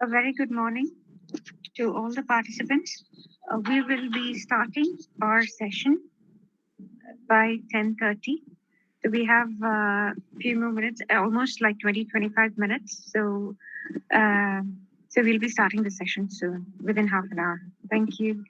A very good morning to all the participants. We will be starting our session by 10:30. So we have a few more minutes, almost like 20-25 minutes. Uh, so we'll be starting the session soon, within half an hour. Thank you.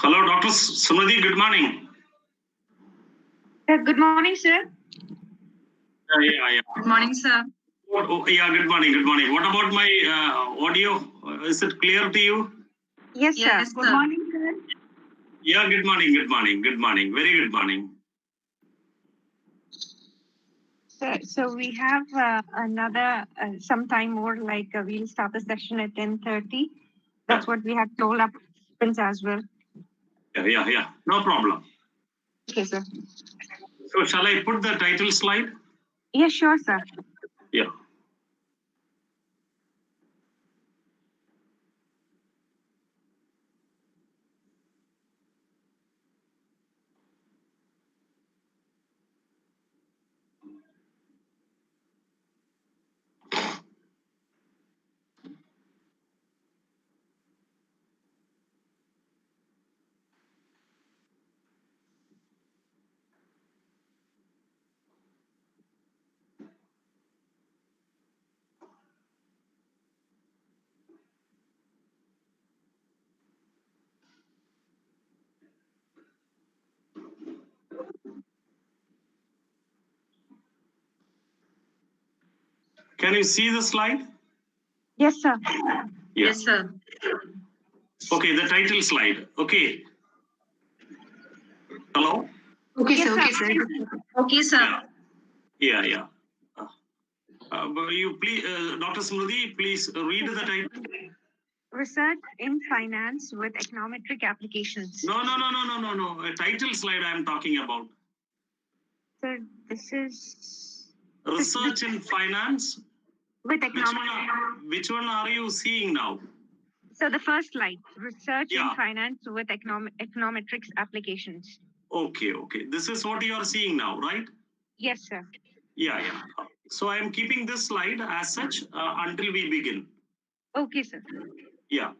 Hello, Dr. Sumati. Good morning. Good morning, sir. Yeah. Good morning, sir. Yeah, good morning. Good morning. What about my audio? Is it clear to you? Yes, sir. Yes, Good sir. morning, sir. Yeah, good morning, good morning, good morning, very good morning. So we have another some time more. Like we'll start the session at 10:30. That's what we have told our participants as well. Yeah, no problem. Okay, sir. So shall I put the title slide? Yeah, sure, sir. Yeah. Can you see the slide? Yes, sir. Yeah. Yes, sir. Okay, the title slide. Okay. Hello? Okay, Yes, sir. Okay, sir. Okay, sir. Yeah. But you please, Dr. Smriti, please read the title. Research in finance with econometric applications. No. A title slide I am talking about. Sir, this is Research in finance. with economic. Which one are you seeing now? So the first slide, research in Yeah. finance with econometrics applications. Okay. This is what you are seeing now, right? Yes, sir. Yeah. So I am keeping this slide as such until we begin. Okay, sir. Yeah.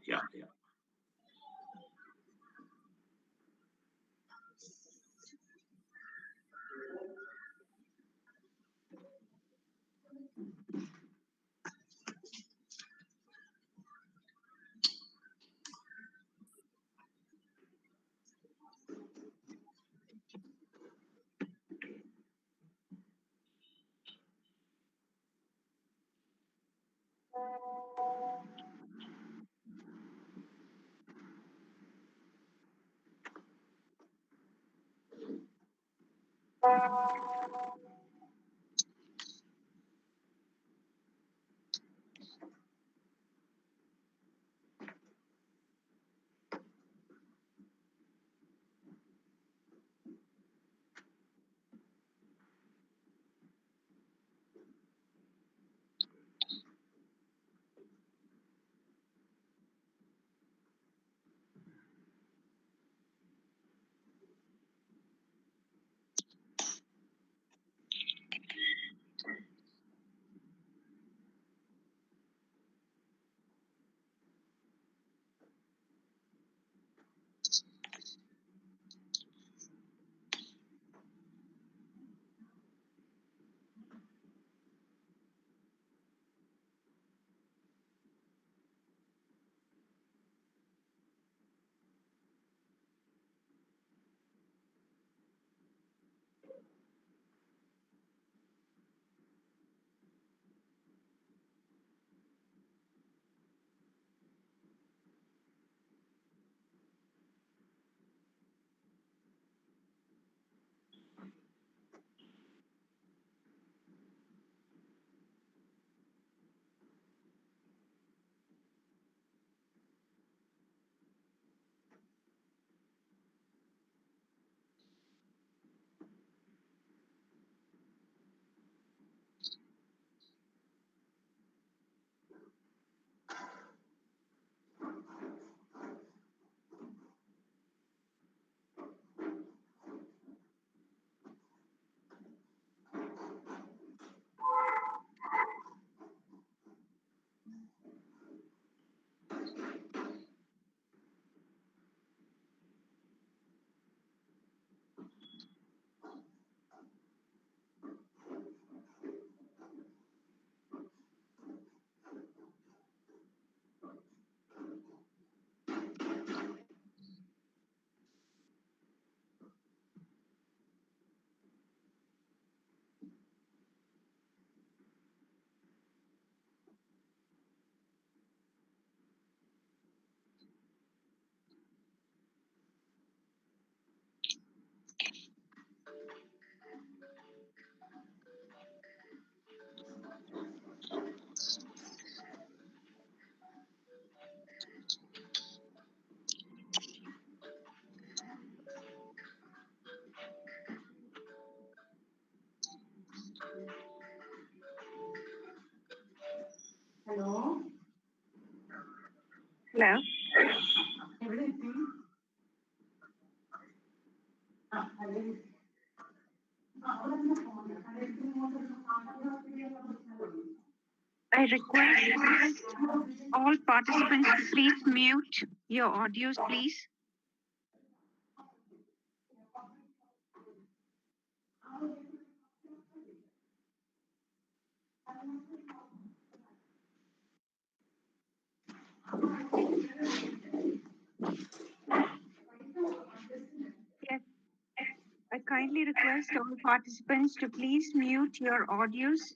Hello. Hello. Everything. I request all participants to please mute your audios, please. Yes, I kindly request all participants to please mute your audios.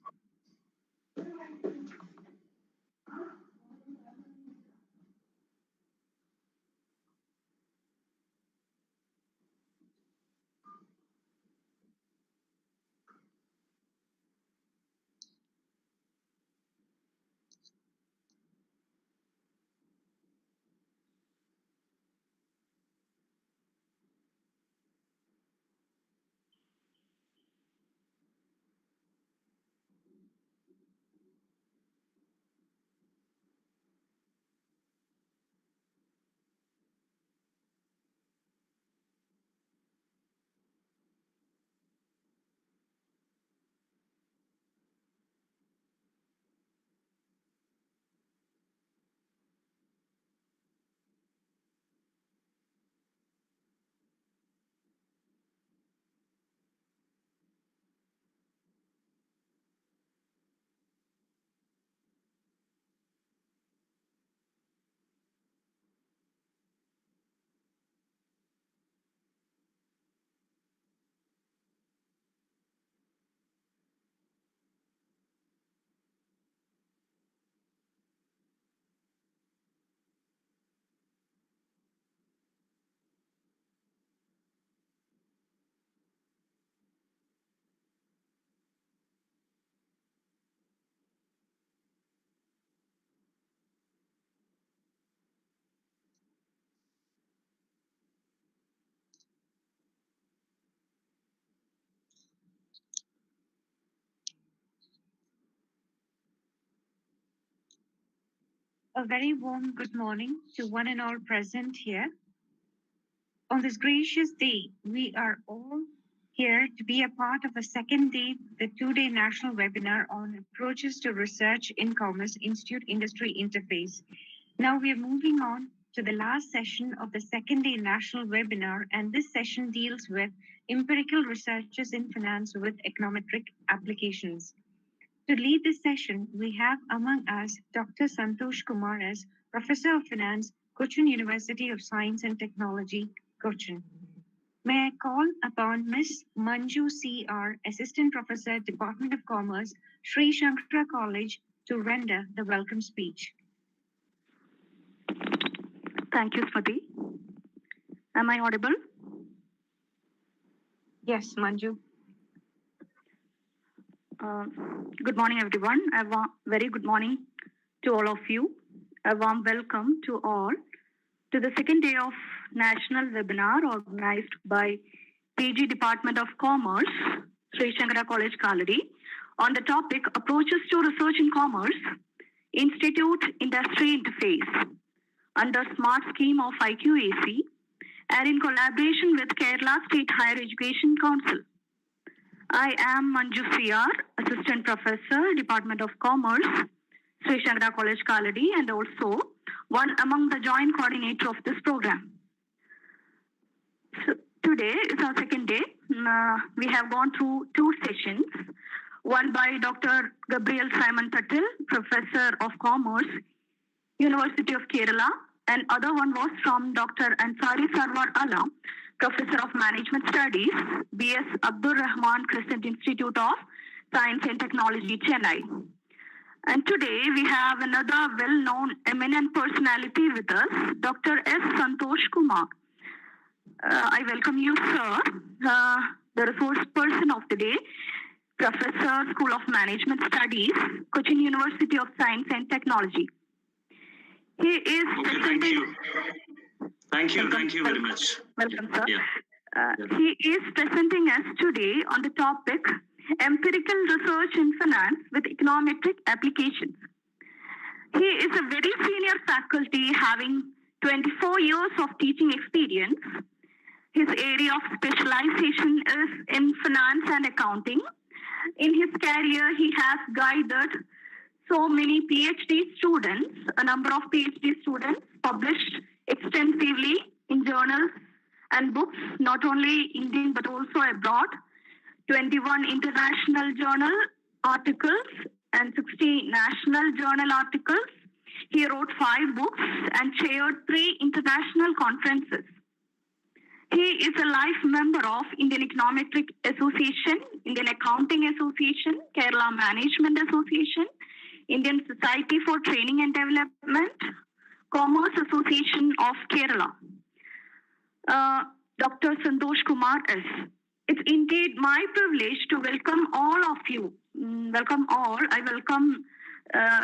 A very warm good morning to one and all present here. On this gracious day, we are all here to be a part of a second day, the two-day national webinar on approaches to research in Commerce Institute Industry Interface. Now we are moving on to the last session of the second day national webinar, and this session deals with empirical researches in finance with econometric applications. To lead this session, we have among us Dr. Santosh Kumar as Professor of Finance, Cochin University of Science and Technology, Cochin. May I call upon Ms. Manju C.R., Assistant Professor, Department of Commerce, Sri Shankara College, to render the welcome speech. Thank you, Smriti. Am I audible? Yes, Manju. Good morning, everyone. Very good morning to all of you. A warm welcome to all to the second day of national webinar organized by PG Department of Commerce, Sri Shankara College, Kaladi, on the topic Approaches to Research in Commerce, Institute Industry Interface, under Smart Scheme of IQAC, and in collaboration with Kerala State Higher Education Council. I am Manju CR, Assistant Professor, Department of Commerce, Sri Shankara College, Kaladi, and also one among the joint coordinator of this program. So today is our second day. We have gone through two sessions, one by Dr. Gabriel Simon Patel, Professor of Commerce, University of Kerala, and other one was from Dr. Ansari Sarwar Ala, Professor of Management Studies, B.S. Abdur Rahman Crescent Institute of Science and Technology, Chennai. And today we have another well-known eminent personality with us, Dr. S. Santosh Kumar. I welcome you, sir, the resource person of the day, Professor, School of Management Studies, Cochin University of Science and Technology. He is presenting. Thank you very much. Welcome, sir. Yeah. He is presenting us today on the topic Empirical Research in Finance with Econometric Applications. He is a very senior faculty having 24 years of teaching experience. His area of specialization is in finance and accounting. In his career, he has guided so many PhD students, a number of PhD students, published extensively in journals and books, not only Indian but also abroad, 21 international journal articles and 60 national journal articles. He wrote 5 books and chaired 3 international conferences. He is a life member of Indian Econometric Association, Indian Accounting Association, Kerala Management Association, Indian Society for Training and Development, Commerce Association of Kerala. Dr. Santosh Kumar S. It's indeed my privilege to welcome all of you. Welcome all. I welcome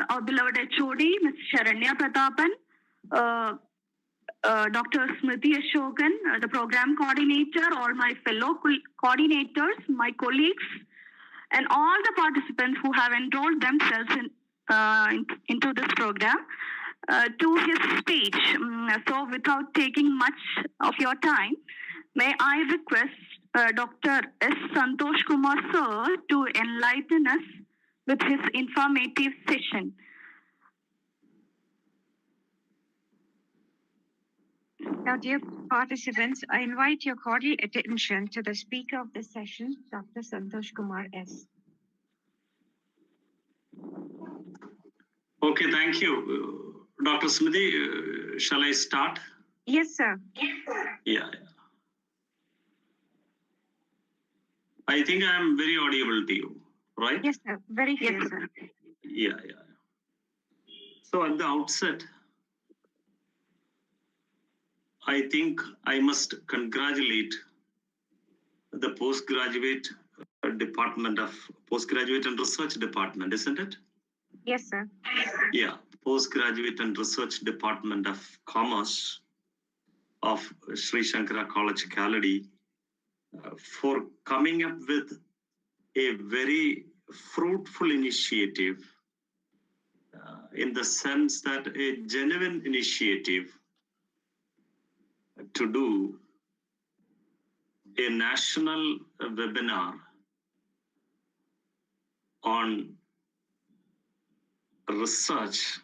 our beloved HOD, Ms. Sharanya Pratapan, Dr. Smriti Ashokan, the program coordinator, all my fellow coordinators, my colleagues, and all the participants who have enrolled themselves into this program to his speech. So without taking much of your time, may I request Dr. S. Santosh Kumar sir to enlighten us with his informative session. Now, dear participants, I invite your cordial attention to the speaker of this session, Dr. Santosh Kumar S. Okay, thank you. Dr. Smriti, shall I start? Yes, sir. Yeah. I think I am very audible to you, right? Yes, sir. Very clear, Yes, sir. Yeah. So at the outset, I think I must congratulate the postgraduate and research department, isn't it? Yes, sir. Yeah, postgraduate and research department of commerce of Sri Shankara College, Kaladi, for coming up with a very fruitful initiative in the sense that a genuine initiative to do a national webinar on research,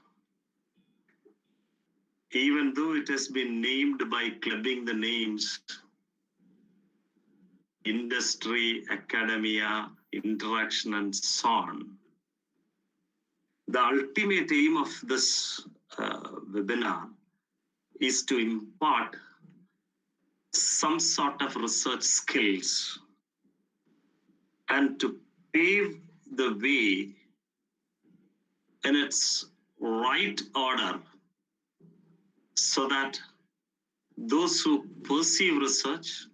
even though it has been named by clubbing the names industry, academia, interaction, and so on. The ultimate aim of this webinar is to impart some sort of research skills and to pave the way in its right order so that those who perceive research,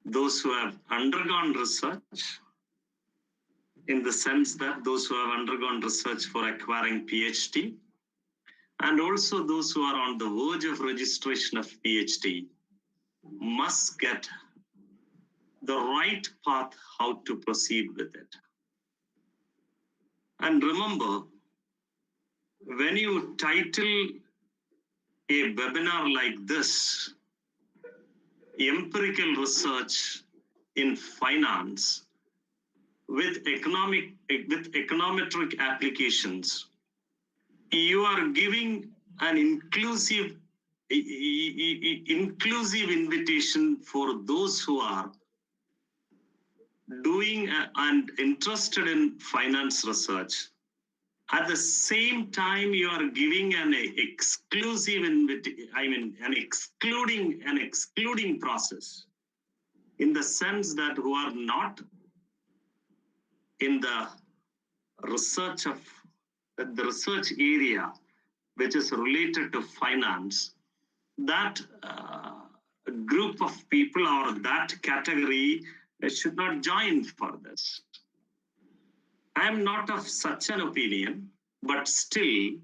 those who have undergone research, in the sense that those who have undergone research for acquiring PhD, and also those who are on the verge of registration of PhD, must get the right path how to proceed with it. And remember, when you title a webinar like this, Empirical Research in Finance with econometric applications, you are giving an inclusive invitation for those who are doing and interested in finance research. At the same time, you are giving an exclusive an excluding process, in the sense that who are not in the research area which is related to finance, that group of people or that category should not join for this. I am not of such an opinion, but still,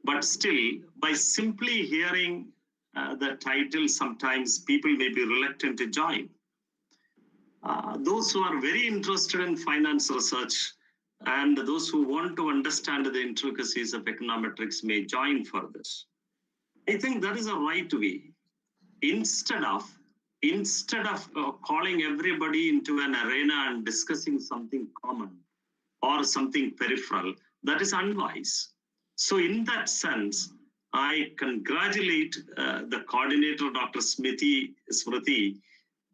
by simply hearing the title, sometimes people may be reluctant to join. those who are very interested in finance research and those who want to understand the intricacies of econometrics may join for this. I think that is a right way. Instead of calling everybody into an arena and discussing something common or something peripheral, that is unwise. So in that sense, I congratulate the coordinator, Dr. Smriti,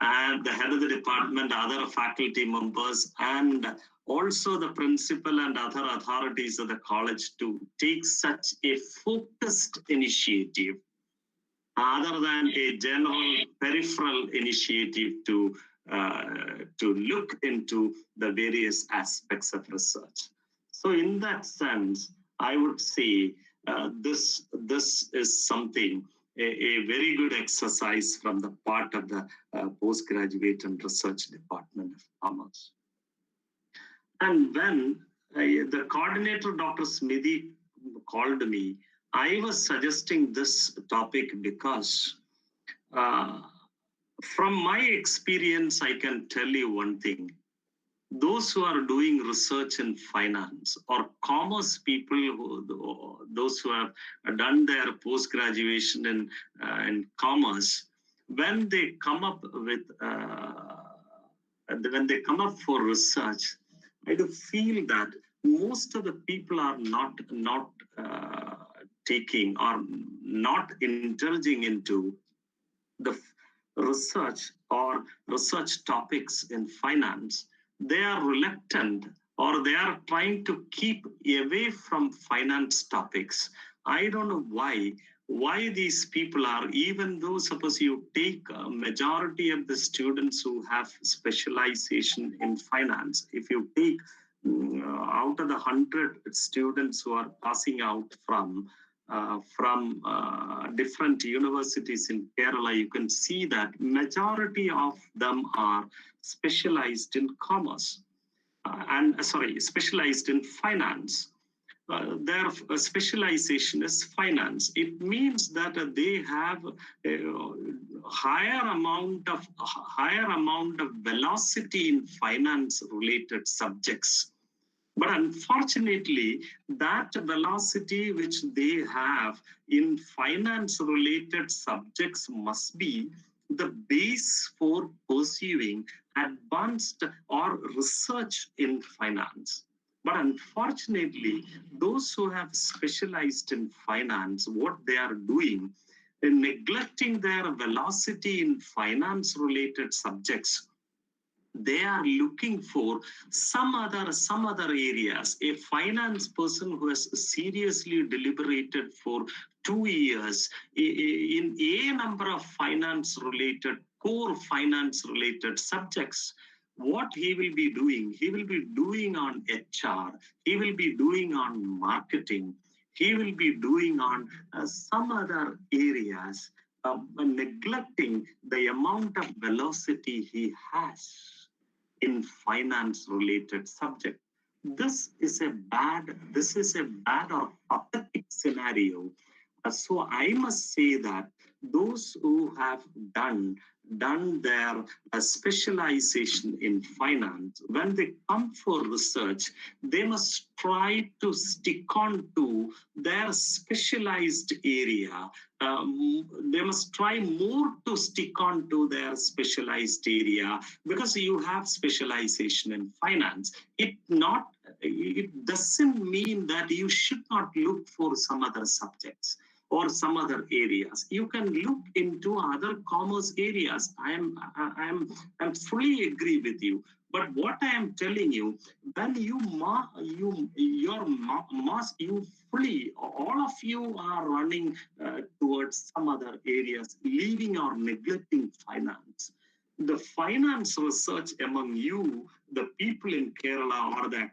and the head of the department, other faculty members, and also the principal and other authorities of the college to take such a focused initiative other than a general peripheral initiative to look into the various aspects of research. So in that sense, I would say this is something, a very good exercise from the part of the postgraduate and research department of Commerce. And when the coordinator, Dr. Smriti, called me, I was suggesting this topic because from my experience, I can tell you one thing. Those who are doing research in finance or commerce people, those who have done their post-graduation in commerce, when they come up with, when they come up for research, I do feel that most of the people are not taking or not indulging into the research or research topics in finance. They are reluctant or they are trying to keep away from finance topics. I don't know why these people are, even though suppose you take a majority of the students who have specialization in finance, if you take out of the 100 students who are passing out from different universities in Kerala, you can see that majority of them are specialized in commerce specialized in finance. Their specialization is finance. It means that they have a higher amount of velocity in finance related subjects. But unfortunately, that velocity which they have in finance related subjects must be the base for pursuing advanced or research in finance. But unfortunately, those who have specialized in finance, what they are doing, in neglecting their velocity in finance related subjects, they are looking for some other areas. A finance person who has seriously deliberated for 2 years in a number of core finance related subjects, what he will be doing? He will be doing on HR, he will be doing on marketing, he will be doing on some other areas, neglecting the amount of velocity he has in finance related subject. This is a bad or pathetic scenario. So I must say that those who have done their specialization in finance, when they come for research, they must try to stick on to their specialized area. They must try more to stick on to their specialized area, because you have specialization in finance. It doesn't mean that you should not look for some other subjects or some other areas. You can look into other commerce areas. I'm fully agree with you. But what I am telling you, when all of you are running towards some other areas, leaving or neglecting finance. The finance research among you, the people in Kerala or the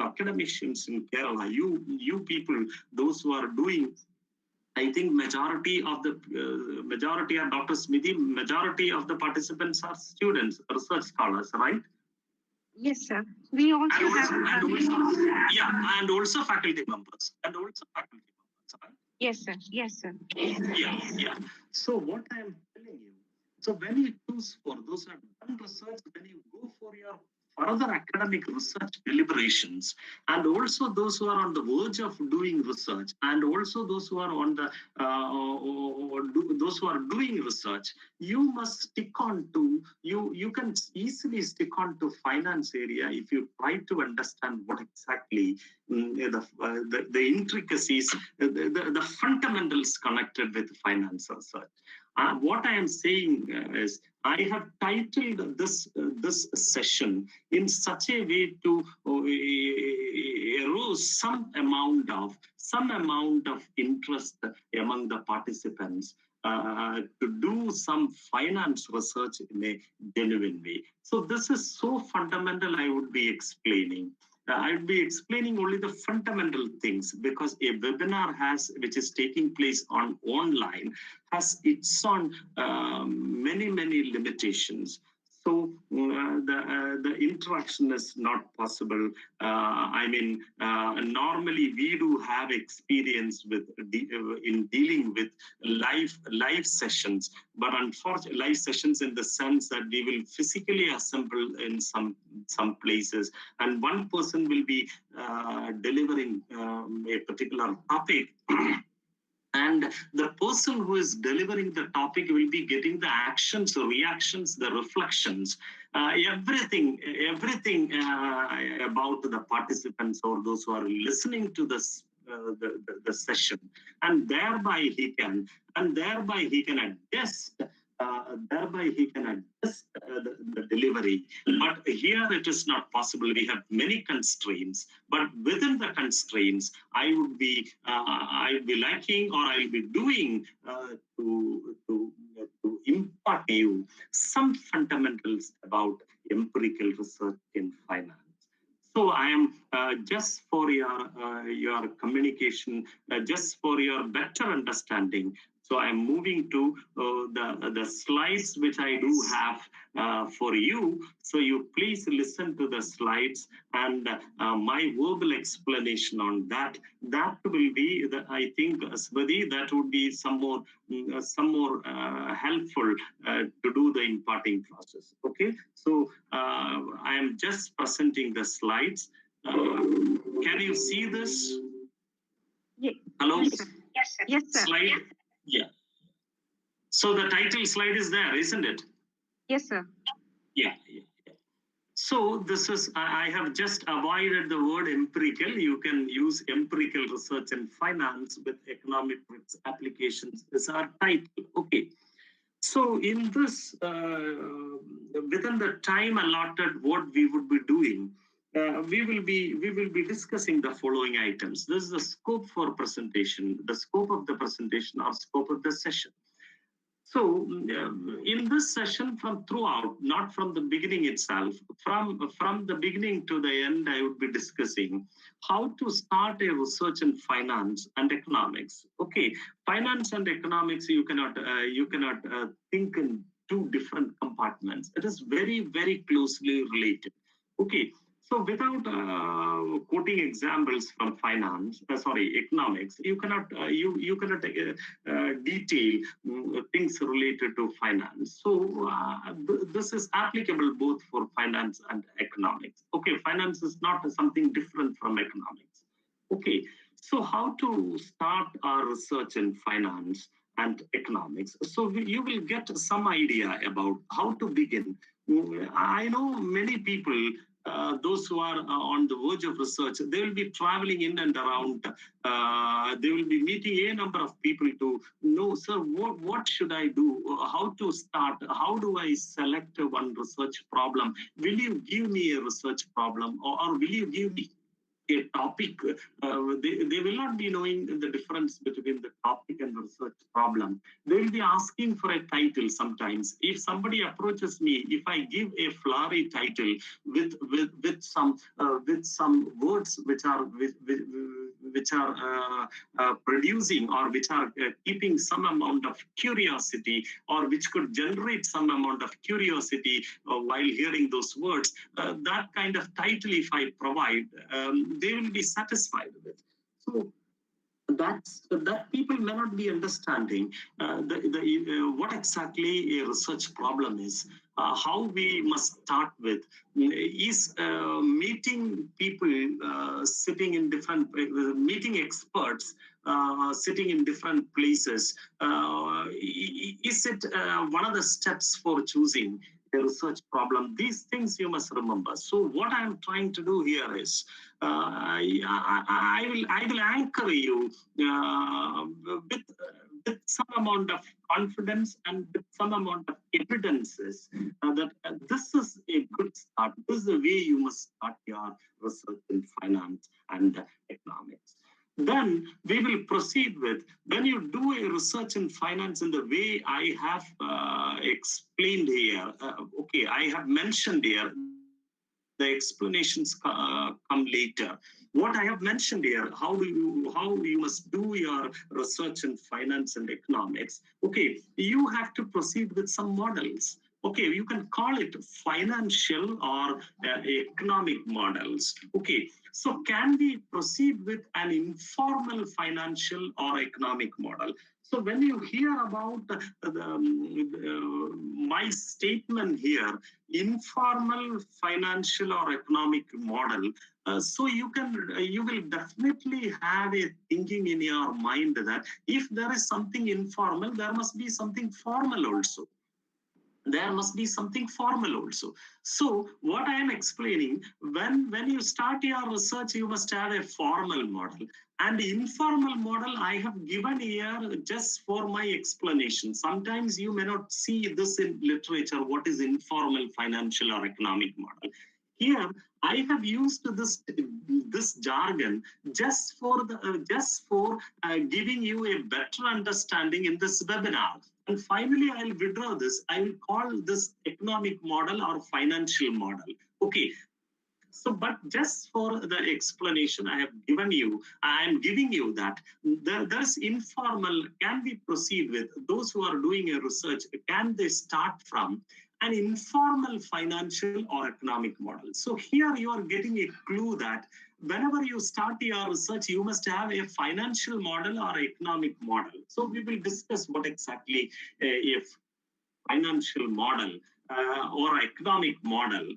academicians in Kerala, you people, those who are doing, I think majority of Dr. Smriti, majority of the participants are students, research scholars, right? Yes, sir. We also and also faculty members. Right? Yes, sir. Yes, sir. Yeah. So what I am telling you, So when you choose for those who have done research, when you go for your further academic research deliberations, and also those who are on the verge of doing research, and also those who are on the those who are doing research, you must stick on to you can easily stick on to finance area if you try to understand what exactly the intricacies, the fundamentals connected with finance research. What I am saying is, I have titled this session in such a way to arouse some amount of interest among the participants to do some finance research in a genuine way. So this is so fundamental. I would be explaining. I'll be explaining only the fundamental things, because a webinar which is taking place online has its own many limitations. So the interaction is not possible. Normally we do have experience with in dealing with live sessions, but unfortunately live sessions in the sense that we will physically assemble in some places, and one person will be delivering a particular topic. And the person who is delivering the topic will be getting the actions, the reactions, the reflections, everything about the participants or those who are listening to this the session, and thereby he can adjust. The delivery. But here it is not possible. We have many constraints, but within the constraints, I would be lacking, or I'll be doing to impart you some fundamentals about empirical research in finance. So I am just for your communication, just for your better understanding. So I'm moving to the slides which I do have for you. So you please listen to the slides, and my verbal explanation on that. That will be, I think, Smriti, that would be some more helpful to do the imparting process. Okay. So I am just presenting the slides. Can you see this? Yes. Hello? Yes, sir. Yes, sir. Slide? Yeah. So the title slide is there, isn't it? Yes, sir. Yeah. So this is, I have just avoided the word empirical. You can use empirical research in finance with econometric applications as our title. Okay. So in this, within the time allotted, what we would be doing, we will be discussing the following items. This is the scope for presentation, the scope of the presentation or scope of the session. So in this session, from throughout, not from the beginning itself, from the beginning to the end, I would be discussing how to start a research in finance and economics. Okay, finance and economics, you cannot think in two different compartments. It is very closely related. Okay. So without quoting examples from economics, you cannot detail things related to finance. So this is applicable both for finance and economics. Okay, finance is not something different from economics. Okay, so how to start our research in finance and economics? So you will get some idea about how to begin. I know many people, those who are on the verge of research, they will be traveling in and around. They will be meeting a number of people to know, sir, what should I do? How to start? How do I select one research problem? Will you give me a research problem, or will you give me a topic? They will not be knowing the difference between the topic and the research problem. They will be asking for a title sometimes. If somebody approaches me, if I give a flowery title with some words which are producing, or which are keeping some amount of curiosity, or which could generate some amount of curiosity while hearing those words, that kind of title if I provide, they will be satisfied with. So that people may not be understanding what exactly a research problem is. How we must start with is meeting people sitting in different, meeting experts sitting in different places. Is it one of the steps for choosing a research problem? These things you must remember. So what I'm trying to do here is I will anchor you with some amount of confidence and with some amount of evidences that this is a good start. This is the way you must start your research in finance and economics. Then we will proceed with, when you do a research in finance in the way I have explained here, okay, I have mentioned here, the explanations come later. What I have mentioned here, how you must do your research in finance and economics. Okay, you have to proceed with some models. Okay, you can call it financial or economic models. Okay, so can we proceed with an informal financial or economic model? So when you hear about my statement here, informal financial or economic model, so you will definitely have a thinking in your mind that if there is something informal, there must be something formal also. There must be something formal also. So what I am explaining, when you start your research, you must have a formal model. And informal model I have given here just for my explanation. Sometimes you may not see this in literature, what is informal financial or economic model. Here, I have used this jargon just for giving you a better understanding in this webinar. And finally, I'll withdraw this. I will call this economic model or financial model. Okay. So, but just for the explanation I have given you, I am giving you that there's informal. Can we proceed with those who are doing a research? Can they start from an informal financial or economic model? So here you are getting a clue that whenever you start your research, you must have a financial model or economic model. So we will discuss what exactly a financial model or economic model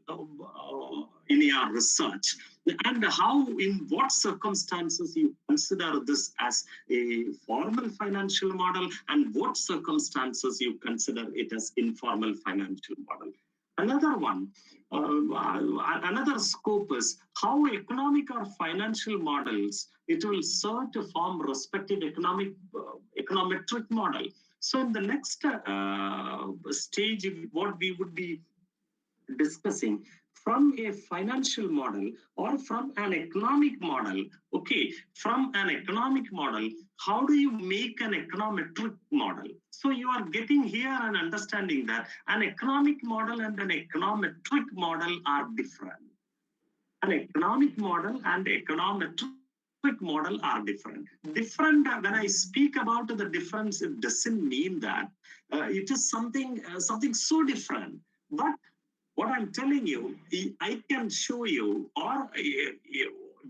in your research, and how, in what circumstances you consider this as a formal financial model, and what circumstances you consider it as informal financial model. Another one, another scope is how economic or financial models, it will serve to form respective econometric model. So in the next stage, what we would be discussing from a financial model or from an economic model. Okay, from an economic model, how do you make an econometric model? So you are getting here and understanding that an economic model and an econometric model are different. An economic model and econometric model are different. When I speak about the difference, it doesn't mean that it is something so different. But what I'm telling you, I can show you, or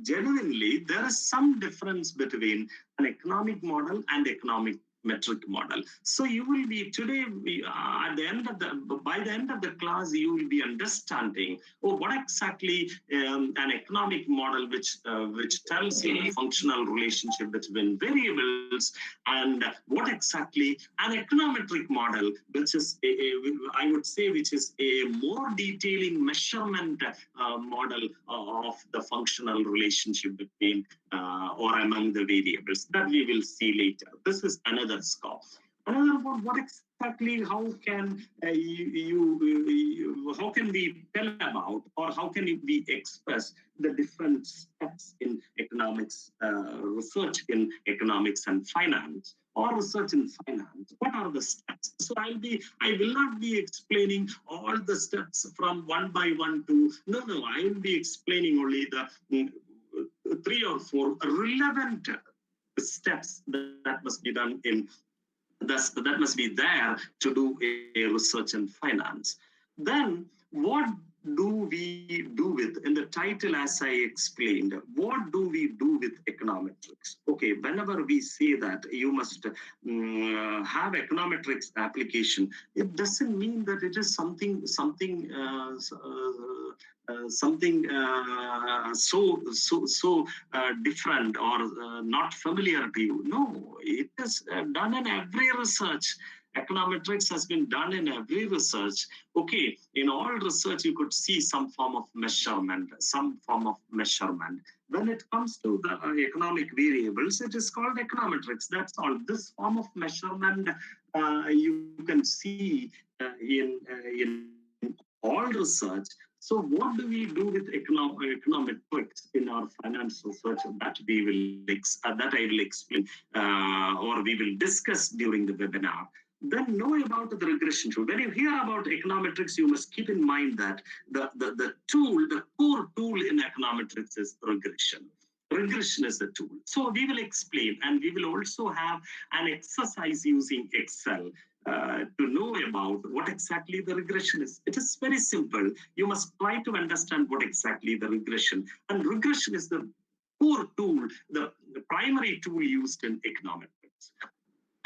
genuinely, there is some difference between an economic model and economic metric model. So you will be today by the end of the class, you will be understanding what exactly an economic model which tells you the functional relationship between variables, and what exactly an econometric model, which is I would say which is a more detailing measurement model of the functional relationship between or among the variables that we will see later. This is another scope. Another one, what exactly, how can how can we tell about, or how can we express the different steps in economics, research in economics and finance, or research in finance? What are the steps? So I will not be explaining all the steps from one by one to, no, I will be explaining only the 3 or 4 relevant steps that must be done in that must be there to do a research in finance. Then what do we do with, in the title as I explained, what do we do with econometrics? Okay, whenever we say that you must have econometrics application, it doesn't mean that it is something so different or not familiar to you. No, it is done in every research. Econometrics has been done in every research. Okay, in all research, you could see some form of measurement, When it comes to the economic variables, it is called econometrics. That's all. This form of measurement you can see in all research. So what do we do with econometrics in our finance research? That I will explain or we will discuss during the webinar. Then know about the regression tool. When you hear about econometrics, you must keep in mind that the core tool in econometrics is regression. Regression is the tool. So we will explain, and we will also have an exercise using Excel to know about what exactly the regression is. It is very simple. You must try to understand what exactly the regression. And regression is the core tool, the primary tool used in econometrics.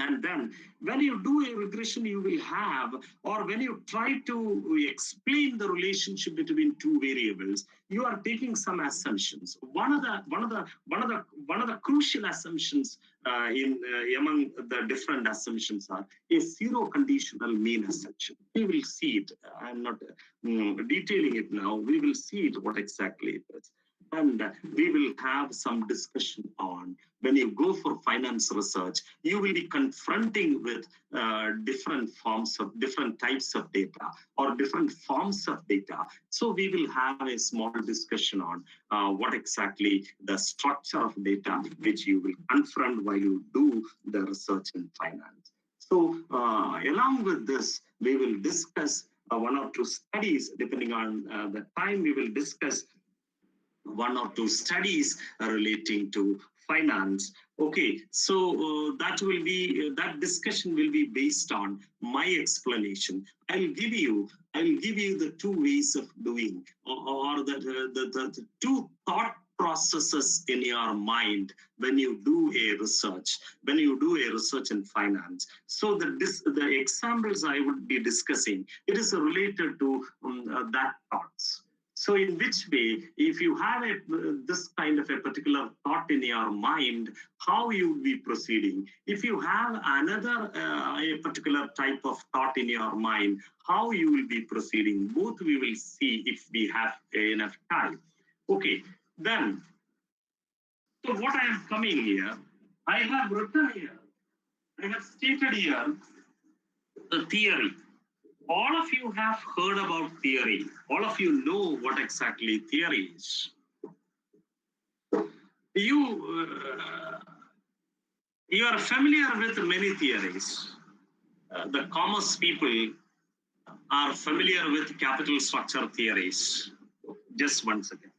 And then when you do a regression, you will have, or when you try to explain the relationship between two variables, you are taking some assumptions. One of the crucial assumptions among the different assumptions are a zero conditional mean assumption. We will see it. I'm not detailing it now. We will see it, what exactly it is. And we will have some discussion on when you go for finance research, you will be confronting with different types of data or different forms of data. So we will have a small discussion on what exactly the structure of data which you will confront while you do the research in finance. So along with this, we will discuss one or two studies. Depending on the time, we will discuss one or two studies relating to finance. Okay, so that discussion will be based on my explanation. I'll give you the two ways of doing, or the two thought processes in your mind when you do a research in finance. So the examples I would be discussing, it is related to that thoughts. So in which way, if you have this kind of a particular thought in your mind, how you will be proceeding? If you have another a particular type of thought in your mind, how you will be proceeding? Both we will see if we have enough time. Okay, then, so what I am coming here, I have written here, I have stated here the theory. All of you have heard about theory. All of you know what exactly theory is. You are familiar with many theories. The commerce people are familiar with capital structure theories. Just one second.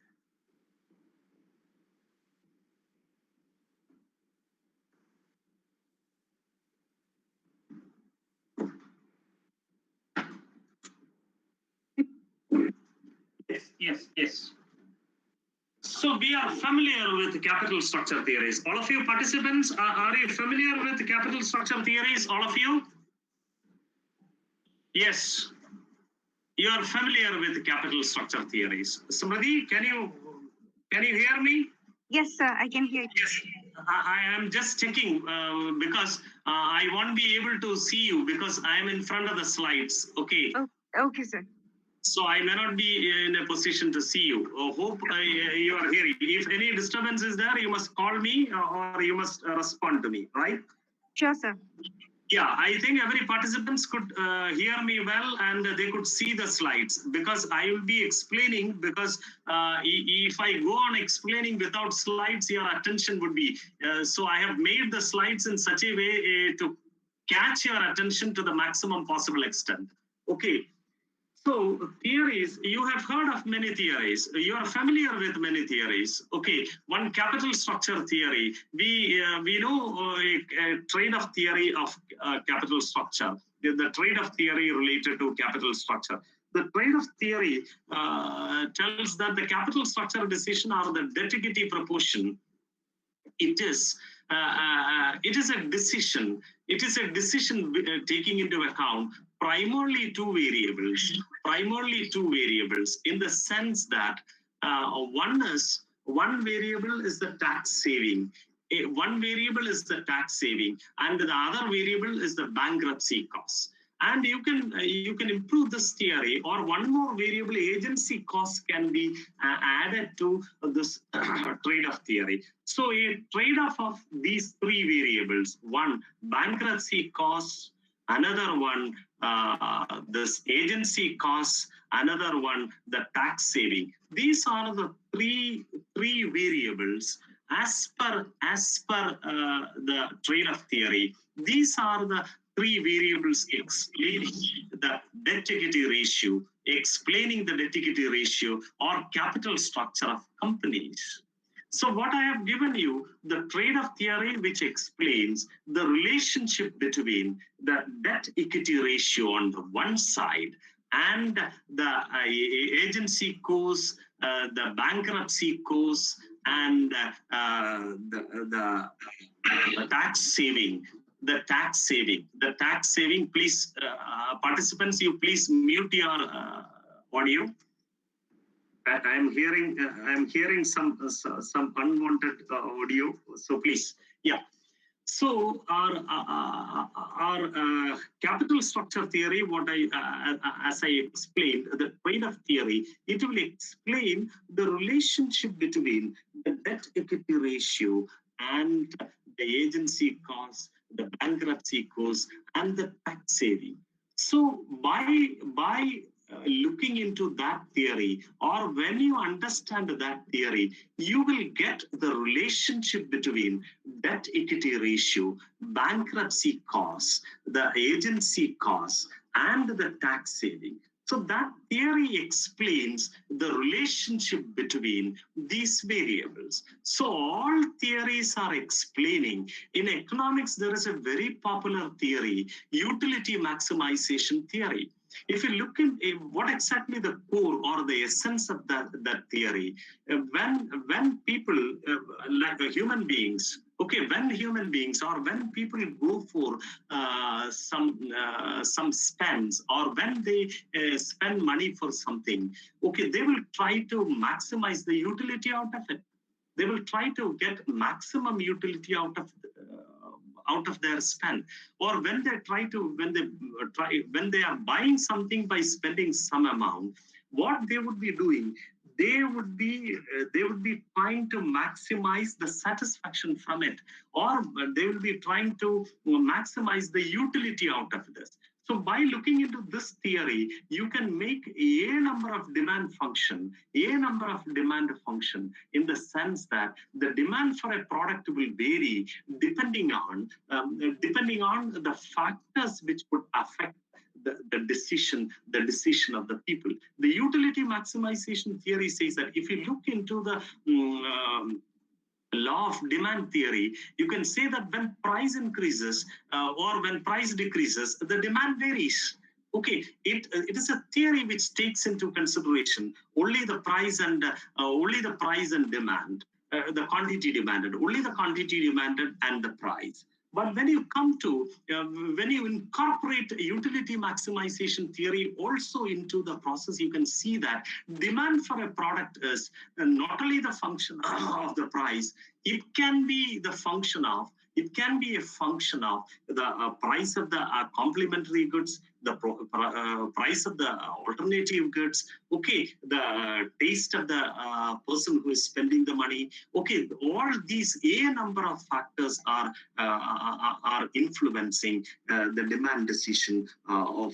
Yes. So we are familiar with capital structure theories. All of you participants, are you familiar with capital structure theories? All of you? Yes. You are familiar with capital structure theories. Samriti, can you hear me? Yes, sir, I can hear you. Yes. I am just checking because I won't be able to see you because I am in front of the slides. Okay. Oh, okay, sir. So I may not be in a position to see you. Hope you are hearing. If any disturbance is there, you must call me or you must respond to me, right? Sure, sir. Yeah, I think every participants could hear me well and they could see the slides because I will be explaining because if I go on explaining without slides, your attention would be. So I have made the slides in such a way to catch your attention to the maximum possible extent. Okay. So theories, you have heard of many theories. You are familiar with many theories. Okay, one capital structure theory. We know a trade-off theory of capital structure. The trade-off theory related to capital structure. The trade-off theory tells that the capital structure decision or the debt-equity proportion, it is a decision. It is a decision taking into account primarily two variables. In the sense that one variable is the tax saving. One variable is the tax saving, and the other variable is the bankruptcy cost. And you can improve this theory, or one more variable, agency cost, can be added to this trade-off theory. So a trade-off of these three variables: one, bankruptcy cost; another one, this agency cost; another one, the tax saving. These are the three variables as per the trade-off theory. These are the three variables explaining the debt-equity ratio, or capital structure of companies. So what I have given you, the trade-off theory, which explains the relationship between the debt-equity ratio on the one side and the agency cost, the bankruptcy cost, and the tax saving. The tax saving. Please, participants, you please mute your audio. I'm hearing some unwanted audio. So please, yeah. So our capital structure theory, as I explained, the trade-off theory, it will explain the relationship between the debt-equity ratio and the agency cost, the bankruptcy cost, and the tax saving. So by looking into that theory, or when you understand that theory, you will get the relationship between debt equity ratio, bankruptcy costs, the agency costs, and the tax saving. So that theory explains the relationship between these variables. So all theories are explaining. In economics, there is a very popular theory, utility maximization theory. If you look in what exactly the core or the essence of that theory, when people like human beings, okay, when human beings or when people go for some spends, or when they spend money for something, okay, they will try to maximize the utility out of it. They will try to get maximum utility out of their spend. Or when they are buying something by spending some amount, what they would be doing, they would be trying to maximize the satisfaction from it, or they will be trying to maximize the utility out of this. So by looking into this theory, you can make a number of demand function in the sense that the demand for a product will vary depending on the factors which would affect the decision of the people. The utility maximization theory says that if you look into the law of demand theory, you can say that when price increases or when price decreases, the demand varies. Okay, it is a theory which takes into consideration only the price and demand, the quantity demanded, only the quantity demanded and the price. But when you come to, when you incorporate utility maximization theory also into the process, you can see that demand for a product is not only the function of the price, it can be a function of the price of the complementary goods, the price of the alternative goods, okay, the taste of the person who is spending the money. Okay, all these number of factors are influencing the demand decision of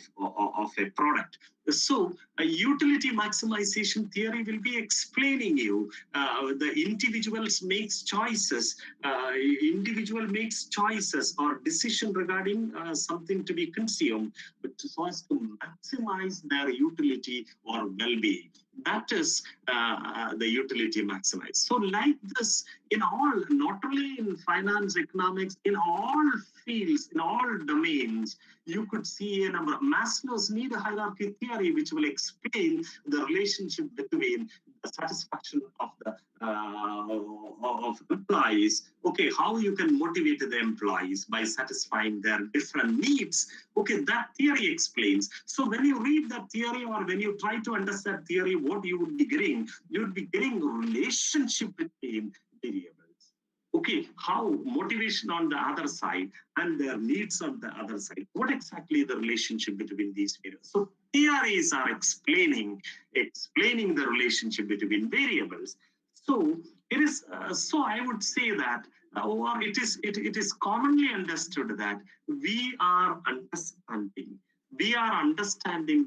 a product. So a utility maximization theory will be explaining you the individual makes choices or decision regarding something to be consumed, but so as to maximize their utility or well-being. That is the utility maximize. So like this, in all, not only in finance, economics, in all fields, in all domains, you could see a number of Maslow's need hierarchy theory, which will explain the relationship between the satisfaction of the of employees. Okay, how you can motivate the employees by satisfying their different needs. Okay, that theory explains. So when you read that theory, or when you try to understand theory, what you would be getting? You would be getting a relationship between variables. Okay, how motivation on the other side and their needs on the other side. What exactly the relationship between these variables? So theories are explaining the relationship between variables. So it is. So I would say that, or it is commonly understood that we are understanding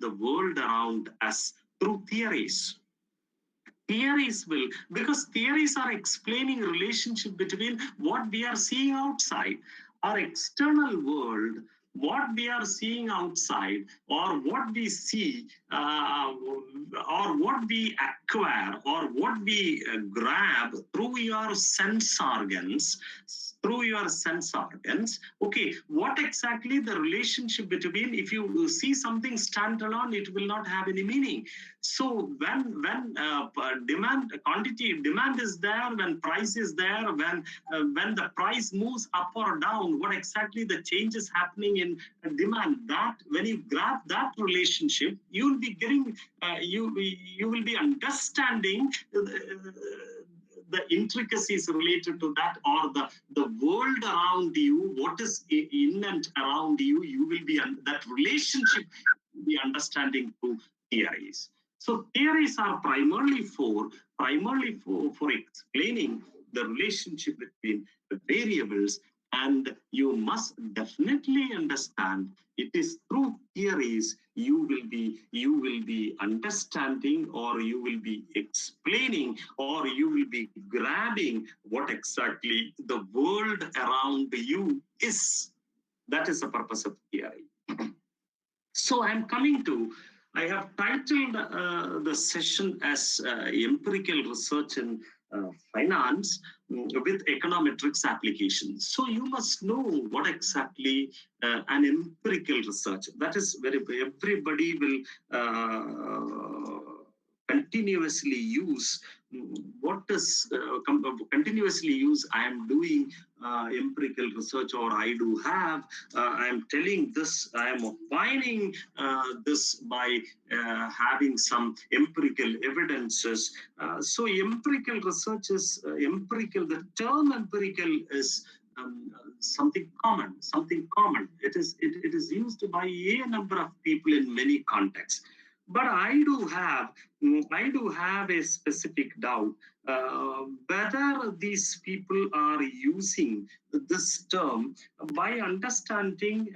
the world around us through theories. Theories will, because theories are explaining relationship between what we are seeing outside, our external world, what we are seeing outside, or what we see, or what we acquire, or what we grab through your sense organs. Okay, what exactly the relationship between, if you see something standalone, it will not have any meaning. So when demand is there, when price is there, when the price moves up or down, what exactly the change is happening in demand, that when you grab that relationship, you will be getting you will be understanding the intricacies related to that, or the world around you, what is in and around you. You will be that relationship will be understanding through theories. So theories are primarily for explaining the relationship between the variables, and you must definitely understand it is through theories you will be understanding, or you will be explaining, or you will be grabbing what exactly the world around you is. That is the purpose of theory. So I have titled the session as Empirical Research in Finance with Econometrics applications. So you must know what exactly an empirical research. That is everybody will continuously use. What does continuously use? I am doing empirical research, or I do have. I am telling this. I am opining this by having some empirical evidences. So empirical research is empirical. The term empirical is something common. It is used by a number of people in many contexts. But I do have a specific doubt whether these people are using this term by understanding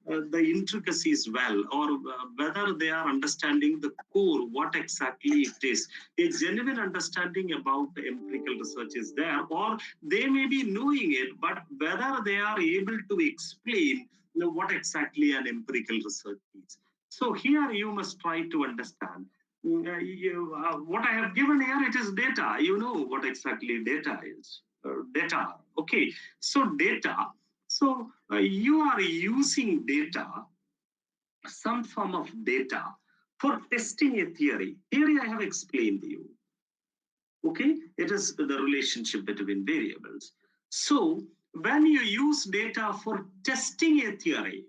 the intricacies well, or whether they are understanding the core, what exactly it is. A genuine understanding about the empirical research is there, or they may be knowing it, but whether they are able to explain what exactly an empirical research is. So here you must try to understand. What I have given here, it is data. You know what exactly data is. Data. Okay. So data. So you are using data, some form of data, for testing a theory. Theory I have explained to you. Okay. It is the relationship between variables. So when you use data for testing a theory,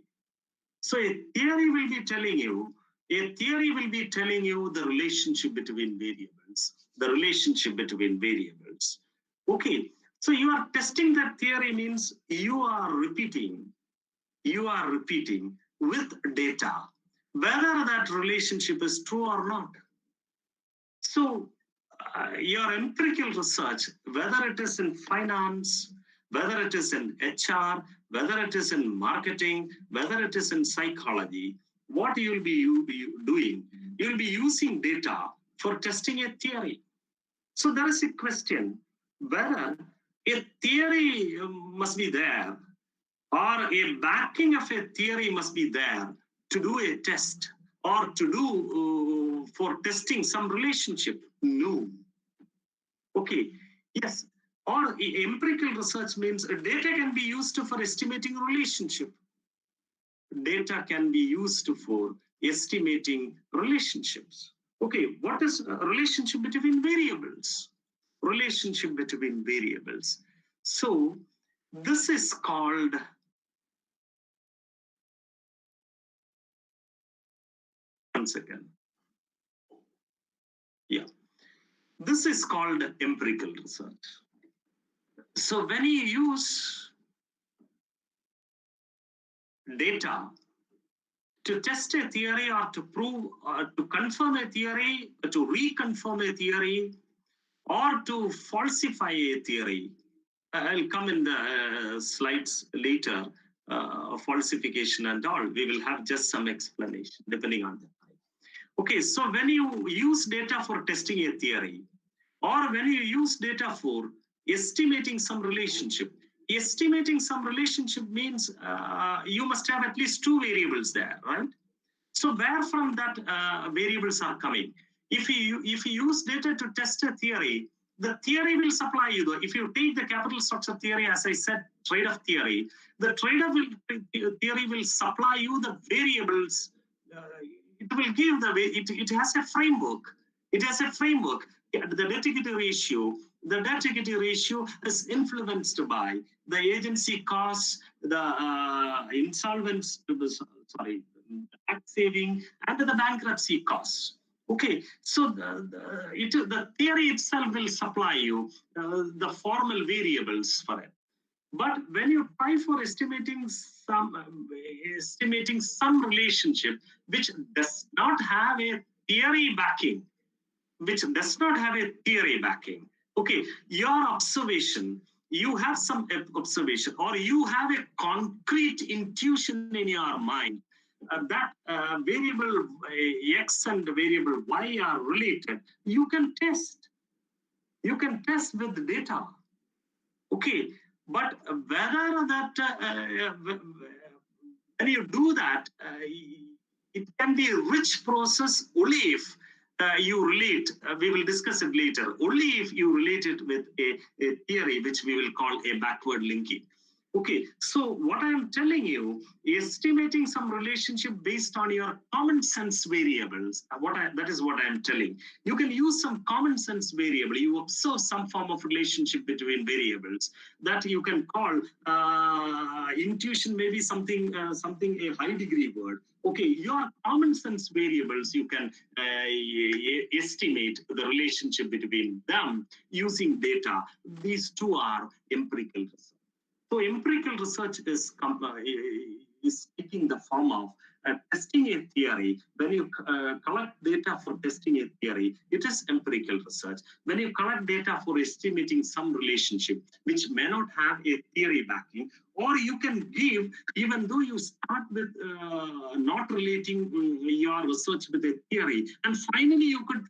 so a theory will be telling you the relationship between variables. Okay, so you are testing that theory, means you are repeating with data whether that relationship is true or not. So your empirical research, whether it is in finance, whether it is in HR, whether it is in marketing, whether it is in psychology, what you will be doing, you will be using data for testing a theory. So there is a question whether a theory must be there, or a backing of a theory must be there to do a test, or to do for testing some relationship. No. Okay. Yes. Or empirical research means data can be used for estimating relationship. Data can be used for estimating relationships. Okay, what is a relationship between variables? Relationship between variables. So this is called one second. Yeah. This is called empirical research. So when you use data to test a theory or to prove or to confirm a theory, to reconfirm a theory, or to falsify a theory, I'll come in the slides later, falsification and all. We will have just some explanation depending on the time. Okay, so when you use data for testing a theory, or when you use data for estimating some relationship means you must have at least two variables there, right? So where from that variables are coming? If you use data to test a theory, the theory will supply you. If you take the capital structure theory, as I said, trade-off theory, the trade-off theory will supply you the variables. It will give the way. It has a framework. It has a framework. The debt-equity ratio is influenced by the agency costs, the insolvency, tax saving, and the bankruptcy costs. Okay, so the theory itself will supply you the formal variables for it. But when you try for estimating some relationship which does not have a theory backing, okay, your observation, you have some observation, or you have a concrete intuition in your mind that variable X and variable Y are related, you can test. You can test with data. Okay, but whether that, when you do that, it can be a rich process only if you relate, we will discuss it later, only if you relate it with a theory which we will call a backward linking. Okay, so what I am telling you, estimating some relationship based on your common sense variables, that is what I am telling. You can use some common sense variable. You observe some form of relationship between variables that you can call intuition, maybe something a high degree word. Okay, your common sense variables, you can estimate the relationship between them using data. These two are empirical research. So empirical research is taking the form of testing a theory. When you collect data for testing a theory, it is empirical research. When you collect data for estimating some relationship which may not have a theory backing, or you can give, even though you start with not relating your research with a theory, and finally you could,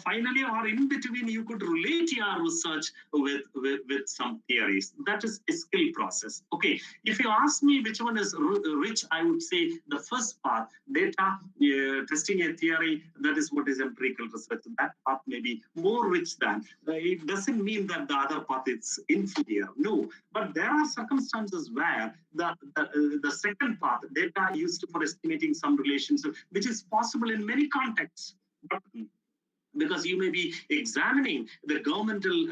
finally or in between, you could relate your research with some theories. That is a skill process. Okay, if you ask me which one is rich, I would say the first part, data, testing a theory, that is what is empirical research. That part may be more rich than, it doesn't mean that the other part is inferior. No, but there are circumstances where the second part, data used for estimating some relationship, which is possible in many contexts. But because you may be examining the governmental,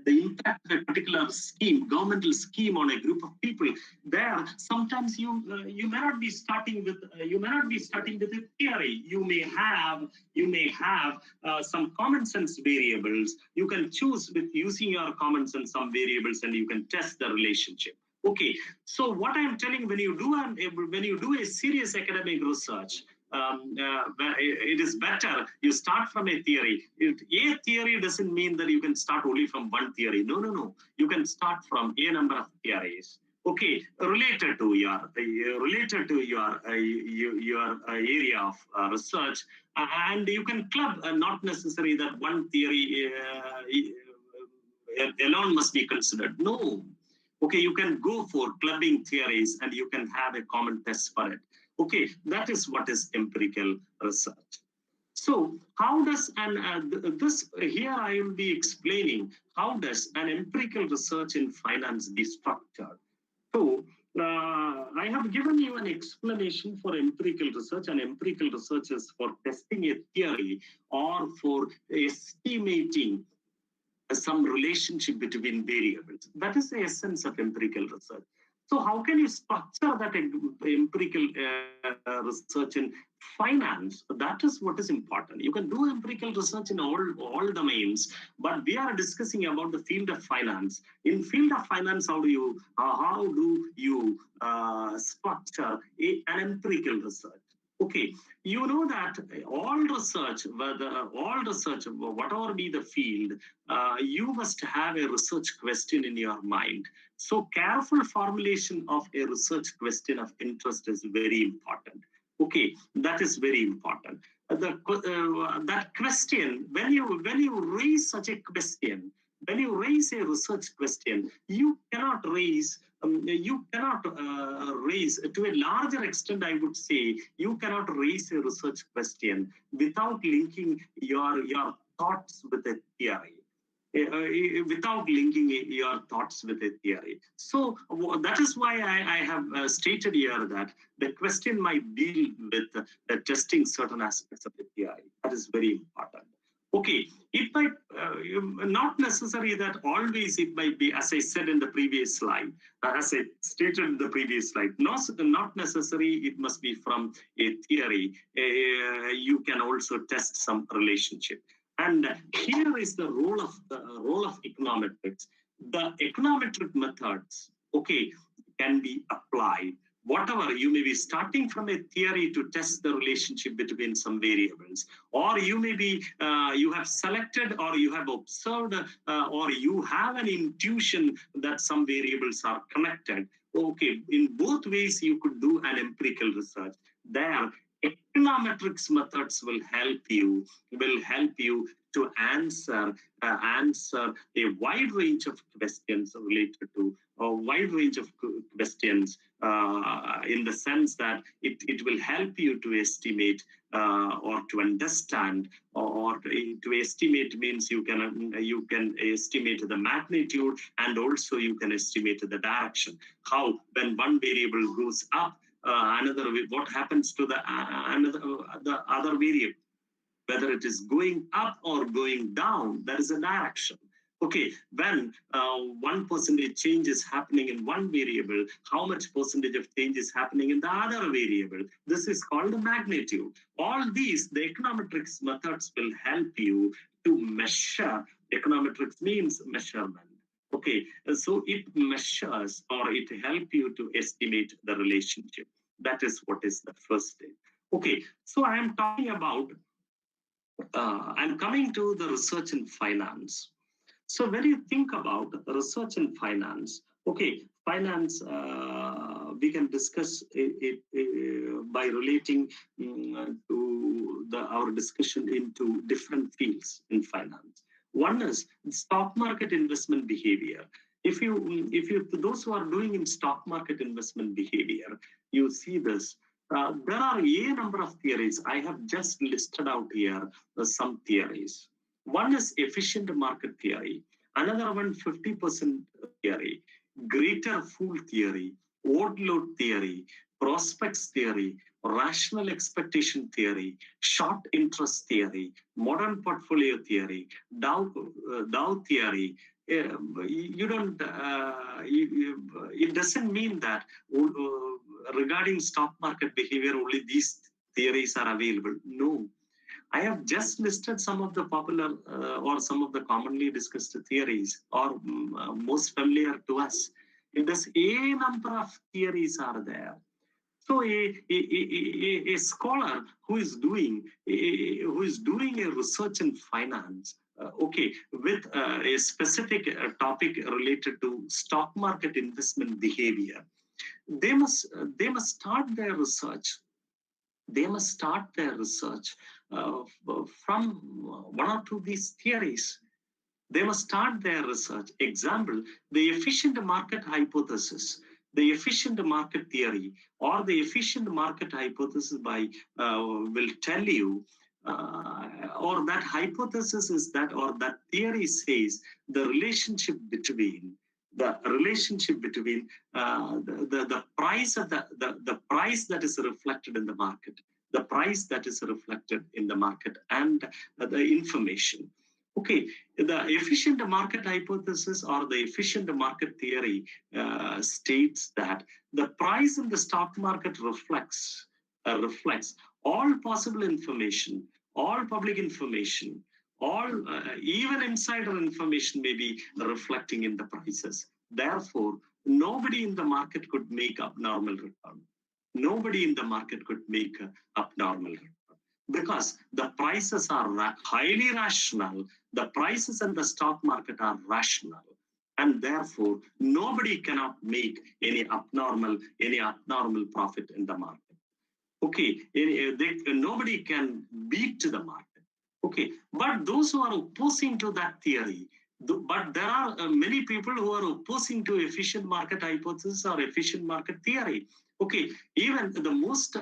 the impact of a particular scheme, governmental scheme on a group of people, there sometimes you may not be starting with a theory. You may have some common sense variables. You can choose with using your common sense some variables, and you can test the relationship. Okay, so what I am telling, when you do a serious academic research, it is better you start from a theory. A theory doesn't mean that you can start only from one theory. No. You can start from a number of theories. Okay, related to your area of research, and you can club. Not necessary that one theory alone must be considered. No. Okay, you can go for clubbing theories, and you can have a common test for it. Okay, that is what is empirical research. So how does this here I will be explaining how does an empirical research in finance be structured. So I have given you an explanation for empirical research, and empirical research is for testing a theory or for estimating some relationship between variables. That is the essence of empirical research. So how can you structure that empirical research in finance? That is what is important. You can do empirical research in all domains, but we are discussing about the field of finance. In field of finance, how do you structure an empirical research? Okay, you know that all research, whatever be the field, you must have a research question in your mind. So careful formulation of a research question of interest is very important. Okay, that is very important. That question, when you raise such a question, when you raise a research question, you cannot raise to a larger extent, I would say, you cannot raise a research question without linking your thoughts with a theory. Without linking your thoughts with a theory. So that is why I have stated here that the question might deal with testing certain aspects of the theory. That is very important. Okay, it might not necessary that always it might be, as I said in the previous slide, as I stated in the previous slide, not necessary it must be from a theory. You can also test some relationship. And here is the role of econometrics. The econometric methods, okay, can be applied. Whatever, you may be starting from a theory to test the relationship between some variables, or you may be, you have selected or you have observed or you have an intuition that some variables are connected. Okay, in both ways you could do an empirical research. There, econometrics methods will help you to answer a wide range of questions related to a wide range of questions in the sense that it will help you to estimate or to understand, or to estimate means you can estimate the magnitude, and also you can estimate the direction. How, when one variable goes up, what happens to the other variable, whether it is going up or going down, there is a direction. Okay, when 1% change is happening in one variable, how much percentage of change is happening in the other variable? This is called the magnitude. All these, the econometrics methods will help you to measure. Econometrics means measurement. Okay, so it measures or it helps you to estimate the relationship. That is what is the first thing. Okay, so I am talking about, I'm coming to the research in finance. So when you think about research in finance, okay, finance, we can discuss it by relating to our discussion into different fields in finance. One is stock market investment behavior. If you those who are doing in stock market investment behavior, you see this. There are a number of theories. I have just listed out here some theories. One is efficient market theory. Another one, 50% theory, greater fool theory, overload theory, prospects theory, rational expectation theory, short interest theory, modern portfolio theory, Dow theory. You don't. It doesn't mean that regarding stock market behavior only these theories are available. No. I have just listed some of the popular or some of the commonly discussed theories, or most familiar to us. There's a number of theories are there. So a scholar who is doing a research in finance, okay, with a specific topic related to stock market investment behavior, they must start their research. They must start their research from one or two of these theories. They must start their research. Example, the efficient market hypothesis, the efficient market theory, or the efficient market hypothesis will tell you or that hypothesis is that, or that theory says the relationship between the price of the price that is reflected in the market, the price that is reflected in the market, and the information. Okay, the efficient market hypothesis or the efficient market theory states that the price in the stock market reflects all possible information, all public information, all even insider information may be reflecting in the prices. Therefore, nobody in the market could make abnormal return. Nobody in the market could make abnormal return because the prices are highly rational. The prices in the stock market are rational, and therefore nobody cannot make any abnormal profit in the market. Okay, nobody can beat the market. Okay, but those who are opposing to that theory, but there are many people who are opposing to efficient market hypothesis or efficient market theory. Okay, even the most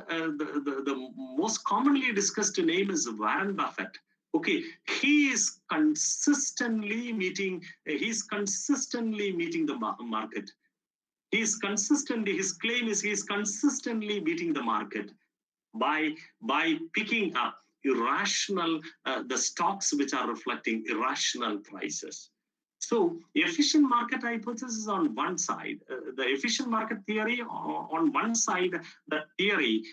commonly discussed name is Warren Buffett. Okay, he is consistently meeting the market. His claim is he is consistently beating the market by picking up irrational the stocks which are reflecting irrational prices. So efficient market hypothesis on one side, the efficient market theory on one side, the theory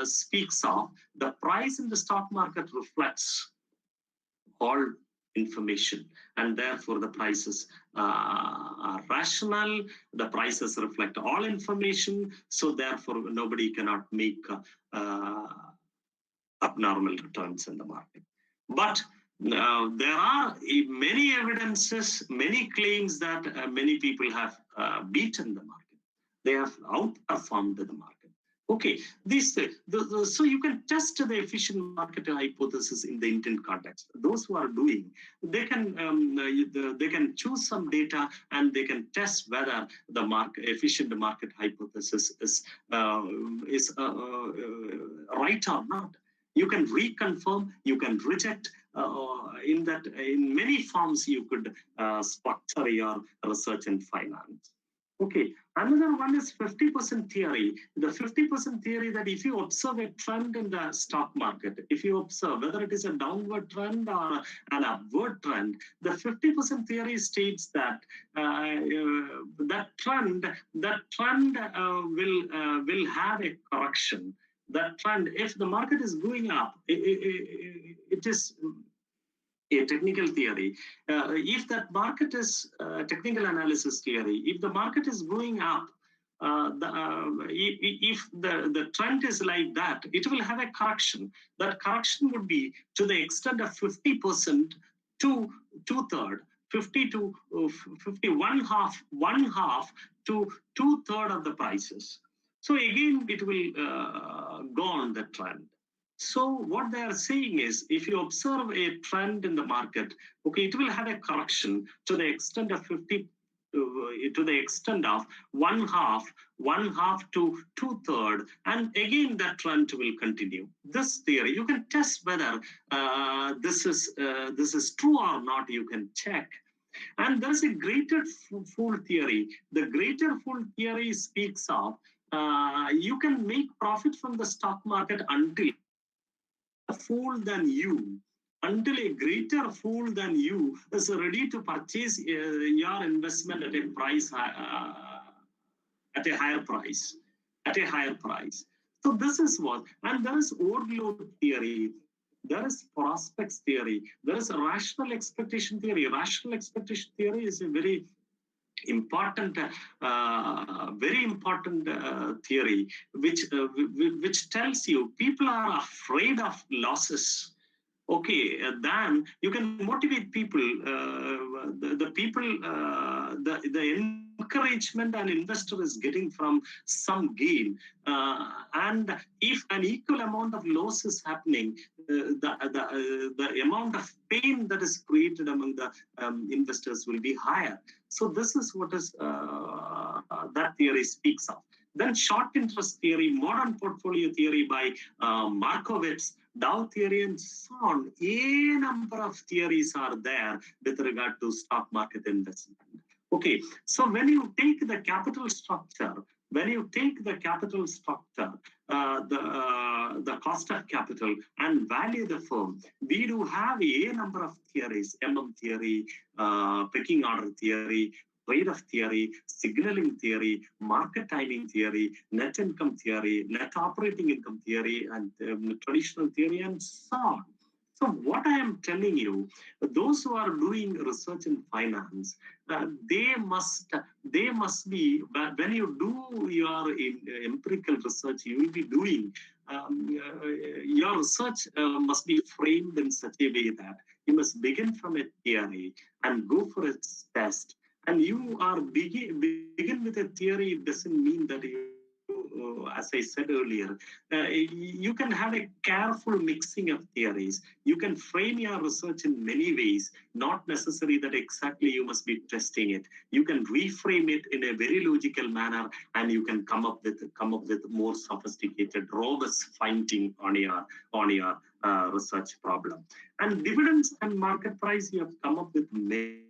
speaks of the price in the stock market reflects all information, and therefore the prices are rational, the prices reflect all information, so therefore nobody cannot make abnormal returns in the market. But there are many evidences, many claims that many people have beaten the market. They have outperformed the market. Okay, so you can test the efficient market hypothesis in the Indian context. Those who are doing, they can choose some data and they can test whether the efficient market hypothesis is right or not. You can reconfirm, you can reject. In many forms, you could structure your research and finance. Okay, another one is 50% theory. The 50% theory that if you observe a trend in the stock market, if you observe whether it is a downward trend or an upward trend, the 50% theory states that that trend will have a correction. That trend, if the market is going up, it is a technical theory. If that market is technical analysis theory, if the market is going up, if the trend is like that, it will have a correction. That correction would be to the extent of 50% to 2/3, 50 to 50, one half to 2/3 of the prices. So again, it will go on the trend. So what they are saying is, if you observe a trend in the market, okay, it will have a correction to the extent of 50, to the extent of one half to 2/3, and again that trend will continue. This theory, you can test whether this is true or not. You can check. And there's a greater fool theory. The greater fool theory speaks of you can make profit from the stock market until a fool than you, until a greater fool than you is ready to purchase your investment at a price at a higher price. So this is what, and there is overload theory, there is prospects theory, there is a rational expectation theory. Rational expectation theory is a very important theory which tells you people are afraid of losses. Okay, then you can motivate people, the encouragement an investor is getting from some gain, and if an equal amount of loss is happening, the amount of pain that is created among the investors will be higher. So this is what is that theory speaks of. Then short interest theory, modern portfolio theory by Markowitz, Dow theory, and so on. A number of theories are there with regard to stock market investment. Okay, so when you take the capital structure, the cost of capital and value the firm, we do have a number of theories: theory, pecking order theory, trade-off theory, signaling theory, market timing theory, net income theory, net operating income theory, and traditional theory, and so on. So what I am telling you, those who are doing research in finance, they must be, when you do your empirical research, you will be doing your research must be framed in such a way that you must begin from a theory and go for its test. And you are begin with a theory. It doesn't mean that you, as I said earlier, you can have a careful mixing of theories. You can frame your research in many ways, not necessary that exactly you must be testing it. You can reframe it in a very logical manner, and you can come up with more sophisticated, robust finding on your research problem. And dividends and market price, you have come up with many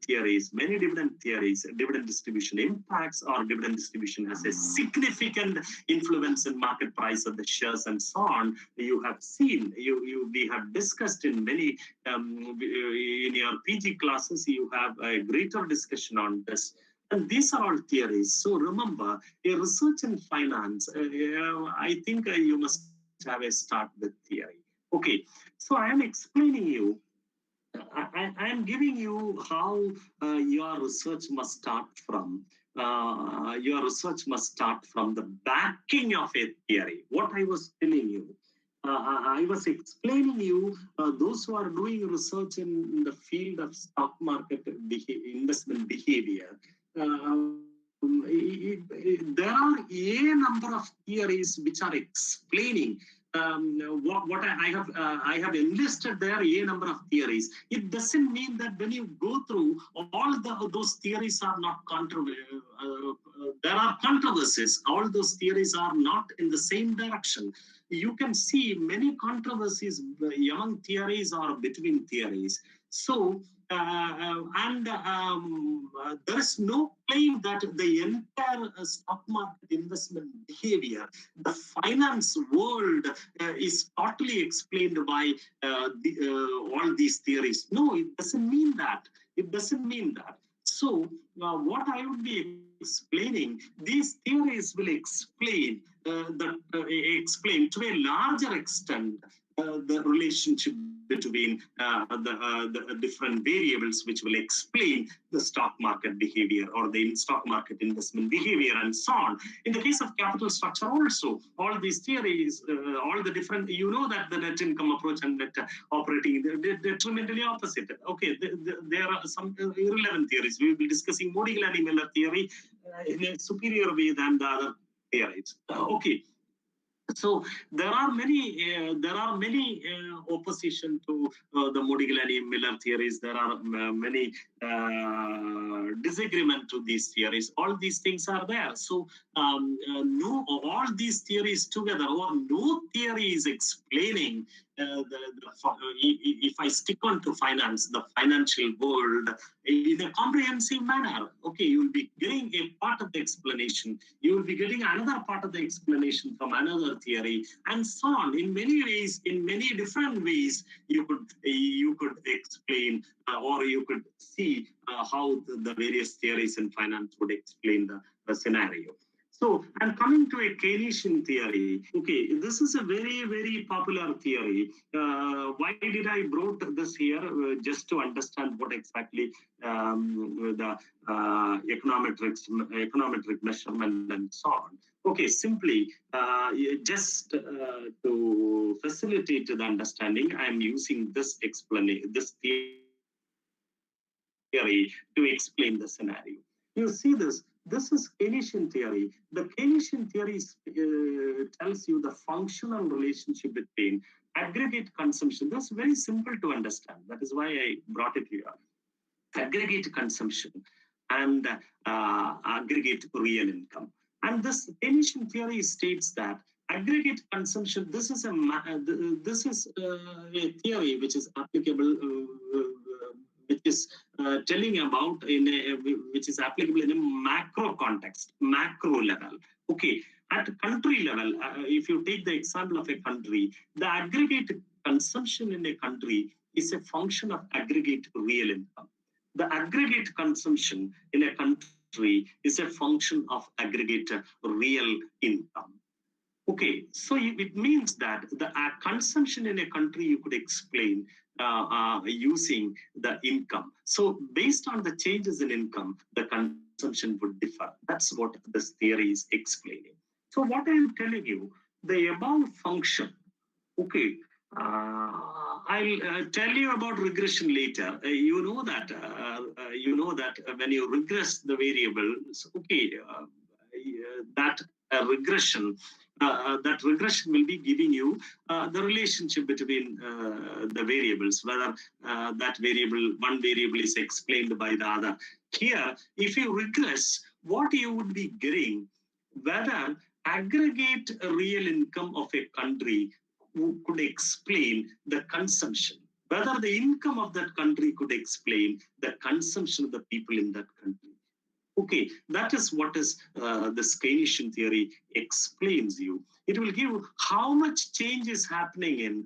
theories, many dividend theories. Dividend distribution impacts, or dividend distribution has a significant influence in market price of the shares, and so on. You have seen, we have discussed in many in your PG classes. You have a greater discussion on this. And these are all theories. So remember, a research in finance, I think you must have a start with theory. Okay, so I am explaining you, I am giving you how your research must start from. Your research must start from the backing of a theory. What I was telling you, I was explaining you, those who are doing research in the field of stock market investment behavior. There are a number of theories which are explaining what I have enlisted there, a number of theories. It doesn't mean that when you go through all those theories are not controversial. There are controversies. All those theories are not in the same direction. You can see many controversies among theories or between theories. So, there is no claim that the entire stock market investment behavior, the finance world, is totally explained by all these theories. No, it doesn't mean that. It doesn't mean that. So, what I would be explaining, these theories will explain explain to a larger extent the relationship between the different variables which will explain the stock market behavior or the stock market investment behavior, and so on. In the case of capital structure also, all these theories, all the different, you know that the net income approach and net operating, they're detrimentally opposite. Okay, there are some irrelevant theories. We will be discussing Modigliani-Miller theory in a superior way than the other theories. Okay. So there are many opposition to the Modigliani-Miller theories. There are many disagreement to these theories. All these things are there. So no, all these theories together, or no theory is explaining if I stick on to finance, the financial world in a comprehensive manner. Okay, you will be getting a part of the explanation. You will be getting another part of the explanation from another theory, and so on. In many ways, in many different ways, you could explain or you could see how the various theories in finance would explain the scenario. So, and coming to a Keynesian theory, okay, this is a very, very popular theory. Why did I brought this here? Just to understand what exactly the econometric measurement and so on. Okay, simply, just to facilitate the understanding, I am using this theory to explain the scenario. You see this. This is Keynesian theory. The Keynesian theory tells you the functional relationship between aggregate consumption. That's very simple to understand. That is why I brought it here. Aggregate consumption and aggregate real income. And this Keynesian theory states that aggregate consumption, this is a theory which is applicable, which is telling about which is applicable in a macro context, macro level. Okay, at country level, if you take the example of a country, the aggregate consumption in a country is a function of aggregate real income. The aggregate consumption in a country is a function of aggregate real income. Okay, so it means that the consumption in a country you could explain using the income. So based on the changes in income, the consumption would differ. That's what this theory is explaining. So what I am telling you, the above function, okay, I'll tell you about regression later. You know that when you regress the variables, okay, that regression will be giving you the relationship between the variables, whether one variable is explained by the other. Here, if you regress, what you would be getting, whether aggregate real income of a country could explain the consumption, whether the income of that country could explain the consumption of the people in that country. Okay, that is what is the Keynesian theory explains you. It will give how much change is happening in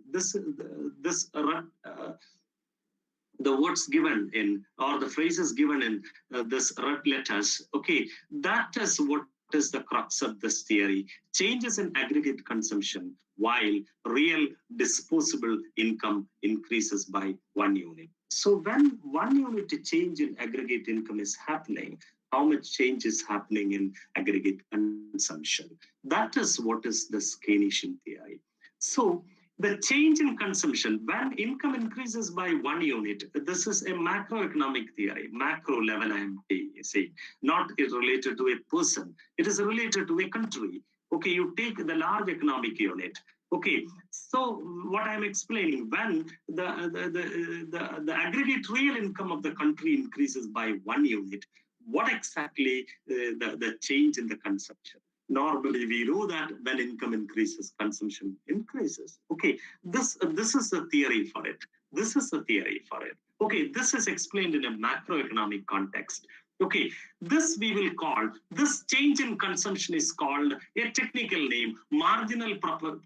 the words given in, or the phrases given in this red letters. Okay, that is what is the crux of this theory. Changes in aggregate consumption while real disposable income increases by 1 unit. So when 1 unit change in aggregate income is happening, how much change is happening in aggregate consumption? That is what is the Keynesian theory. So the change in consumption, when income increases by 1 unit, this is a macroeconomic theory, macro level I am saying, not related to a person. It is related to a country. Okay, you take the large economic unit. Okay, so what I'm explaining, when the aggregate real income of the country increases by 1 unit, what exactly the change in the consumption? Normally, we know that when income increases, consumption increases. Okay, this is the theory for it. This is the theory for it. Okay, this is explained in a macroeconomic context. Okay, this we will call, this change in consumption is called a technical name, marginal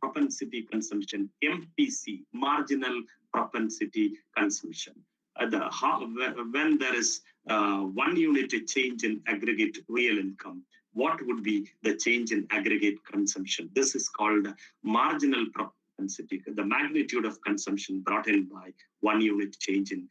propensity consumption, MPC, marginal propensity consumption. When there is 1 unit change in aggregate real income, what would be the change in aggregate consumption? This is called marginal propensity, the magnitude of consumption brought in by 1 unit change in.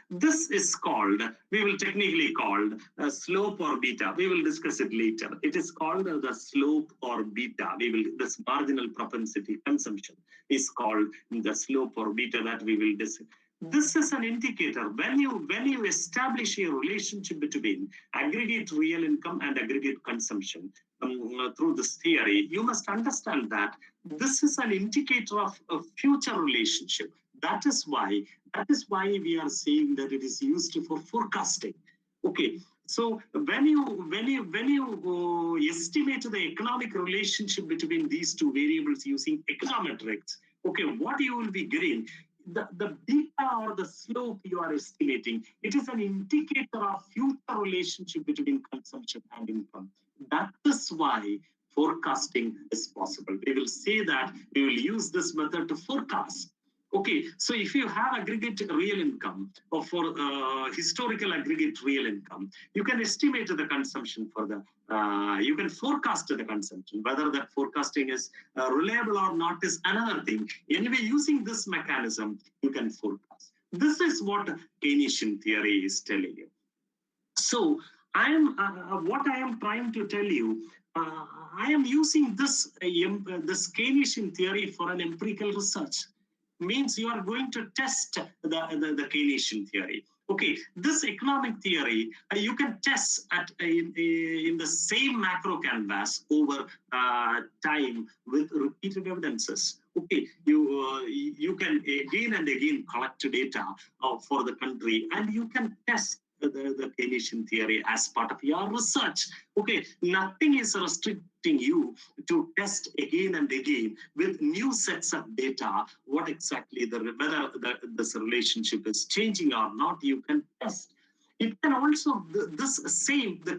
This is called, we will technically call slope or beta. We will discuss it later. It is called the slope or beta. This marginal propensity consumption is called the slope or beta that we will discuss. This is an indicator. When you establish a relationship between aggregate real income and aggregate consumption through this theory, you must understand that this is an indicator of a future relationship. That is why we are saying that it is used for forecasting. Okay, so when you estimate the economic relationship between these two variables using econometrics, okay, what you will be getting, the beta or the slope you are estimating, it is an indicator of future relationship between consumption and income. That is why forecasting is possible. We will say that we will use this method to forecast. Okay, so if you have aggregate real income, or for historical aggregate real income, you can estimate the consumption for the, you can forecast the consumption. Whether that forecasting is reliable or not is another thing. Anyway, using this mechanism, you can forecast. This is what Keynesian theory is telling you. So what I am trying to tell you, I am using this Keynesian theory for an empirical research. Means you are going to test the Keynesian theory. Okay, this economic theory you can test in the same macro canvas over time with repeated evidences. Okay, you can again and again collect data for the country, and you can test the Keynesian theory as part of your research. Okay, nothing is restricting you to test again and again with new sets of data what exactly whether this relationship is changing or not. You can test. It can also the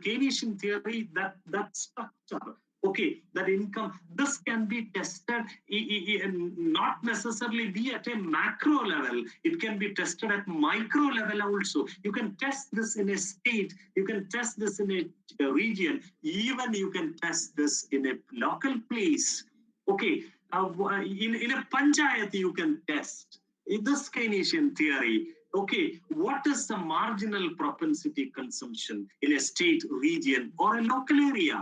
Keynesian theory, that structure. Okay, that income, this can be tested, not necessarily be at a macro level. It can be tested at micro level also. You can test this in a state, you can test this in a region, even you can test this in a local place. Okay, in a panchayat you can test in this Keynesian theory. Okay, what is the marginal propensity consumption in a state, region, or a local area?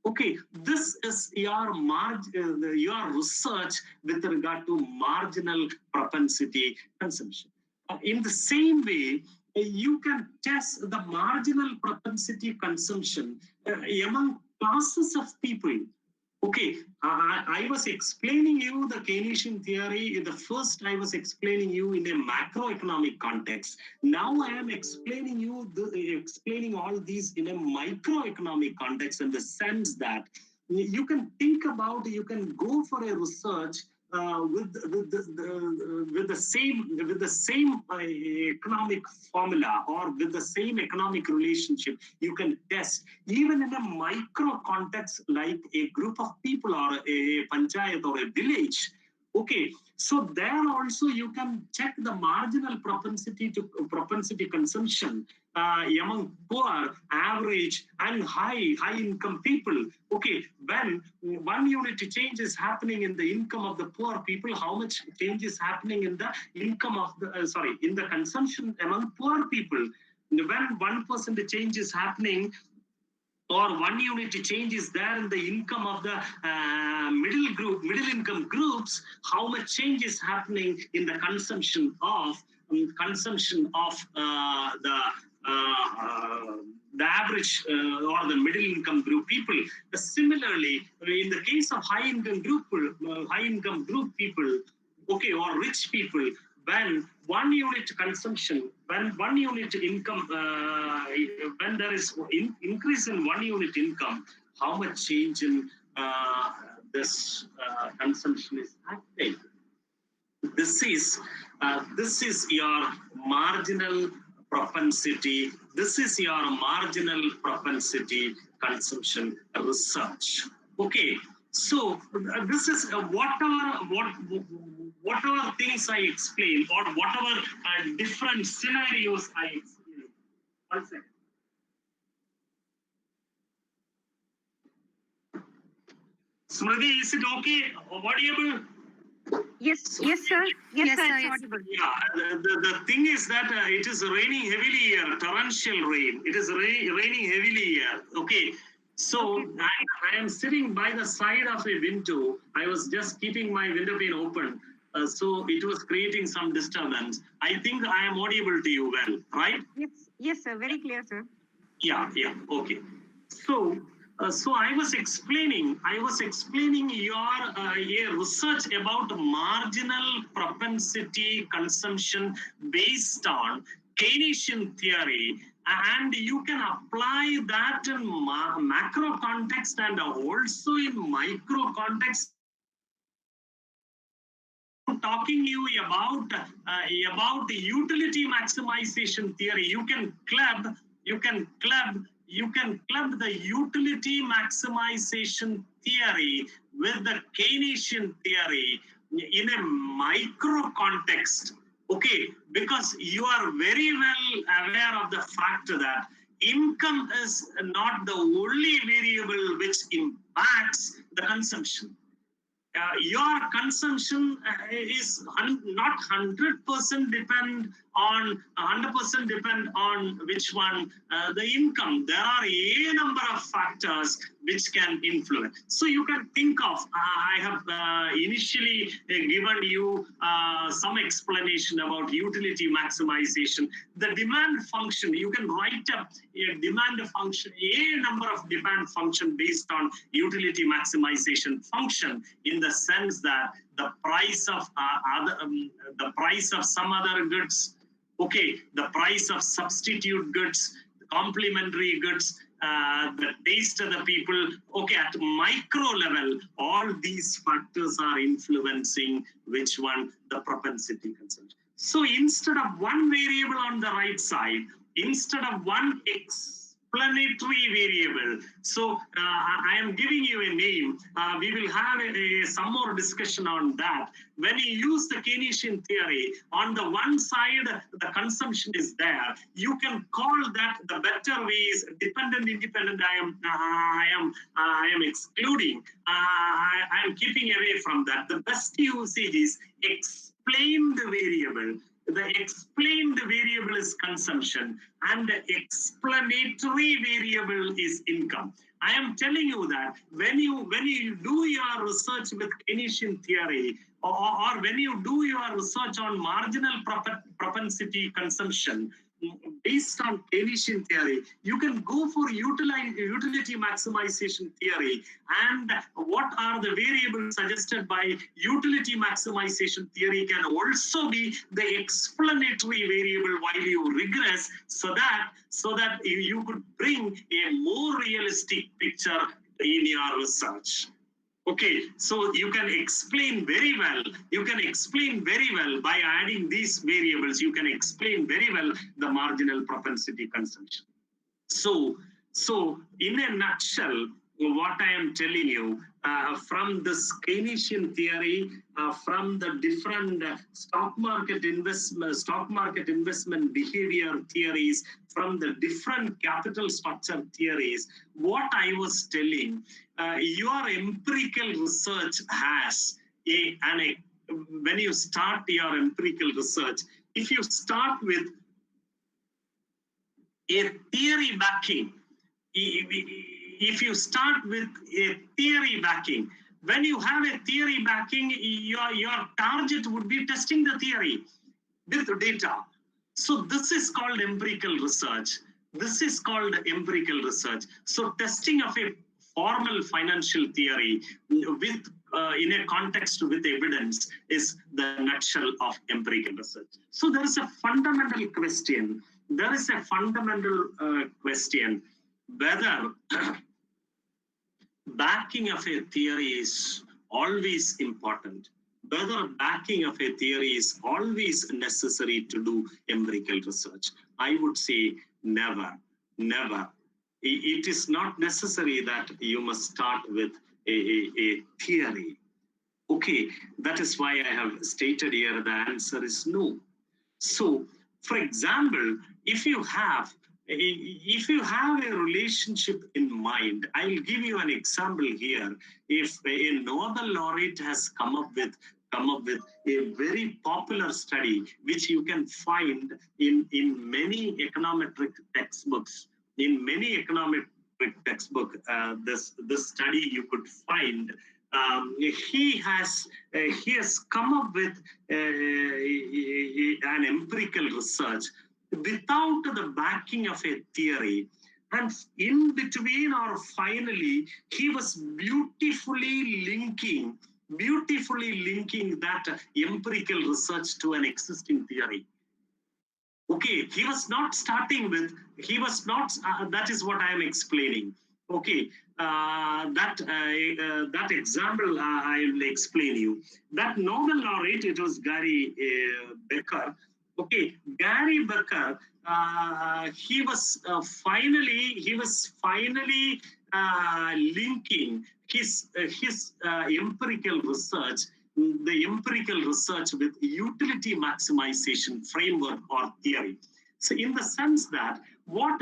Okay, this is your research with regard to marginal propensity consumption. In the same way, you can test the marginal propensity consumption among classes of people. Okay, I was explaining you the Keynesian theory. The first I was explaining you in a macroeconomic context. Now I am explaining all these in a microeconomic context, in the sense that you can think about, you can go for a research with the same economic formula, or with the same economic relationship. You can test even in a micro context, like a group of people or a panchayat or a village. Okay, so there also you can check the marginal propensity consumption among poor, average, and high income people. Okay, when 1 unit change is happening in the income of the poor people, how much change is happening in the income of the in the consumption among poor people? When 1% change is happening, or 1 unit change is there in the income of the middle income groups, how much change is happening in the consumption of the average or the middle income group people. Similarly, in the case of high income group people, okay, or rich people, when 1 unit consumption, when 1 unit income, when there is increase in 1 unit income, how much change in this consumption is happening? This is your marginal propensity. This is your marginal propensity consumption research. Okay, so this is whatever things I explain, or whatever different scenarios I explain. 1 second. Smriti, is it okay? Audible? Yes, sir. Yes, sir. It's audible. Yeah, the thing is that it is raining heavily here, torrential rain. It is raining heavily here. Okay. So Okay. I am sitting by the side of a window. I was just keeping my window pane open. So it was creating some disturbance. I think I am audible to you well, right? Yes, sir. Very clear, sir. Yeah, okay. So I was explaining your research about marginal propensity consumption based on Keynesian theory, and you can apply that in macro context and also in micro context. Talking you about the utility maximization theory. You can club the utility maximization theory with the Keynesian theory in a micro context. Okay, because you are very well aware of the fact that income is not the only variable which impacts the consumption. Your consumption is not 100% depend on which one, the income. There are a number of factors which can influence. So you can think of, I have initially given you some explanation about utility maximization. The demand function, you can write up a demand function, a number of demand function based on utility maximization function, in the sense that the price of some other goods Okay, the price of substitute goods, complementary goods, the taste of the people. Okay, at micro level, all these factors are influencing which one? The propensity consumption. So instead of one variable on the right side, instead of one explanatory variable, so I am giving you a name. We will have some more discussion on that. When you use the Keynesian theory, on the one side, the consumption is there. You can call that the better way is dependent, independent. I am excluding. I am keeping away from that. The best usage is explained variable. The explained variable is consumption and the explanatory variable is income. I am telling you that when you do your research with Keynesian theory, or when you do your research on marginal propensity consumption based on Keynesian theory, you can go for utility maximization theory. And what are the variables suggested by utility maximization theory can also be the explanatory variable while you regress, so that you could bring a more realistic picture in your research. Okay, so you can explain very well. You can explain very well by adding these variables. You can explain very well the marginal propensity consumption. So in a nutshell, what I am telling you from this Keynesian theory, from the different stock market investment behavior theories, from the different capital structure theories, what I was telling, your empirical research has when you start your empirical research, if you start with a theory backing, if you start with a theory backing, when you have a theory backing, your target would be testing the theory with data. So this is called empirical research. This is called empirical research. So testing of a formal financial theory with in a context with evidence is the nutshell of empirical research. So there is a fundamental question. There is a fundamental question whether backing of a theory is always important, whether backing of a theory is always necessary to do empirical research. I would say never, never. It is not necessary that you must start with a theory. Okay, that is why I have stated here the answer is no. So, for example, if you have a relationship in mind, I'll give you an example here. If a Nobel laureate has come up with a very popular study, which you can find in many econometric textbooks, this study you could find. He has come up with an empirical research without the backing of a theory, and in between or finally he was beautifully linking that empirical research to an existing theory. Okay, he was not starting with, that is what I am explaining. Okay, that example I will explain you. That Nobel laureate, it was Gary Becker. Okay, Gary Becker, he was finally linking his empirical research, with utility maximization framework or theory. So in the sense that what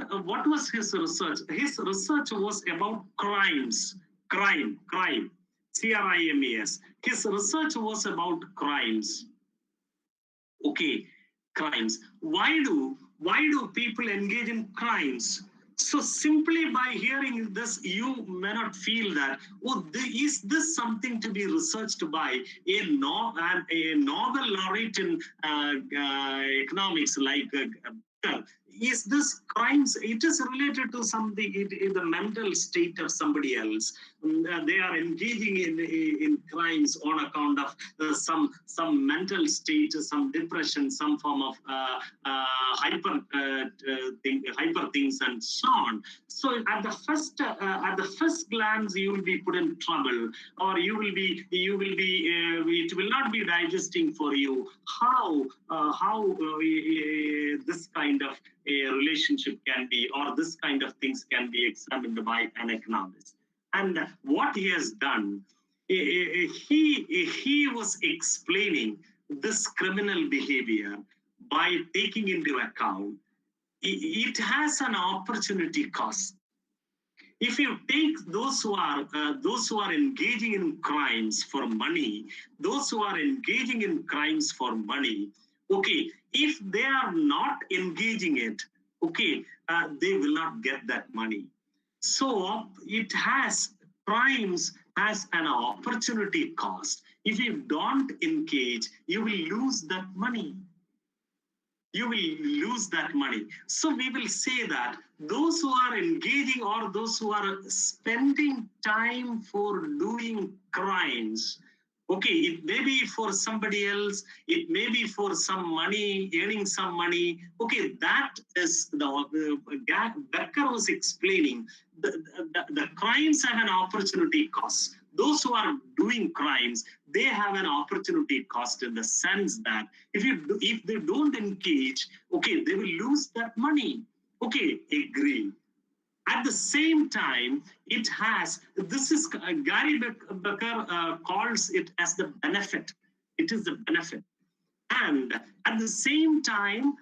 was his research? His research was about crimes, crime, CRIMES. His research was about crimes. Okay, crimes. Why do people engage in crimes? So simply by hearing this, you may not feel that, is this something to be researched by a Nobel laureate in economics like is this crimes, it is related to something in the mental state of somebody else. They are engaging in crimes on account of some mental state, some depression, some form of hyper things, and so on. So at the first glance, you will be put in trouble, or it will not be digesting for you how this kind of a relationship can be, or this kind of things can be examined by an economist. And what he has done, he was explaining this criminal behavior by taking into account it has an opportunity cost. If you take those who are engaging in crimes for money, those who are engaging in crimes for money, okay, if they are not engaging it, okay, they will not get that money. So crimes has an opportunity cost. If you don't engage, you will lose that money. You will lose that money. So we will say that those who are engaging, or those who are spending time for doing crimes, okay, it may be for somebody else, it may be for some money, earning some money. Okay, that is Becker was explaining. The crimes have an opportunity cost. Those who are doing crimes, they have an opportunity cost, in the sense that if they don't engage, okay, they will lose that money. Okay, agree. At the same time, Gary Becker calls it as the benefit. It is the benefit. And at the same time,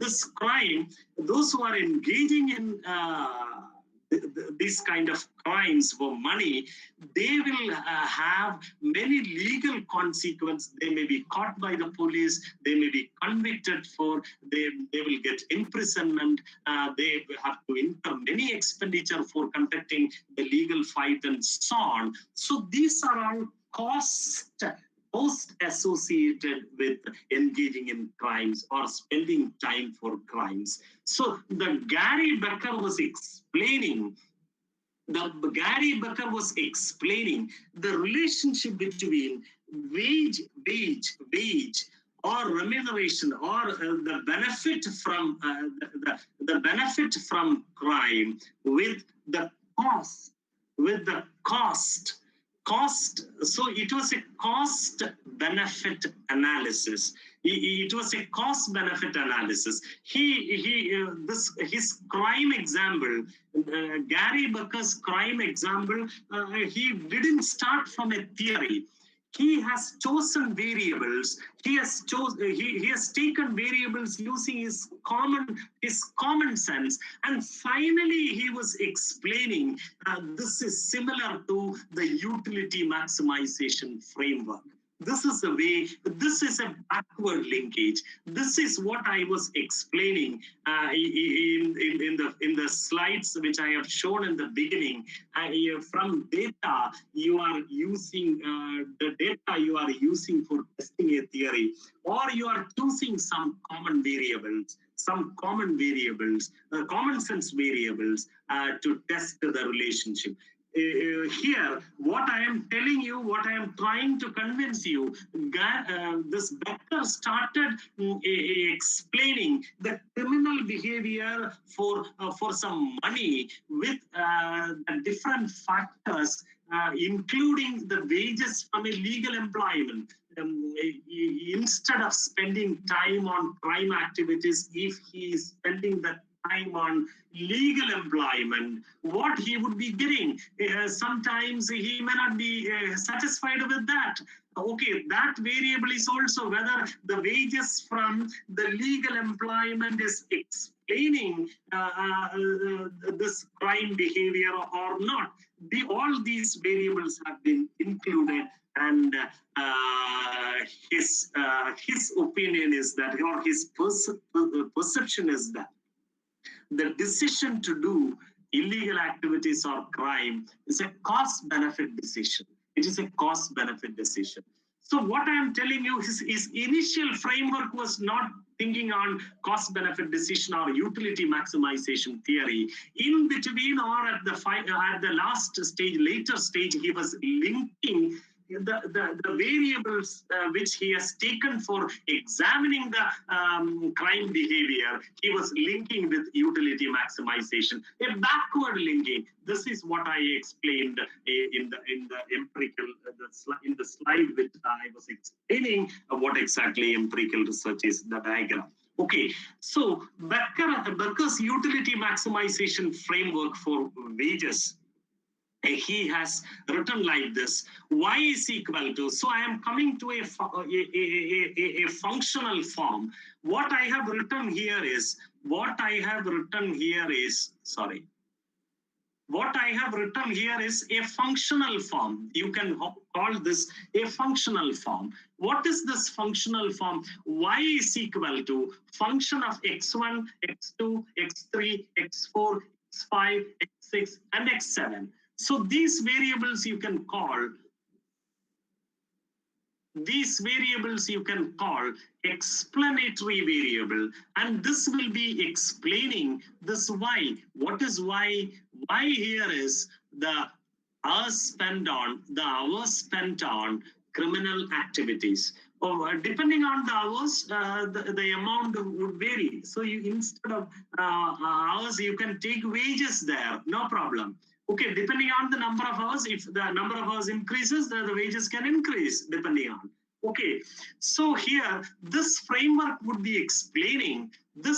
this crime, those who are engaging in these kind of crimes for money, they will have many legal consequences. They may be caught by the police, they may be convicted they will get imprisonment, they will have to incur many expenditure for conducting the legal fight, and so on. So these are all costs associated with engaging in crimes or spending time for crimes. So Gary Becker was explaining the relationship between wage or remuneration, or the benefit from crime with the cost. So it was a cost benefit analysis. It was a cost benefit analysis. His crime example, Gary Becker's crime example, he didn't start from a theory. He has chosen variables. He has taken variables using his common sense, and finally he was explaining this is similar to the utility maximization framework. This is a backward linkage. This is what I was explaining in the slides which I have shown in the beginning. From data you are using for testing a theory, or you are choosing some common sense variables to test the relationship. Here, what I am telling you, what I am trying to convince you, this Becker started explaining the criminal behavior for some money with different factors, including the wages from a legal employment. Instead of spending time on crime activities, if he is spending that time on legal employment, what he would be getting. Sometimes he may not be satisfied with that. Okay, that variable is also whether the wages from the legal employment is explaining this crime behavior or not. All these variables have been included, and his opinion is that, or his perception is that the decision to do illegal activities or crime is a cost-benefit decision. It is a cost-benefit decision. So what I am telling you, his initial framework was not thinking on cost-benefit decision or utility maximization theory. In between or at the last stage, later stage, he was linking the variables which he has taken for examining the crime behavior. He was linking with utility maximization, a backward linking. This is what I explained in the empirical in the slide which I was explaining what exactly empirical research is, the diagram. Okay, so Becker's utility maximization framework for wages, he has written like this: y is equal to, so I am coming to a functional form. What I have written here is a functional form. You can call this a functional form. What is this functional form? Y is equal to function of x1, x2, x3, x4, x5, x6, and x7. So these variables you can call explanatory variable, and this will be explaining this y. What is y? Y here is the hours spent on criminal activities. Depending on the hours, the amount would vary. So you, instead of hours, you can take wages there, no problem. Okay, depending on the number of hours, if the number of hours increases, the wages can increase depending on. Okay, so here this framework would be explaining. The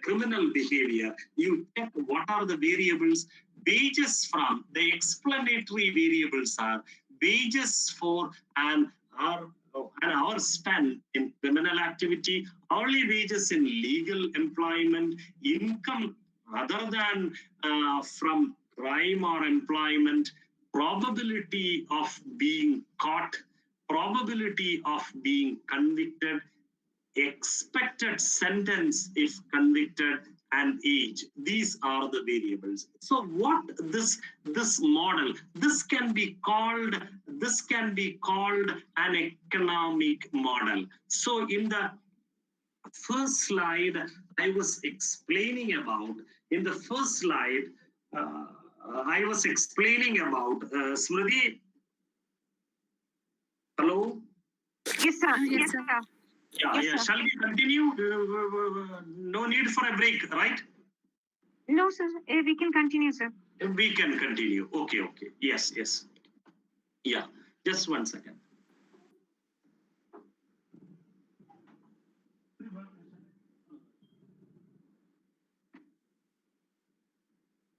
criminal behavior. You check what are the variables. Wages from the explanatory variables are wages for an hour spent in criminal activity, hourly wages in legal employment, income other than from crime or employment, probability of being caught, probability of being convicted, expected sentence if convicted, and age. These are the variables. So what this model, this can be called an economic model. So in the first slide I was explaining about, Smriti. Hello? Yes, sir. Yes, sir. Yeah. Shall we continue? No need for a break, right? No, sir. We can continue, sir. We can continue. Okay. Yes. Yeah, just 1 second.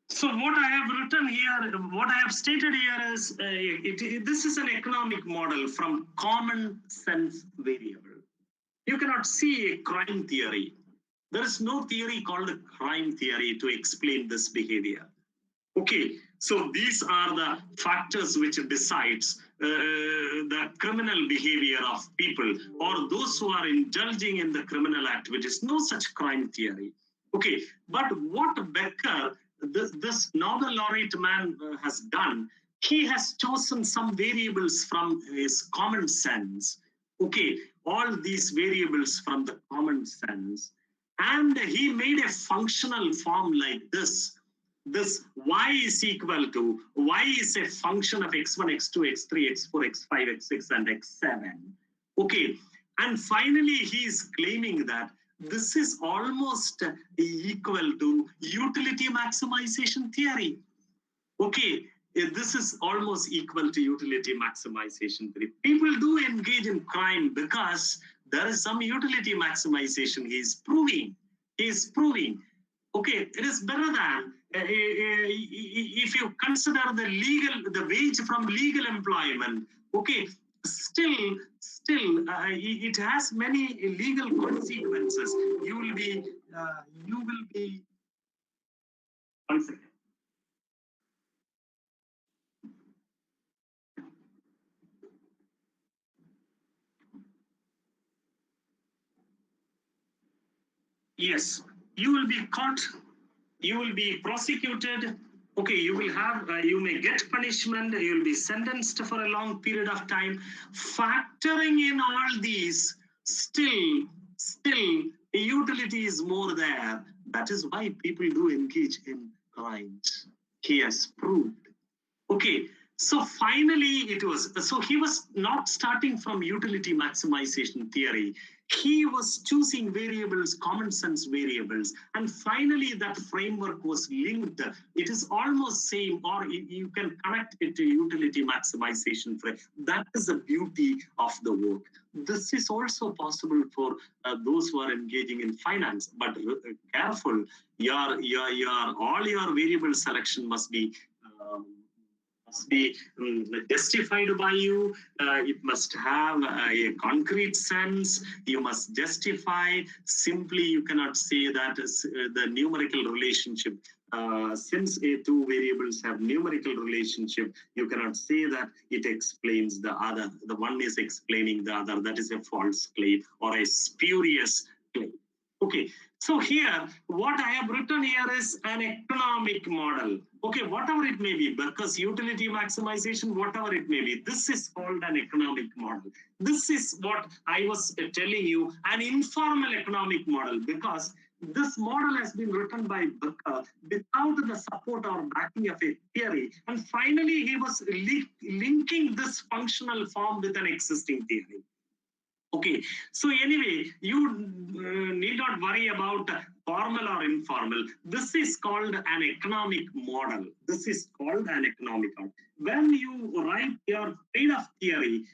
So what I have written here, what I have stated here is, this is an economic model from common sense variable. You cannot see a crime theory. There is no theory called a crime theory to explain this behavior. Okay, so these are the factors which decides the criminal behavior of people or those who are indulging in the criminal activities. No such crime theory. Okay, but what Becker, this Nobel laureate man has done, he has chosen some variables from his common sense. Okay, all these variables from the common sense. And he made a functional form like this. This y is equal to, y is a function of x1, x2, x3, x4, x5, x6, and x7. Okay, and finally he is claiming that this is almost equal to utility maximization theory. Okay, this is almost equal to utility maximization theory. People do engage in crime because there is some utility maximization he is proving. Okay, it is better than if you consider the wage from legal employment. Okay, still it has many legal consequences. You will be 1 second. Yes, you will be caught, you will be prosecuted, Okay, you will have, you may get punishment, you will be sentenced for a long period of time. Factoring in all these, still, utility is more there. That is why people do engage in crimes. He has proved. Okay, so finally he was not starting from utility maximization theory. He was choosing variables, common sense variables, and finally that framework was linked. It is almost same, or you can connect it to utility maximization frame. That is the beauty of the work. This is also possible for those who are engaging in finance, but careful, all your variable selection must be justified by you. It must have a concrete sense. You must justify. Simply, you cannot say that the numerical relationship. Since two variables have numerical relationship, you cannot say that it explains the other. The one is explaining the other. That is a false claim or a spurious claim. Okay, so here, what I have written here is an economic model. Okay, whatever it may be, because utility maximization, whatever it may be, this is called an economic model. This is what I was telling you, an informal economic model, because this model has been written by Becker without the support or backing of a theory. And finally, he was linking this functional form with an existing theory. Okay, so anyway, you need not worry about formal or informal. This is called an economic model. This is called an economic model. When you write your trade-off theory,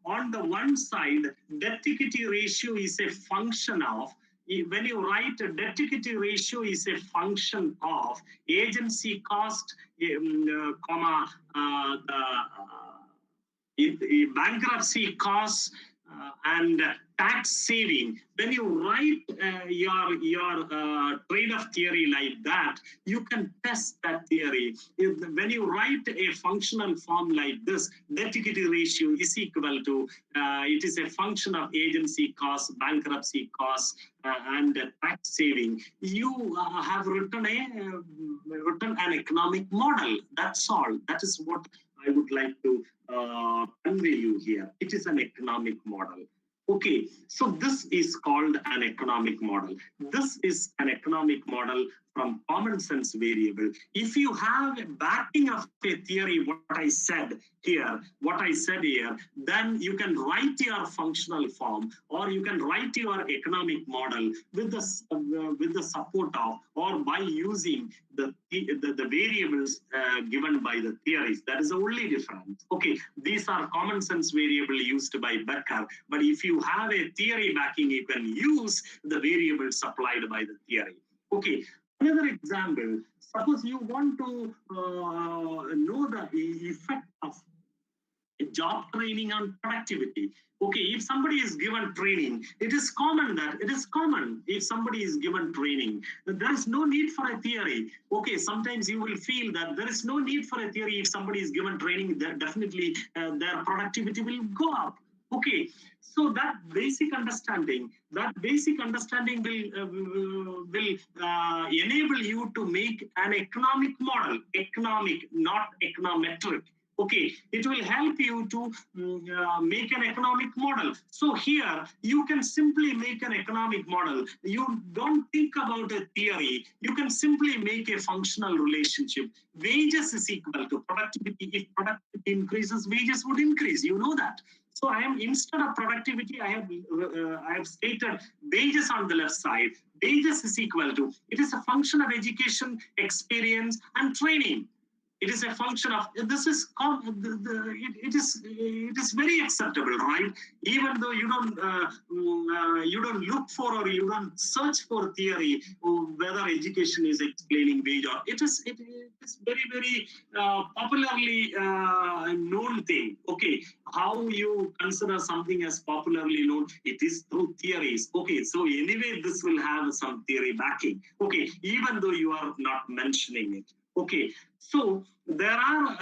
on the one side, debt-equity ratio is a function of, when you write debt-equity ratio is a function of agency cost, comma, bankruptcy costs and tax saving. When you write your trade-off theory like that, you can test that theory. When you write a functional form like this, debt-equity ratio is equal to, it is a function of agency costs, bankruptcy costs, and tax saving. You have written an economic model. That's all. That is what I would like to convey you here. It is an economic model. Okay, so this is called an economic model. This is an economic model from common sense variable. If you have a backing of a theory, what I said here, then you can write your functional form, or you can write your economic model with the support of, or by using the variables given by the theories. That is the only difference. Okay, these are common sense variable used by Becker, but if you have a theory backing, you can use the variables supplied by the theory. Okay, another example, suppose you want to know the effect of job training on productivity. Okay, if somebody is given training, it is common if somebody is given training, there is no need for a theory. Okay, sometimes you will feel that there is no need for a theory. If somebody is given training, definitely their productivity will go up. Okay, so that basic understanding will enable you to make an economic model, not econometric. Okay, it will help you to make an economic model. So here, you can simply make an economic model. You don't think about a theory. You can simply make a functional relationship. Wages is equal to productivity. If productivity increases, wages would increase. You know that. So I am, instead of productivity, I have stated wages on the left side. Wages is equal to, it is a function of education, experience, and training. It is a function of, this is, it is very acceptable, right? Even though you don't look for, or you don't search for theory whether education is explaining wage, or it is very, very popularly known thing. Okay, how you consider something as popularly known? It is through theories. Okay, so anyway, this will have some theory backing. Okay, even though you are not mentioning it. Okay, so there are,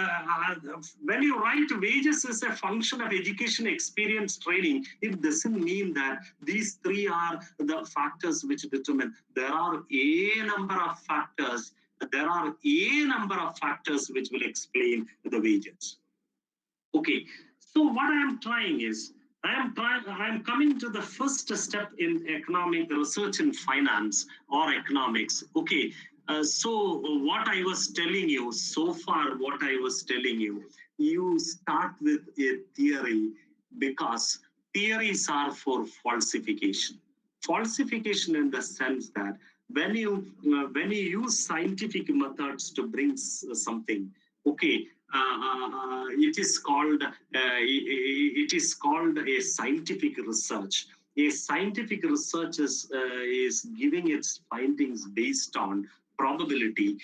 when you write wages as a function of education, experience, training, it doesn't mean that these three are the factors which determine. There are a number of factors there are a number of factors which will explain the wages. Okay, so what I am trying is, I am coming to the first step in economic research and finance or economics. Okay, so what I was telling you so far, you start with a theory because theories are for falsification. Falsification in the sense that when you use scientific methods to bring something, okay, it is called a scientific research. A scientific research is giving its findings based on probability,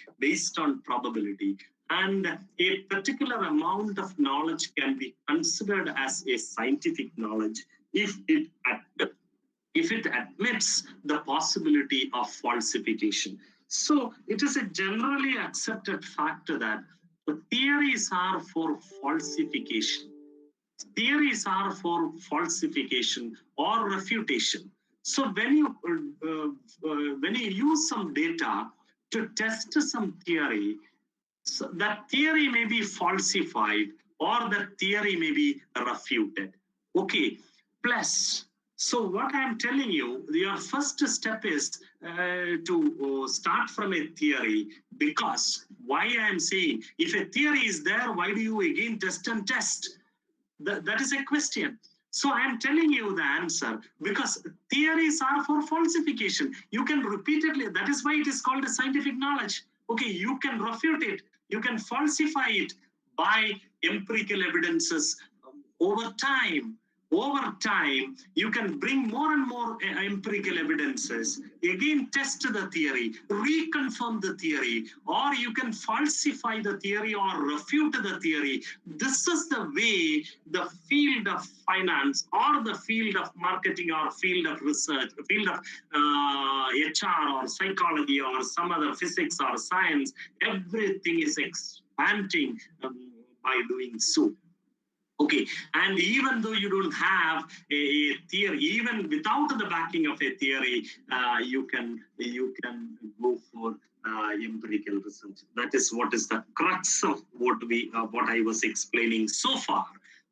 and a particular amount of knowledge can be considered as a scientific knowledge if it admits the possibility of falsification. So it is a generally accepted fact that the theories are for falsification. Theories are for falsification or refutation. So when you use some data to test some theory, so that theory may be falsified or that theory may be refuted. Okay, plus, so what I'm telling you, your first step is to start from a theory, because why I'm saying, if a theory is there, why do you again test and test? That is a question. So I am telling you the answer, because theories are for falsification. You can repeatedly, that is why it is called a scientific knowledge. Okay, you can refute it, you can falsify it by empirical evidences. Over time, you can bring more and more empirical evidences, again test the theory, reconfirm the theory, or you can falsify the theory or refute the theory. This is the way the field of finance or the field of marketing or field of research, field of HR or psychology or some other physics or science, everything is expanding by doing so. Okay, and even though you don't have a theory, even without the backing of a theory, you can go for empirical research. That is what is the crux of what I was explaining so far.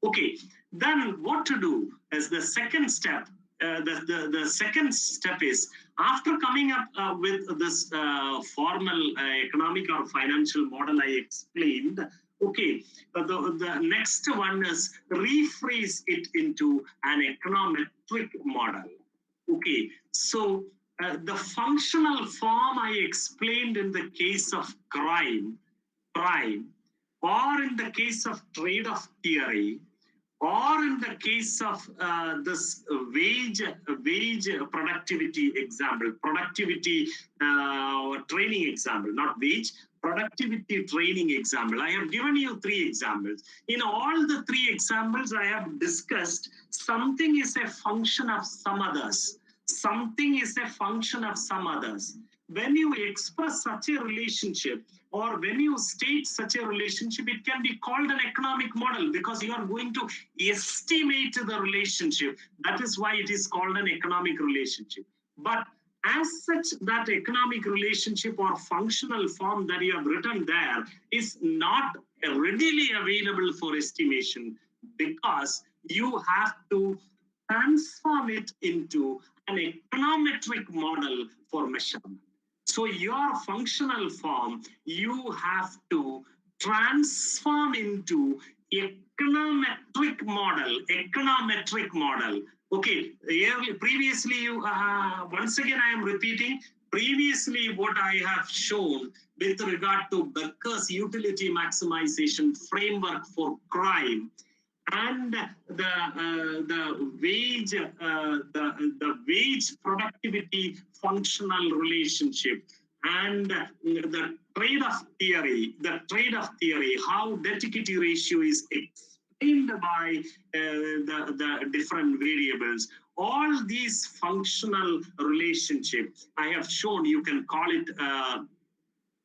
Okay, then what to do as the second step. The second step is, after coming up with this formal economic or financial model I explained. Okay, the next one is rephrase it into an econometric model. Okay, so the functional form I explained in the case of crime, or in the case of trade-off theory, or in the case of this wage productivity example, productivity training example, not wage, productivity training example. I have given you 3 examples. In all the 3 examples I have discussed, something is a function of some others. Something is a function of some others. When you express such a relationship, or when you state such a relationship, it can be called an economic model, because you are going to estimate the relationship. That is why it is called an economic relationship. But as such, that economic relationship or functional form that you have written there is not readily available for estimation, because you have to transform it into an econometric model for measurement. So your functional form, you have to transform into econometric model. Okay, previously, once again I am repeating, previously what I have shown with regard to Becker's utility maximization framework for crime, and the wage productivity functional relationship, and the trade-off theory, how debt equity ratio is explained by the different variables. All these functional relationships I have shown, you can call it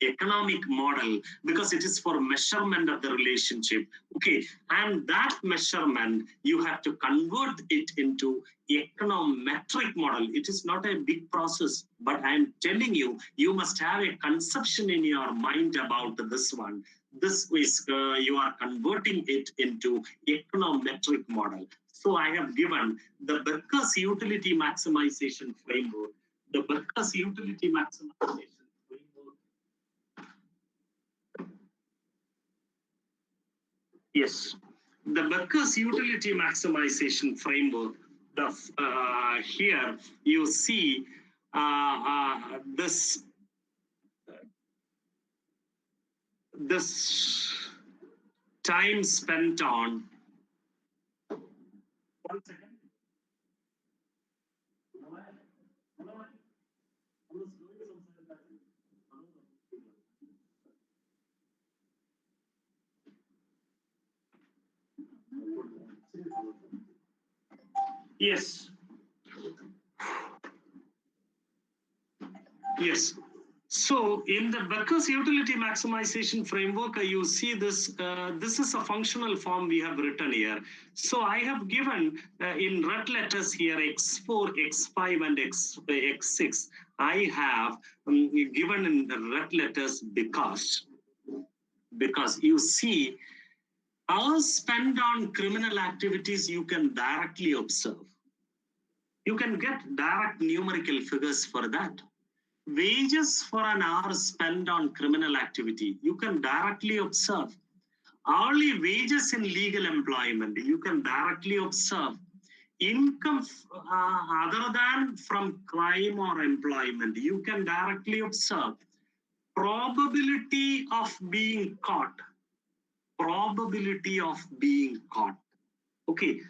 economic model because it is for measurement of the relationship. Okay, and that measurement, you have to convert it into econometric model. It is not a big process, but I'm telling you, you must have a conception in your mind about this one. This is, you are converting it into econometric model. So I have given the Berker's utility maximization framework. The Berker's utility maximization framework. Yes, the Berker's utility maximization framework. Here you see this time spent on. 1 second. Yes. Yes. So in the Berker's utility maximization framework, you see this, this is a functional form we have written here. So I have given in red letters here, X4, X5 and X6. I have given in red letters because you see, hours spent on criminal activities, you can directly observe. You can get direct numerical figures for that. Wages for an hour spent on criminal activity, you can directly observe. Hourly wages in legal employment, you can directly observe. Income other than from crime or employment, you can directly observe. Probability of being caught. Probability of being caught. Okay,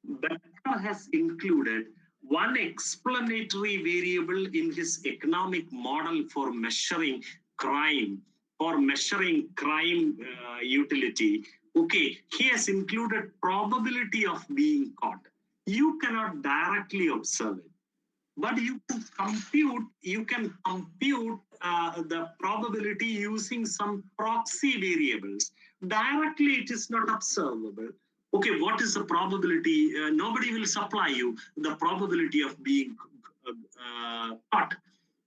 Becker has included one explanatory variable in his economic model for measuring crime, utility. Okay, he has included probability of being caught. You cannot directly observe it, but you can compute the probability using some proxy variables. Directly, it is not observable. Okay, what is the probability? Nobody will supply you the probability of being caught.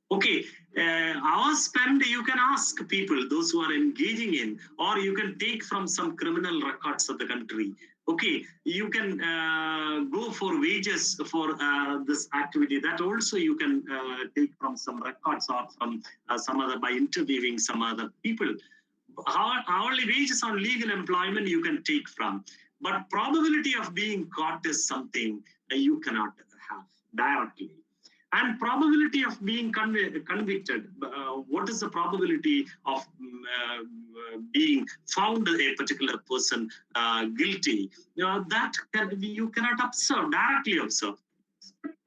Okay, hours spent, you can ask people, those who are engaging in, or you can take from some criminal records of the country. Okay, you can go for wages for this activity. That also you can take from some records or from some other, by interviewing some other people. Hourly wages on legal employment you can take from. But probability of being caught is something you cannot have directly. And probability of being convicted, what is the probability of being found a particular person guilty? That you cannot observe, directly observe.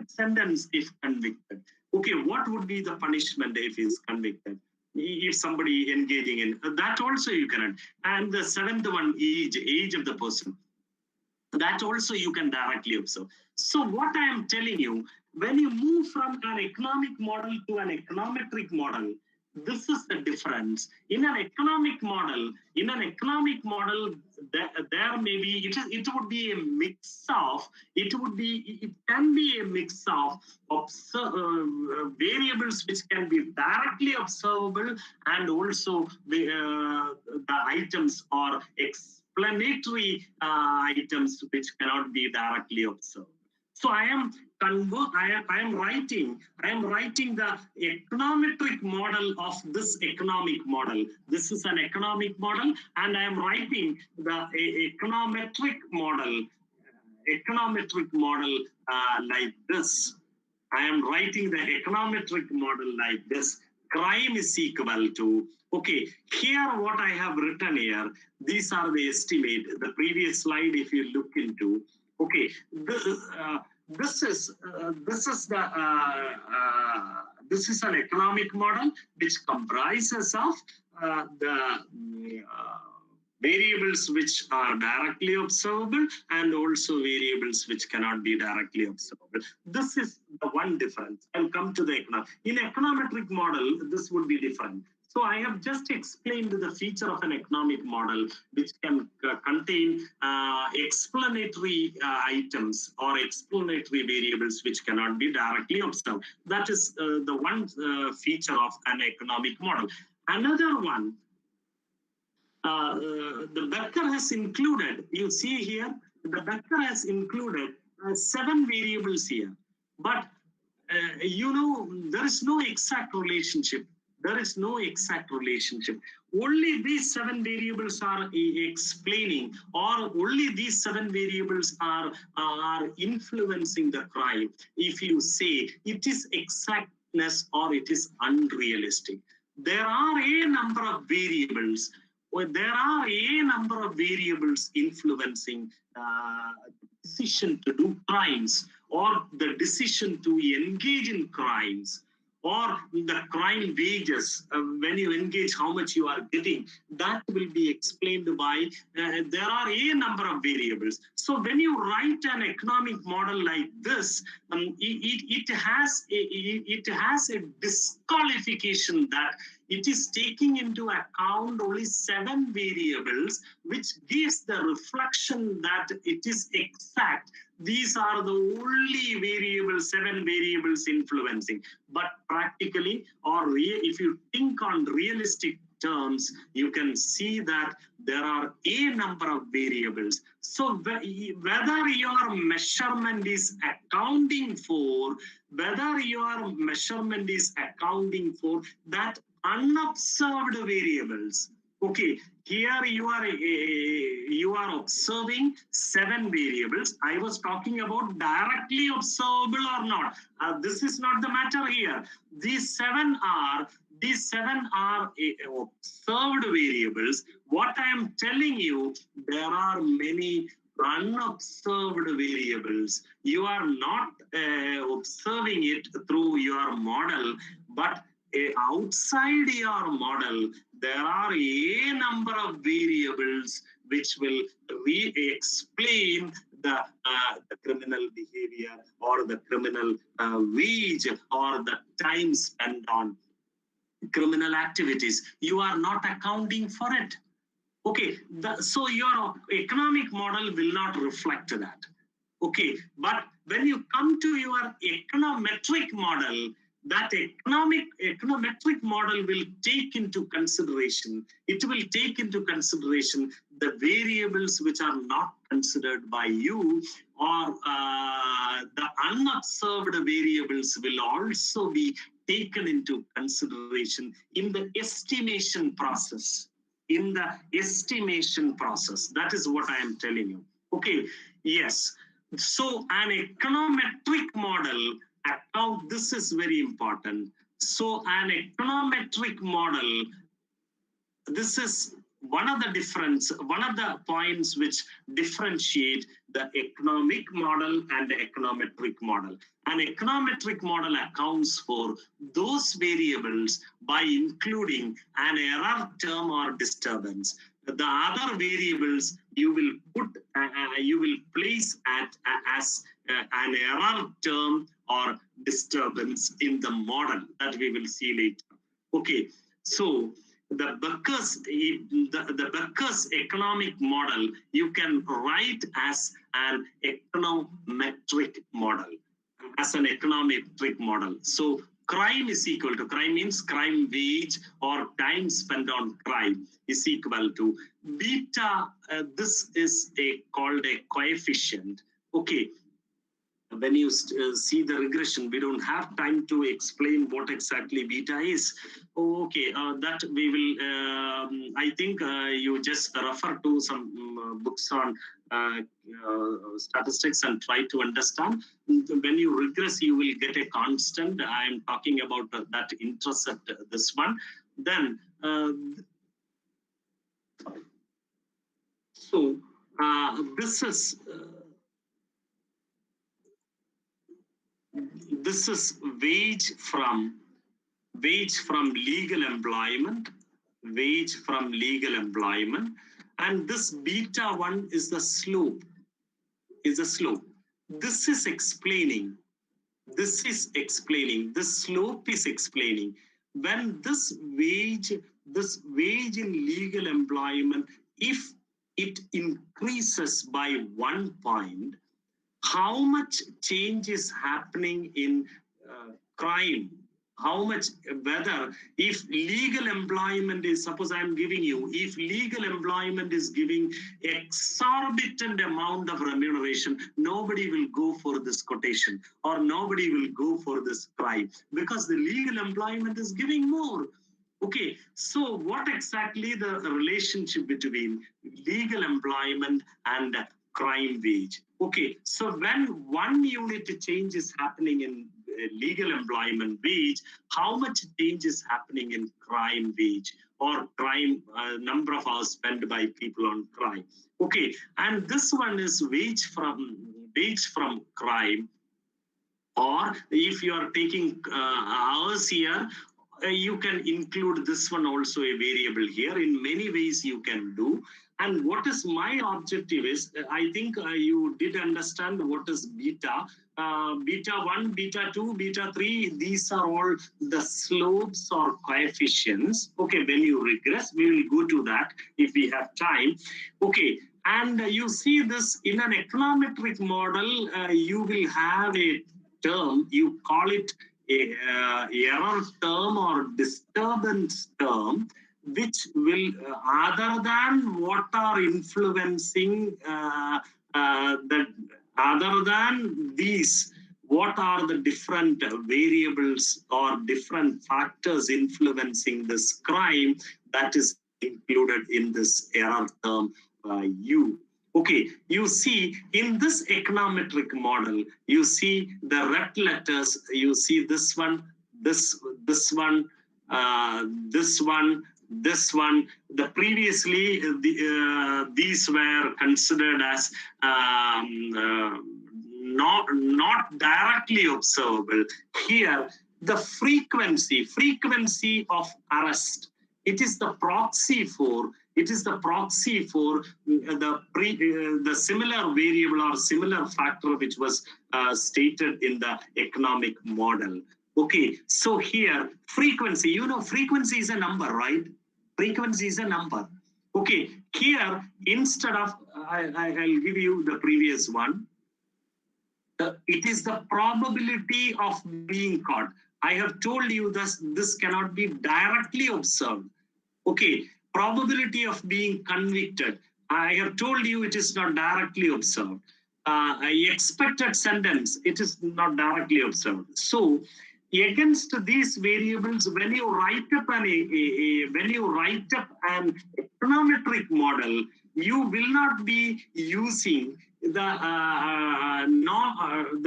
Sentence if convicted. Okay, what would be the punishment if he is convicted? If somebody engaging in, that also you cannot. And the seventh one, age of the person. That also you can directly observe. So what I am telling you, when you move from an economic model to an econometric model, this is the difference. In an economic model, there may be, it would be a mix of, it can be a mix of variables which can be directly observable, and also the items or explanatory items which cannot be directly observed. So I am writing the econometric model of this economic model. This is an economic model, and I am writing the econometric model like this. I am writing the econometric model like this. Crime is equal to, okay, here what I have written here, these are the estimate. The previous slide, if you look into, okay, this is an economic model which comprises of the variables which are directly observable and also variables which cannot be directly observable. This is the one difference. I'll come to the in econometric model, this would be different. So I have just explained the feature of an economic model, which can contain explanatory items or explanatory variables which cannot be directly observed. That is the one feature of an economic model. Another one, the Becker has included, you see here, the Becker has included 7 variables here. But you know, there is no exact relationship. There is no exact relationship. Only these 7 variables are explaining, or only these 7 variables are influencing the crime. If you say it is exactness or it is unrealistic, there are a number of variables. There are a number of variables influencing decision to do crimes, or the decision to engage in crimes, or the crime wages, when you engage, how much you are getting, that will be explained by, there are a number of variables. So when you write an economic model like this, it has a disqualification that it is taking into account only 7 variables, which gives the reflection that it is exact. These are the only variables, 7 variables influencing. But practically, or if you think on realistic terms, you can see that there are a number of variables. So whether your measurement is accounting for, that unobserved variables. Okay, here you are observing 7 variables. I was talking about directly observable or not. This is not the matter here. These 7 are observed variables. What I am telling you, there are many unobserved variables. You are not observing it through your model, but outside your model, there are a number of variables which will explain the criminal behavior, or the criminal wage, or the time spent on criminal activities. You are not accounting for it. Okay, so your economic model will not reflect that. Okay, but when you come to your econometric model, that econometric model will take into consideration, the variables which are not considered by you, or the unobserved variables will also be taken into consideration in the estimation process. That is what I am telling you. Okay, yes. So an econometric model account, this is very important. So an econometric model, this is one of the points which differentiate the economic model and the econometric model. An econometric model accounts for those variables by including an error term or disturbance. The other variables you will place as an error term or disturbance in the model that we will see later. Okay, so the Becker's economic model you can write as an econometric model. So crime is equal to, crime means crime wage or time spent on crime is equal to beta. This is called a coefficient. Okay. When you see the regression, we don't have time to explain what exactly beta is. Okay, that we will, I think you just refer to some books on statistics and try to understand. When you regress, you will get a constant. I am talking about that intercept, this one. Then, so this is wage from legal employment, and this beta 1 is the slope. This is explaining. This slope is explaining when this wage in legal employment, if it increases by 1 point, how much change is happening in crime? How much, whether if legal employment is, suppose I'm giving you, if legal employment is giving exorbitant amount of remuneration, nobody will go for this quotation or nobody will go for this crime because the legal employment is giving more. Okay, so what exactly the relationship between legal employment and crime wage? Okay, so when 1 unit change is happening in legal employment wage, how much change is happening in crime wage or crime number of hours spent by people on crime? Okay, and this one is wage from crime, or if you are taking hours here, you can include this one also a variable here. In many ways you can do. And what is my objective is, I think you did understand what is beta. Beta 1, beta 2, beta 3, these are all the slopes or coefficients. Okay, when you regress, we will go to that if we have time. Okay, and you see this in an econometric model, you will have a term, you call it a error term or disturbance term, which will, other than what are influencing other than these, what are the different variables or different factors influencing this crime, that is included in this error term U. Okay, you see in this econometric model, you see the red letters, you see this one, this one, this one, this one. The previously these were considered as not directly observable. Here, the frequency of arrest, it is the proxy for the similar variable or similar factor which was stated in the economic model. Okay, so here frequency, you know, frequency is a number, right? Frequency is a number. Okay, here instead of, I'll give you the previous one. It is the probability of being caught. I have told you this cannot be directly observed. Okay, probability of being convicted. I have told you it is not directly observed. Expected sentence, it is not directly observed. So against these variables, when you write up an econometric model, you will not be using the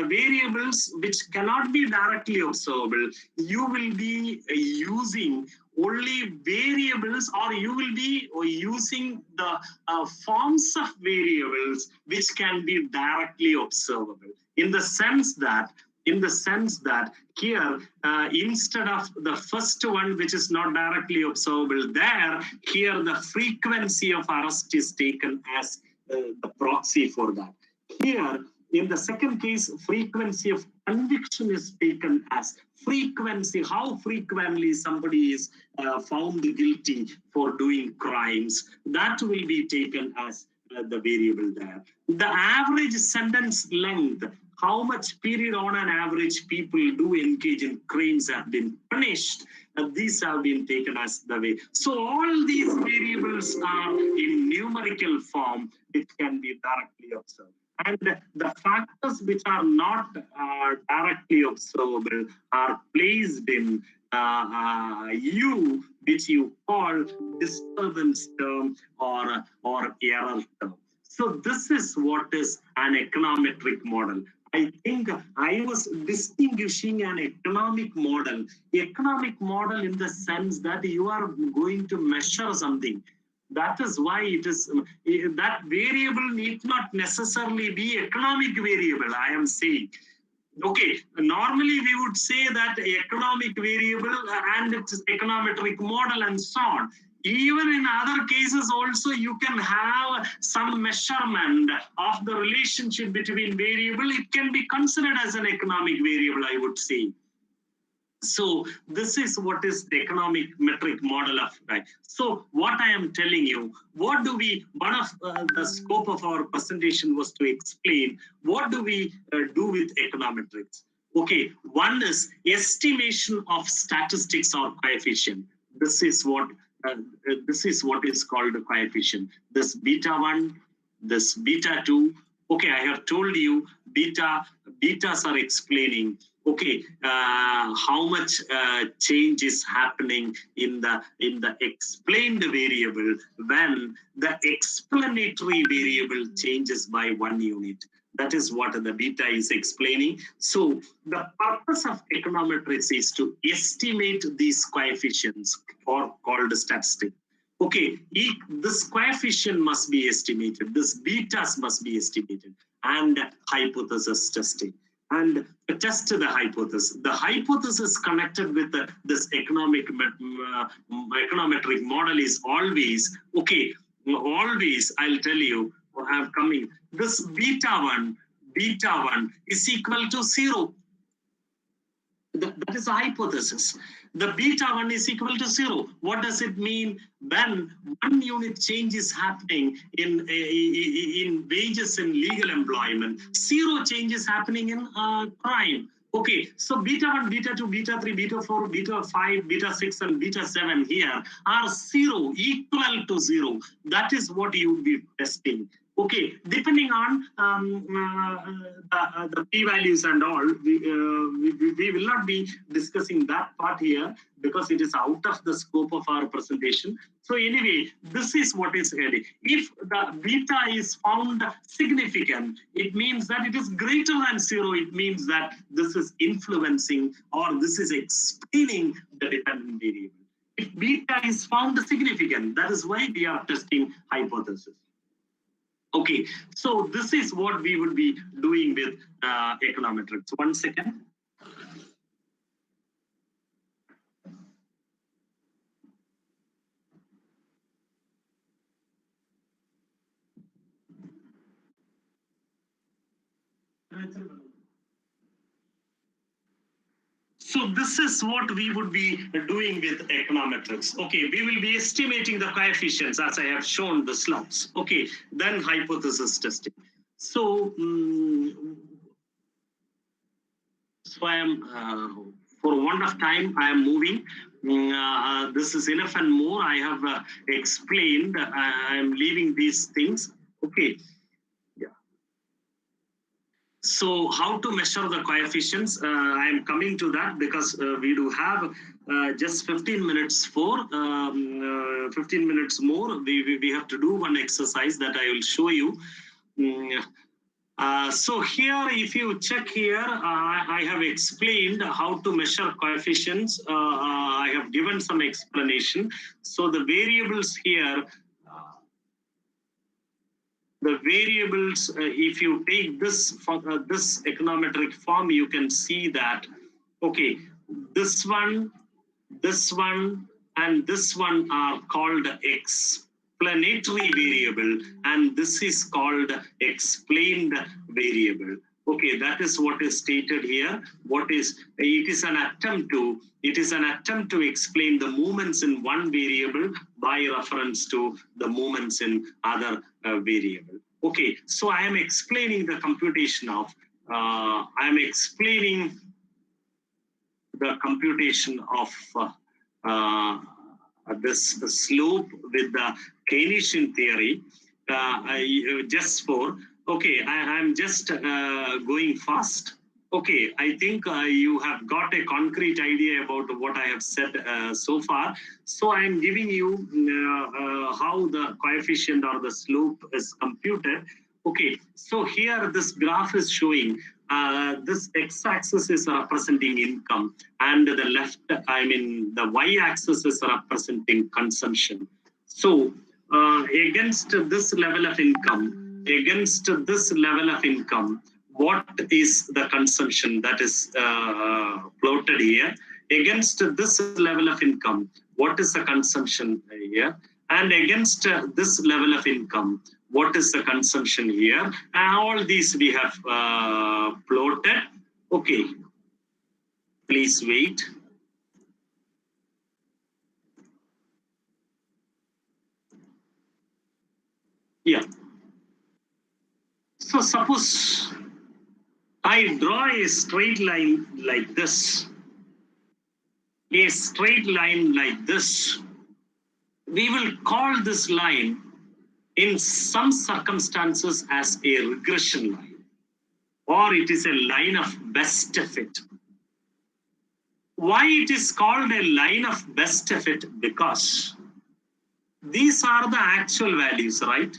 variables which cannot be directly observable. You will be using only variables, or you will be using the forms of variables which can be directly observable, in the sense that here, instead of the first one, which is not directly observable there, here the frequency of arrest is taken as the proxy for that. Here, in the second case, frequency of conviction is taken as frequency, how frequently somebody is found guilty for doing crimes. That will be taken as the variable there. The average sentence length, how much period on an average people do engage in crimes have been punished, these have been taken as the way. So all these variables are in numerical form, which can be directly observed. And the factors which are not directly observable are placed in U, which you call disturbance term or error term. So this is what is an econometric model. I think I was distinguishing an economic model in the sense that you are going to measure something. That is why it is, that variable need not necessarily be economic variable, I am saying. Okay, normally we would say that economic variable and its econometric model and so on. Even in other cases also, you can have some measurement of the relationship between variable. It can be considered as an economic variable, I would say. So this is what is the economic metric model of right. So what I am telling you, what do we, one of the scope of our presentation was to explain what do we do with econometrics. Okay, one is estimation of statistics or coefficient. This is what is called a coefficient. This beta 1, this beta 2. Okay, I have told you betas are explaining okay how much change is happening in the explained variable when the explanatory variable changes by 1 unit. That is what the beta is explaining. So the purpose of econometrics is to estimate these coefficients or called statistic. Okay, this coefficient must be estimated, this betas must be estimated, and hypothesis testing. And test the hypothesis. The hypothesis connected with this econometric model is always, okay, always I'll tell you, I'm coming, this beta 1 is equal to 0. That is a hypothesis. The beta 1 is equal to 0. What does it mean? When 1 unit change is happening in wages in legal employment, 0 change is happening in crime. Okay, so beta 1, beta 2, beta 3, beta 4, beta 5, beta 6, and beta 7 here are 0, equal to 0. That is what you will be testing. Okay, depending on the p-values and all, we will not be discussing that part here because it is out of the scope of our presentation. So anyway, this is what is heading. If the beta is found significant, it means that it is greater than 0. It means that this is influencing or this is explaining the dependent variable. If beta is found significant, that is why we are testing hypothesis. Okay, so this is what we would be doing with econometrics. 1 second. So this is what we would be doing with econometrics. Okay, we will be estimating the coefficients as I have shown the slopes. Okay, then hypothesis testing. So, so I am, for want of time, I am moving. This is enough and more. I have explained. I am leaving these things. Okay. So how to measure the coefficients? I am coming to that because we do have just 15 minutes for 15 minutes more. We have to do one exercise that I will show you. So here, if you check here, I have explained how to measure coefficients. I have given some explanation. So the variables here, the variables, if you take this this econometric form, you can see that, okay, this one, and this one are called explanatory variable, and this is called explained variable. Okay, that is what is stated here. What is, it is an attempt to explain the movements in one variable by reference to the movements in other variable. Okay, so I am explaining the computation of, this slope with the Keynesian theory. Just for, okay, I'm just going fast. Okay, I think you have got a concrete idea about what I have said so far. So I am giving you how the coefficient or the slope is computed. Okay, so here this graph is showing this x-axis is representing income, and the left, I mean the y-axis is representing consumption. So against this level of income, what is the consumption that is plotted here? Against this level of income, what is the consumption here? And against this level of income, what is the consumption here? And all these we have plotted. Okay, please wait. Yeah. So suppose I draw a straight line like this. A straight line like this. We will call this line in some circumstances as a regression line, or it is a line of best fit. Why it is called a line of best fit? Because these are the actual values, right?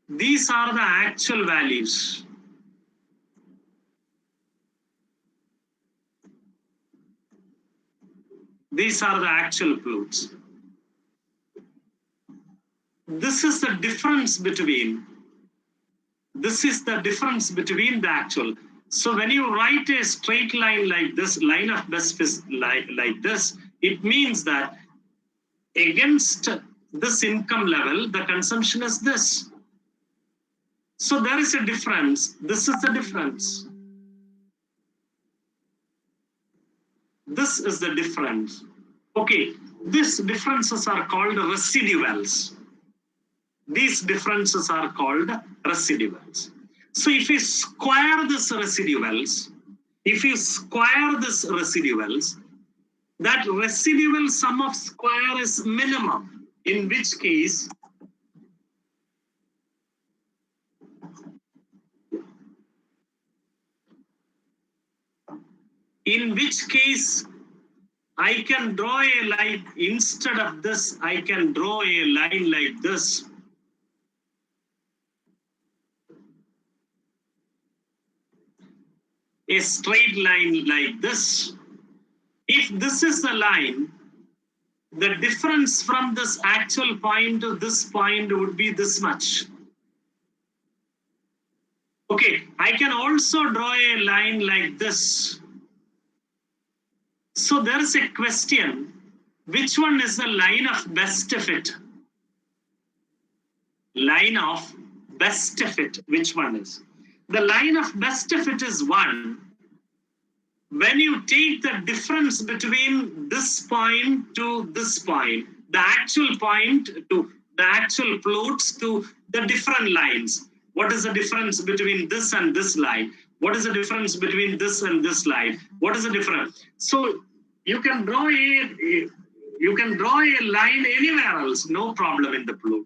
These are the actual values. These are the actual plots. This is the difference between the actual. So when you write a straight line like this, line of best fit like this, it means that against this income level, the consumption is this. So there is a difference. This is the difference. This is the difference. Okay, these differences are called residuals. These differences are called residuals. So if you square this residuals, that residual sum of square is minimum, in which case I can draw a line. Instead of this, I can draw a line like this. A straight line like this. If this is the line, the difference from this actual point to this point would be this much. Okay, I can also draw a line like this. So there is a question, which one is the line of best fit? Line of best fit, which one is? The line of best fit is one. When you take the difference between this point to this point, the actual point to the actual plots to the different lines. What is the difference between this and this line? What is the difference between this and this line? What is the difference? So you can draw a line anywhere else, no problem in the plot.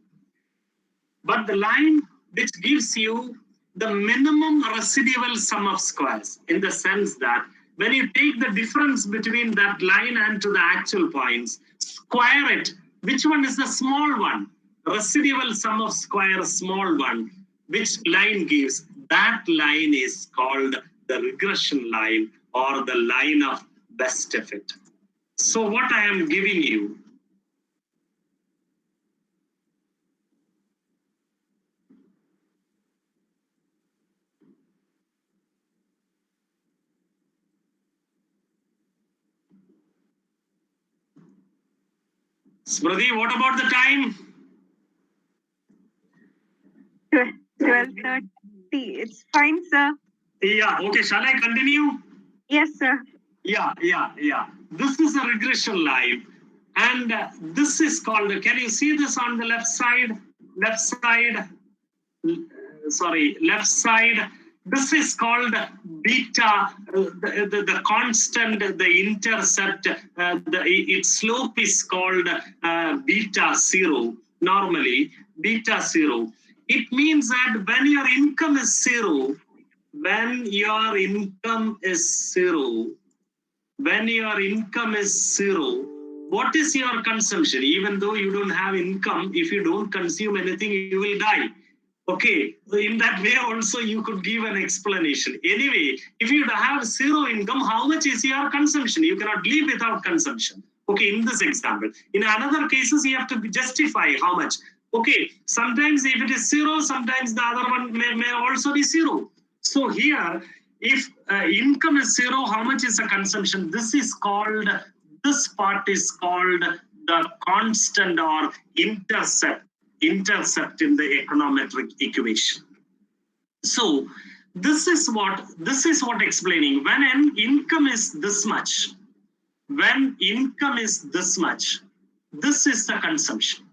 But the line which gives you the minimum residual sum of squares, in the sense that when you take the difference between that line and to the actual points, square it, which one is the small one? Residual sum of squares, small one. Which line gives? That line is called the regression line or the line of best fit. So what I am giving you, Smriti, what about the time? 12:30. It's fine, sir. Yeah, okay, shall I continue? Yes, sir. Yeah. This is a regression line. And this is called, can you see this on the left side? Left side. This is called beta, the constant, the intercept, its slope is called beta 0, normally beta 0. It means that when your income is zero, what is your consumption? Even though you don't have income, if you don't consume anything, you will die. Okay, in that way also you could give an explanation. Anyway, if you have zero income, how much is your consumption? You cannot live without consumption. Okay, in this example. In another cases, you have to justify how much. Okay, sometimes if it is zero, sometimes the other one may also be zero. So here, if income is zero, how much is the consumption? This part is called the constant or intercept in the econometric equation. So this is what explaining when an income is this much, this is the consumption.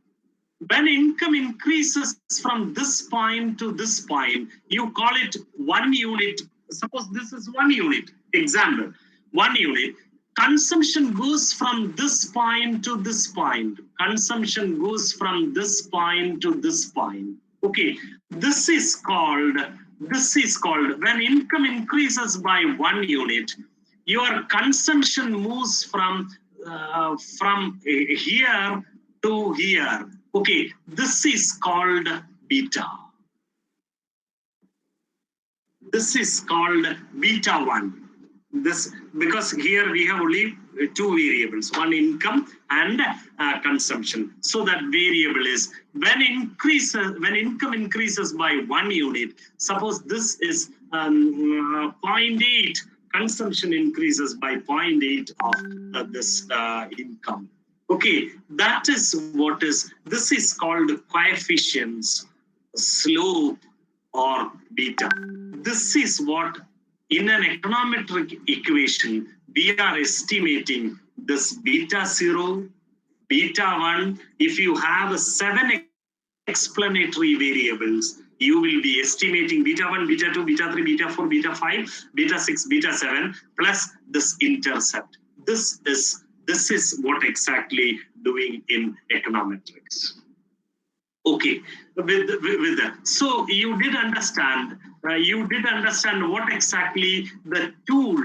When income increases from this point to this point, you call it 1 unit. Suppose this is 1 unit. Example, 1 unit. Consumption goes from this point to this point. Consumption goes from this point to this point. Okay, this is called when income increases by 1 unit, your consumption moves from here to here. Okay, this is called beta. This is called beta 1. This, because here we have only 2 variables, one income and consumption. So that variable is when income increases by 1 unit. Suppose this is 0.8. Consumption increases by 0.8 of this income. Okay, that is what is, this is called coefficients, slope, or beta. This is what in an econometric equation, we are estimating this beta 0, beta 1. If you have 7 explanatory variables, you will be estimating beta 1, beta 2, beta 3, beta 4, beta 5, beta 6, beta 7, plus this intercept. This is what exactly doing in econometrics. Okay, with that. So you did understand what exactly the tool,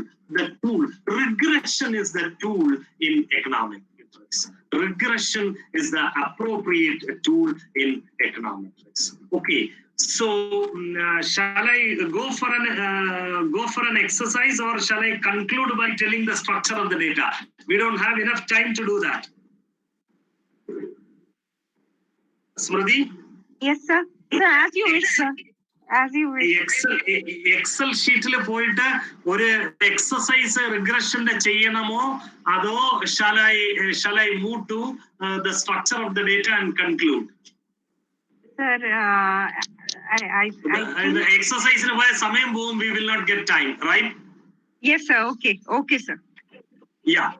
regression is the tool in econometrics. Regression is the appropriate tool in econometrics. Okay, so shall I go for an exercise, or shall I conclude by telling the structure of the data? We don't have enough time to do that. Smriti? Yes, sir. Sir, as you wish, sir. As you wish. Excel sheetil poite oru exercise regression cheyanamo ado shall I move to the structure of the data and conclude? Sir, I think... the exercise in samayam povum, we will not get time, right? Yes, sir. Okay, sir. Yeah.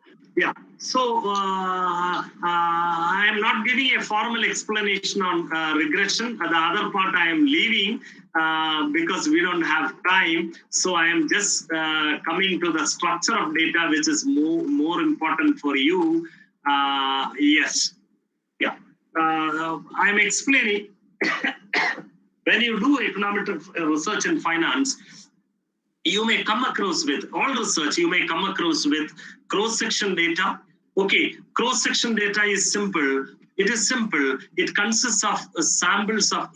So I am not giving a formal explanation on regression. The other part I am leaving because we don't have time. So I am just coming to the structure of data, which is more important for you. Yes. Yeah. I am explaining when you do economic research and finance, you may come across with cross-section data. Okay, cross-section data is simple. It is simple. It consists of samples of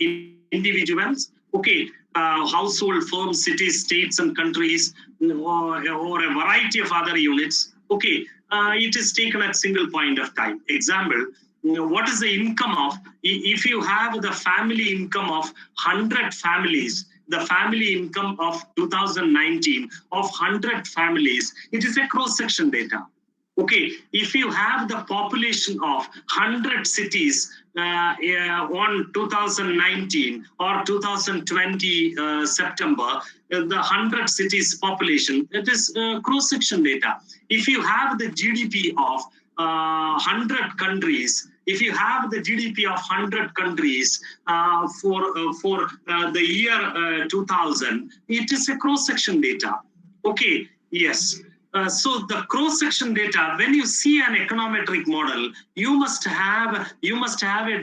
individuals. Okay, household, firms, cities, states, and countries, or a variety of other units. Okay, it is taken at single point of time. Example, what is the income of, if you have the family income of 100 families, the family income of 2019 of 100 families, it is a cross-section data. Okay, if you have the population of 100 cities on 2019 or 2020 September, the 100 cities population, it is cross-section data. If you have the GDP of 100 countries, if you have the GDP of 100 countries for the year 2000, it is a cross-section data. Okay, yes. So the cross-section data, when you see an econometric model, you must have a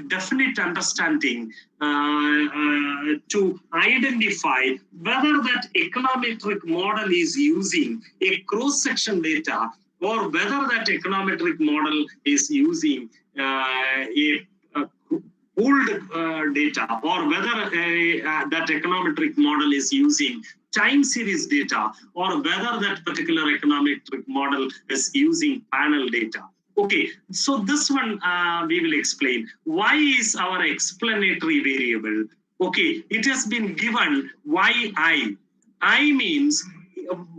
definite understanding to identify whether that econometric model is using a cross-section data, or whether that econometric model is using a pooled data, or whether that econometric model is using time series data, or whether that particular econometric model is using panel data. Okay, so this one we will explain. Why is our explanatory variable? Okay, it has been given why I. I means,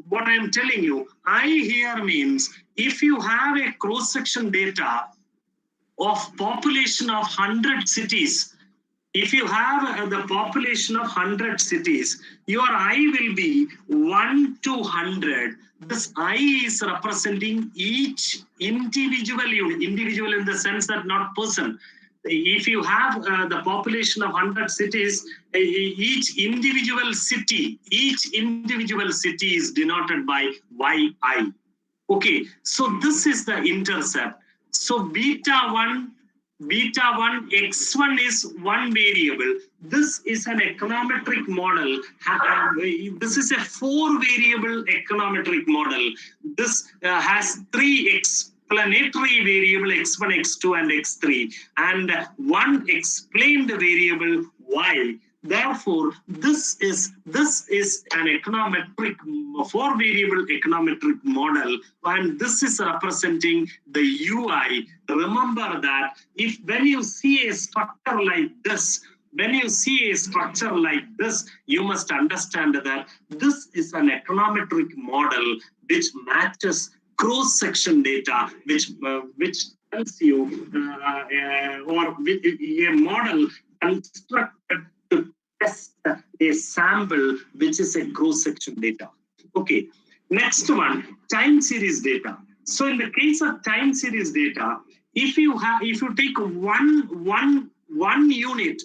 what I am telling you, I here means if you have a cross-section data of population of 100 cities, if you have the population of 100 cities, your I will be 1 to 100. This I is representing each individual unit, individual in the sense that not person. If you have the population of 100 cities, each individual city is denoted by yi. Okay, so this is the intercept. So beta 1, x1 is one variable. This is an econometric model. This is a 4 variable econometric model. This has 3 explanatory variable x1, x2 and x3 and one explained variable y. Therefore, this is an econometric 4 variable econometric model, and this is representing the UI. Remember that when you see a structure like this, you must understand that this is an econometric model which matches cross-section data, which tells you, or a model constructed to test a sample, which is a cross-section data. Okay, next one, time series data. So in the case of time series data, if you take one unit,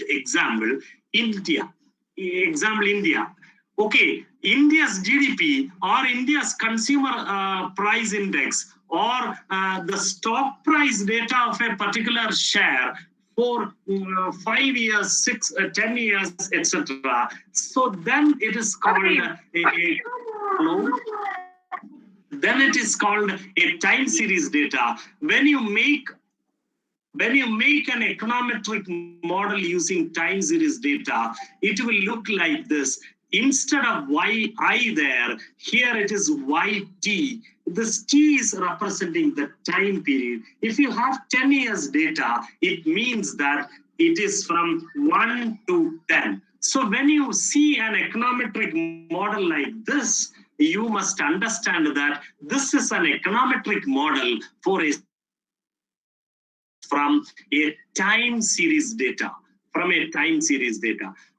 example India. Okay, India's GDP or India's consumer price index or the stock price data of a particular share for 5 years, 6, 10 years, etc. So then it is called then it is called a time series data. When you make an econometric model using time series data, it will look like this. Instead of yi there, here it is yt. This t is representing the time period. If you have 10 years data, it means that it is from 1 to 10. So when you see an econometric model like this, you must understand that this is an econometric model from a time series data.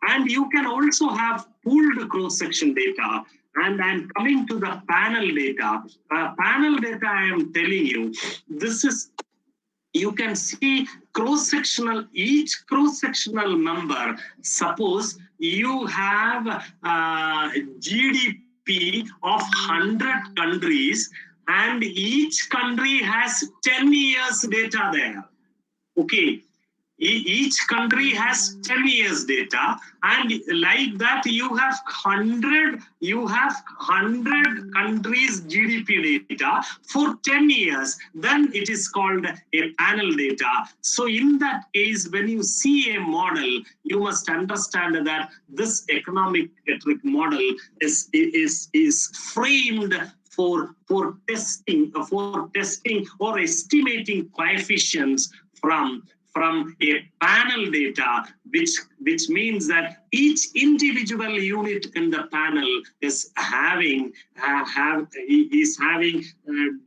And you can also have pooled cross-section data. And I'm coming to the panel data. Panel data, I am telling you, this is, you can see each cross-sectional member. Suppose you have GDP of 100 countries and each country has 10 years data there. Okay, each country has 10 years data, and like that you have 100 countries GDP data for 10 years. Then it is called a panel data. So in that case, when you see a model, you must understand that this econometric model is framed for testing or estimating coefficients from a panel data, which means that each individual unit in the panel is having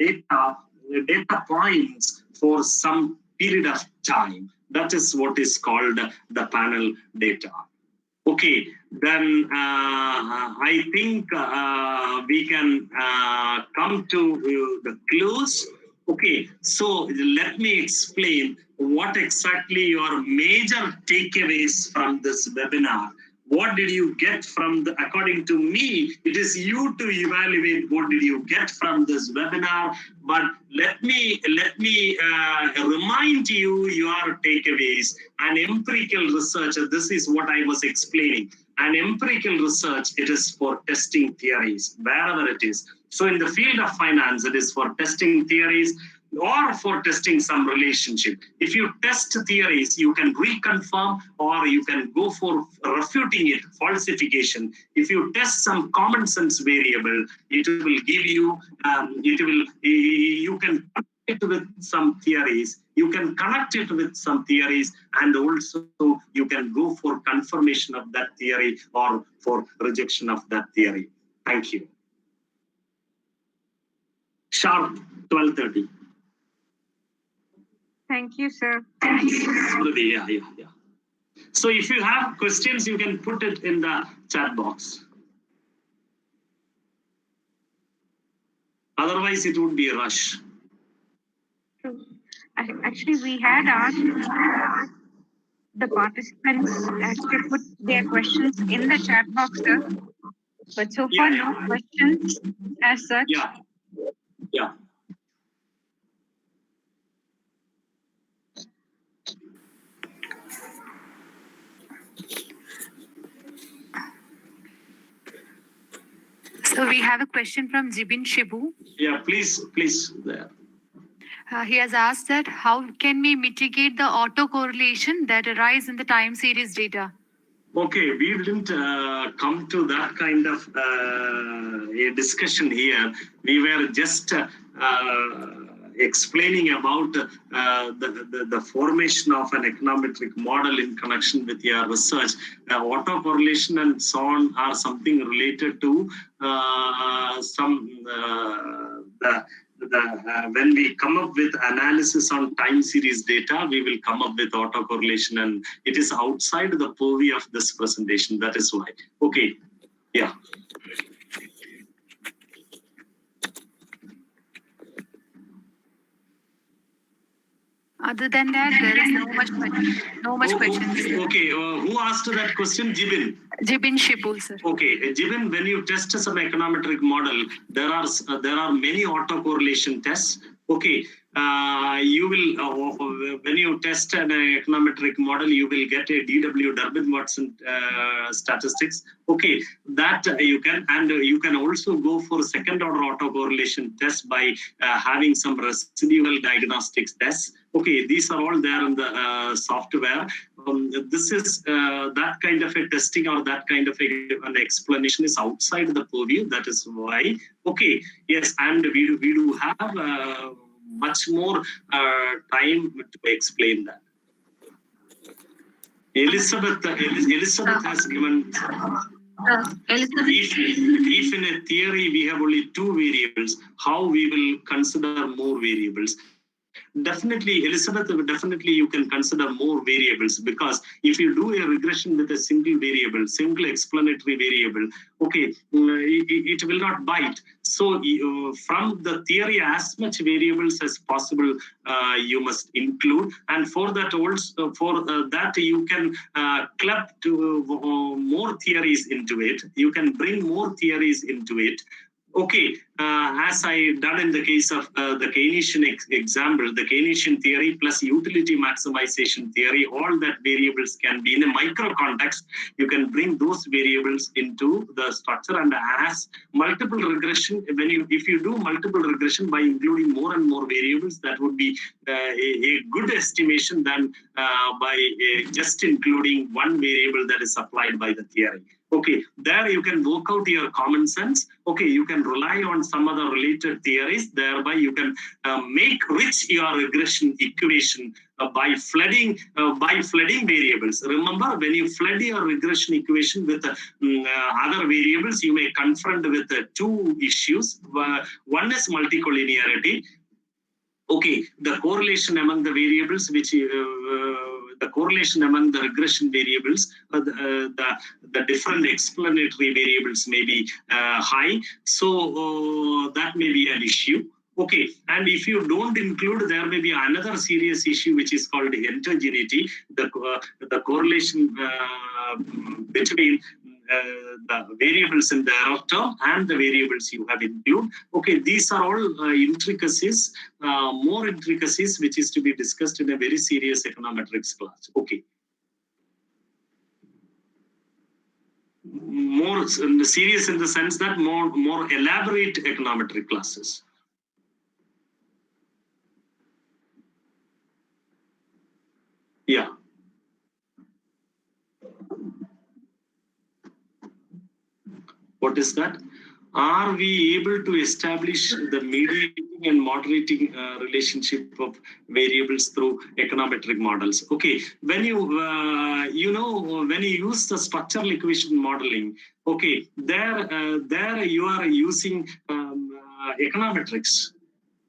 data points for some period of time. That is what is called the panel data. Okay, then I think we can come to the close. Okay, so let me explain what exactly your major takeaways from this webinar. What did you get from according to me, it is you to evaluate what did you get from this webinar. But let me remind you your takeaways. An empirical research, this is what I was explaining. An empirical research, it is for testing theories, wherever it is. So in the field of finance, it is for testing theories or for testing some relationship. If you test theories, you can reconfirm or you can go for refuting it, falsification. If you test some common sense variable, it will give you, you can connect it with some theories. And also you can go for confirmation of that theory or for rejection of that theory. Thank you. Sharp 12:30. Thank you, sir. Yeah. So if you have questions, you can put it in the chat box. Otherwise, it would be a rush. Actually, we had asked the participants to put their questions in the chat box, sir. But so far, no questions as such. Yeah. So we have a question from Jibin Shibu. Yeah, please. There. He has asked that how can we mitigate the autocorrelation that arise in the time series data? Okay, we didn't come to that kind of a discussion here. We were just explaining about the formation of an econometric model in connection with your research. Autocorrelation and so on are something related to when we come up with analysis on time series data, we will come up with autocorrelation, and it is outside the purview of this presentation. That is why. Okay. Yeah. Other than that, there is no much questions. Okay, who asked that question? Jibin. Jibin Shibu, sir. Okay, Jibin, when you test some econometric model, there are many autocorrelation tests. Okay, you will when you test an econometric model, you will get a DW Durbin-Watson statistics. Okay, that you can also go for second order autocorrelation test by having some residual diagnostics tests. Okay, these are all there in the software. This is that kind of a testing or that kind of an explanation is outside the purview. That is why. Okay, yes, and we do have much more time to explain that. Elizabeth has given. If in a theory we have only two variables, how we will consider more variables? Definitely, Elizabeth, definitely you can consider more variables, because if you do a regression with a single variable, single explanatory variable, okay, it will not bite. So from the theory, as much variables as possible you must include, and for that also that you can club to more theories into it. You can bring more theories into it. Okay, as I done in the case of the Keynesian example, the Keynesian theory plus utility maximization theory, all that variables can be in a micro context. You can bring those variables into the structure, and as multiple regression, if you do multiple regression by including more and more variables, that would be a good estimation than by just including one variable that is applied by the theory. Okay, there you can work out your common sense. Okay, you can rely on some other related theories. Thereby, you can make rich your regression equation by flooding variables. Remember, when you flood your regression equation with other variables, you may confront with two issues. One is multicollinearity. Okay, the correlation among the variables, the correlation among the regression variables, the different explanatory variables may be high. So that may be an issue. Okay, and if you don't include, there may be another serious issue which is called heterogeneity, the correlation between the variables in the error term and the variables you have included. Okay, these are all intricacies, more intricacies which is to be discussed in a very serious econometrics class. Okay. More serious in the sense that more elaborate econometric classes. Yeah. What is that? Are we able to establish the mediating and moderating relationship of variables through econometric models? Okay, when you when you use the structural equation modeling, okay, there you are using econometrics.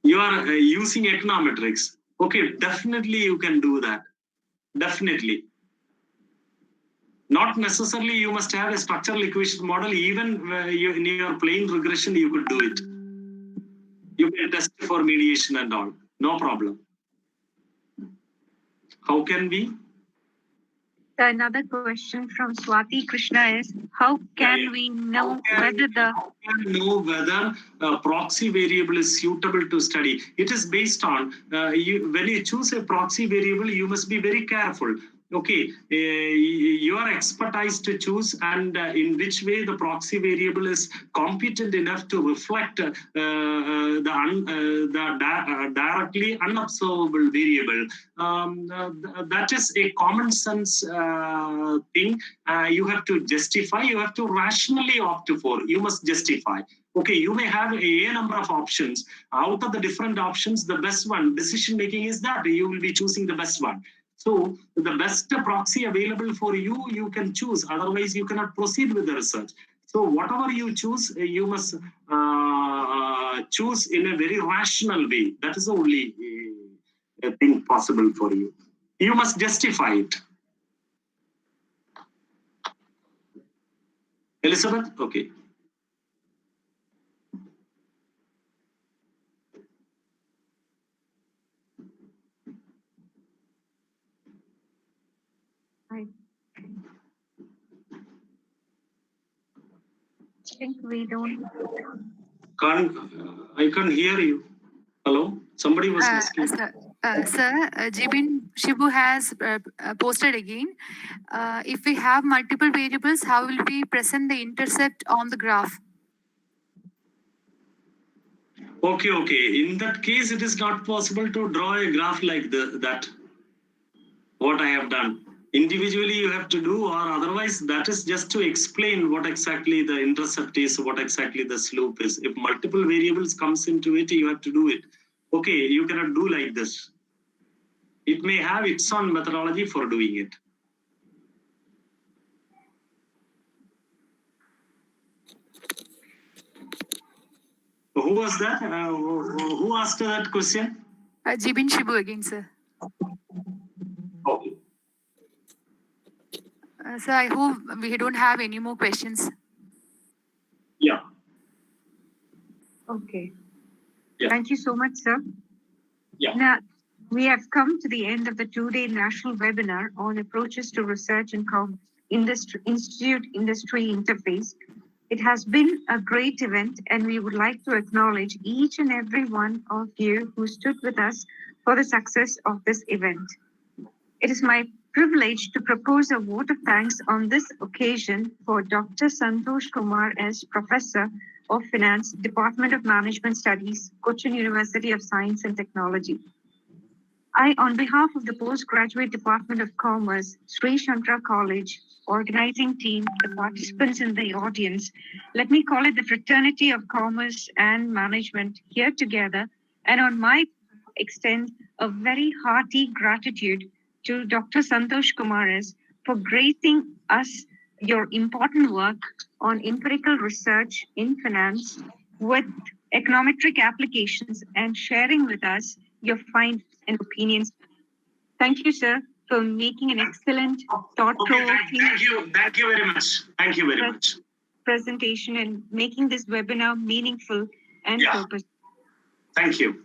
You are using econometrics. Okay, definitely you can do that. Definitely. Not necessarily you must have a structural equation model. Even in your plane regression, you could do it. You can test for mediation and all. No problem. How can we? Another question from Swati Krishna is, how can we know whether the proxy variable is suitable to study? It is based on, when you choose a proxy variable, you must be very careful. Okay, your expertise to choose and in which way the proxy variable is competent enough to reflect the directly unobservable variable. That is a common sense thing. You have to justify, you have to rationally opt for, you must justify. Okay, you may have a number of options. Out of the different options, the best one, decision making is that you will be choosing the best one. So the best proxy available for you, you can choose. Otherwise, you cannot proceed with the research. So whatever you choose, you must choose in a very rational way. That is the only thing possible for you. You must justify it. Elizabeth? Okay. I think we don't. I can't hear you. Hello? Somebody was asking. Sir, Jibin Shibu has posted again. If we have multiple variables, how will we present the intercept on the graph? Okay. In that case, it is not possible to draw a graph like that. What I have done. Individually you have to do, or otherwise that is just to explain what exactly the intercept is, what exactly the slope is. If multiple variables comes into it, you have to do it. Okay, you cannot do like this. It may have its own methodology for doing it. Who was that? Who asked that question? Jibin Shibu again, sir. Okay. Sir, I hope we don't have any more questions. Yeah. Okay. Yeah. Thank you so much, sir. Yeah. Now, we have come to the end of the two-day national webinar on approaches to research and Institute Industry Interface. It has been a great event, and we would like to acknowledge each and every one of you who stood with us for the success of this event. It is my privilege to propose a vote of thanks on this occasion for Dr.Santosh Kumar as Professor of Finance, Department of Management Studies, Cochin University of Science and Technology. I, on behalf of the Postgraduate Department of Commerce, Sri Shankara College, organizing team, the participants in the audience, let me call it the Fraternity of Commerce and Management here together, and on my extend a very hearty gratitude to Dr. Santosh Kumar for gracing us your important work on empirical research in finance with econometric applications and sharing with us your findings and opinions. Thank you, sir, for making an excellent thought-provoking Thank you very much. Thank you very much. Presentation and making this webinar meaningful and purposeful. Thank you.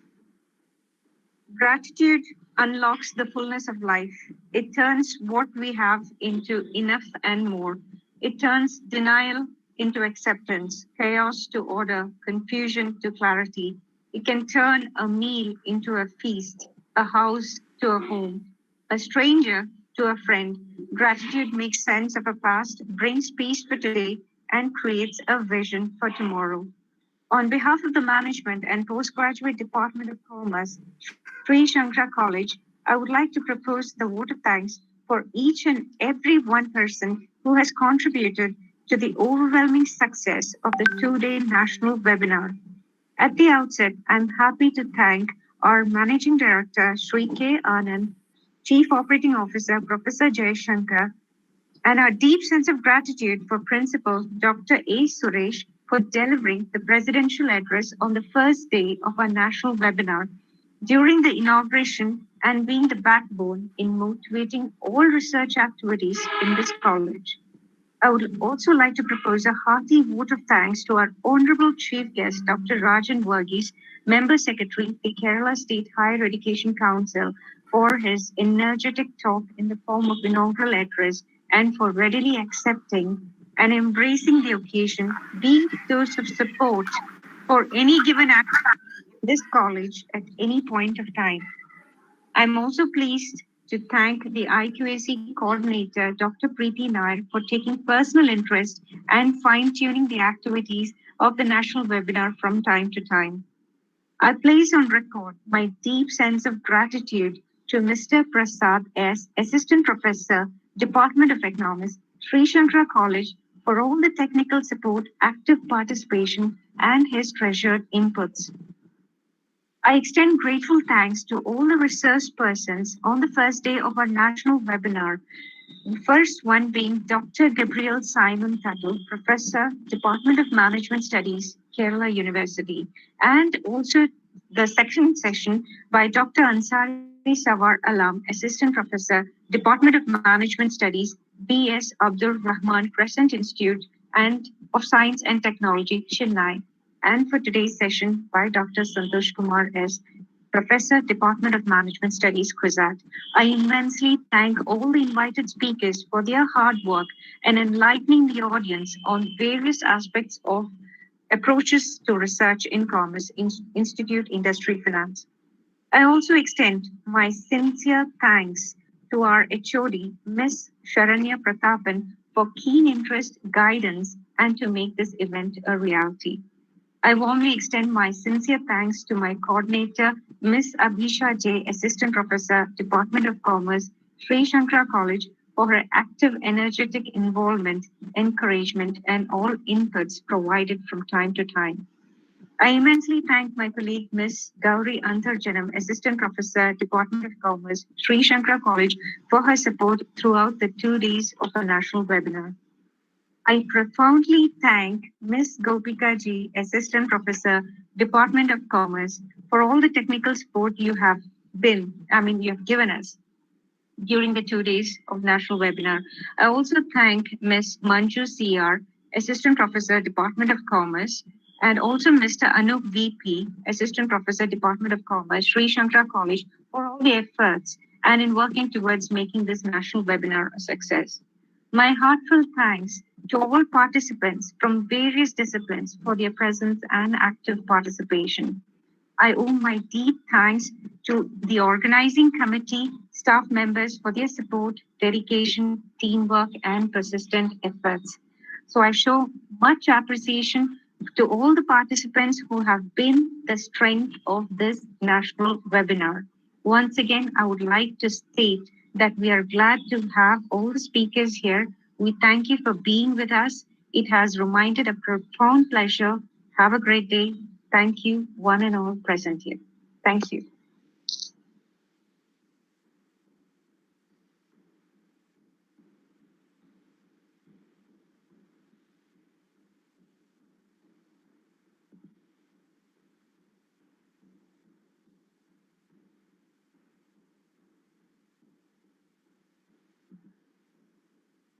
Gratitude unlocks the fullness of life. It turns what we have into enough and more. It turns denial into acceptance, chaos to order, confusion to clarity. It can turn a meal into a feast, a house to a home, a stranger to a friend. Gratitude makes sense of a past, brings peace for today, and creates a vision for tomorrow. On behalf of the management and postgraduate Department of Commerce, Sri Shankara College, I would like to propose the vote of thanks for each and every one person who has contributed to the overwhelming success of the two-day national webinar. At the outset, I'm happy to thank our Managing Director, Sri K. Anand, Chief Operating Officer, Professor Jayashankar, and our deep sense of gratitude for Principal Dr. A. Suresh for delivering the presidential address on the first day of our national webinar. During the inauguration, and being the backbone in motivating all research activities in this college. I would also like to propose a hearty vote of thanks to our Honorable Chief Guest, Dr. Rajan Varghese, Member Secretary, the Kerala State Higher Education Council, for his energetic talk in the form of inaugural address and for readily accepting and embracing the occasion, being those of support for any given act in this college at any point of time. I'm also pleased to thank the IQAC coordinator, Dr. Preeti Nair, for taking personal interest and fine-tuning the activities of the national webinar from time to time. I place on record my deep sense of gratitude to Mr. Prasad S., Assistant Professor, Department of Economics, Sri Shankara College, for all the technical support, active participation, and his treasured inputs. I extend grateful thanks to all the research persons on the first day of our national webinar. The first one being Dr. Gabriel Simon Tuttle, Professor, Department of Management Studies, Kerala University, and also the second session by Dr. Ansari Sawar Alam, Assistant Professor, Department of Management Studies, B.S. Abdur Rahman Crescent Institute and of Science and Technology, Chennai. And for today's session by Dr. Santosh Kumar S., Professor, Department of Management Studies, CUSAT. I immensely thank all the invited speakers for their hard work and enlightening the audience on various aspects of approaches to research in commerce, institute, industry, finance. I also extend my sincere thanks to our HOD, Ms. Sharanya Prathapan, for keen interest, guidance, and to make this event a reality. I warmly extend my sincere thanks to my coordinator, Ms. Abhisha J., Assistant Professor, Department of Commerce, Sri Shankara College, for her active, energetic involvement, encouragement, and all inputs provided from time to time. I immensely thank my colleague, Ms. Gauri Antharjanam, Assistant Professor, Department of Commerce, Sri Shankara College, for her support throughout the 2 days of the national webinar. I profoundly thank Ms. Gopika Ji, Assistant Professor, Department of Commerce, for all the technical support you have given us during the 2 days of national webinar. I also thank Ms. Manju CR, Assistant Professor, Department of Commerce, and also Mr. Anup VP, Assistant Professor, Department of Commerce, Sri Shankara College, for all the efforts and in working towards making this national webinar a success. My heartfelt thanks to all participants from various disciplines for their presence and active participation. I owe my deep thanks to the organizing committee, staff members for their support, dedication, teamwork, and persistent efforts. So I show much appreciation to all the participants who have been the strength of this national webinar. Once again, I would like to state that we are glad to have all the speakers here. We thank you for being with us. It has reminded a profound pleasure. Have a great day. Thank you, one and all present here. Thank you.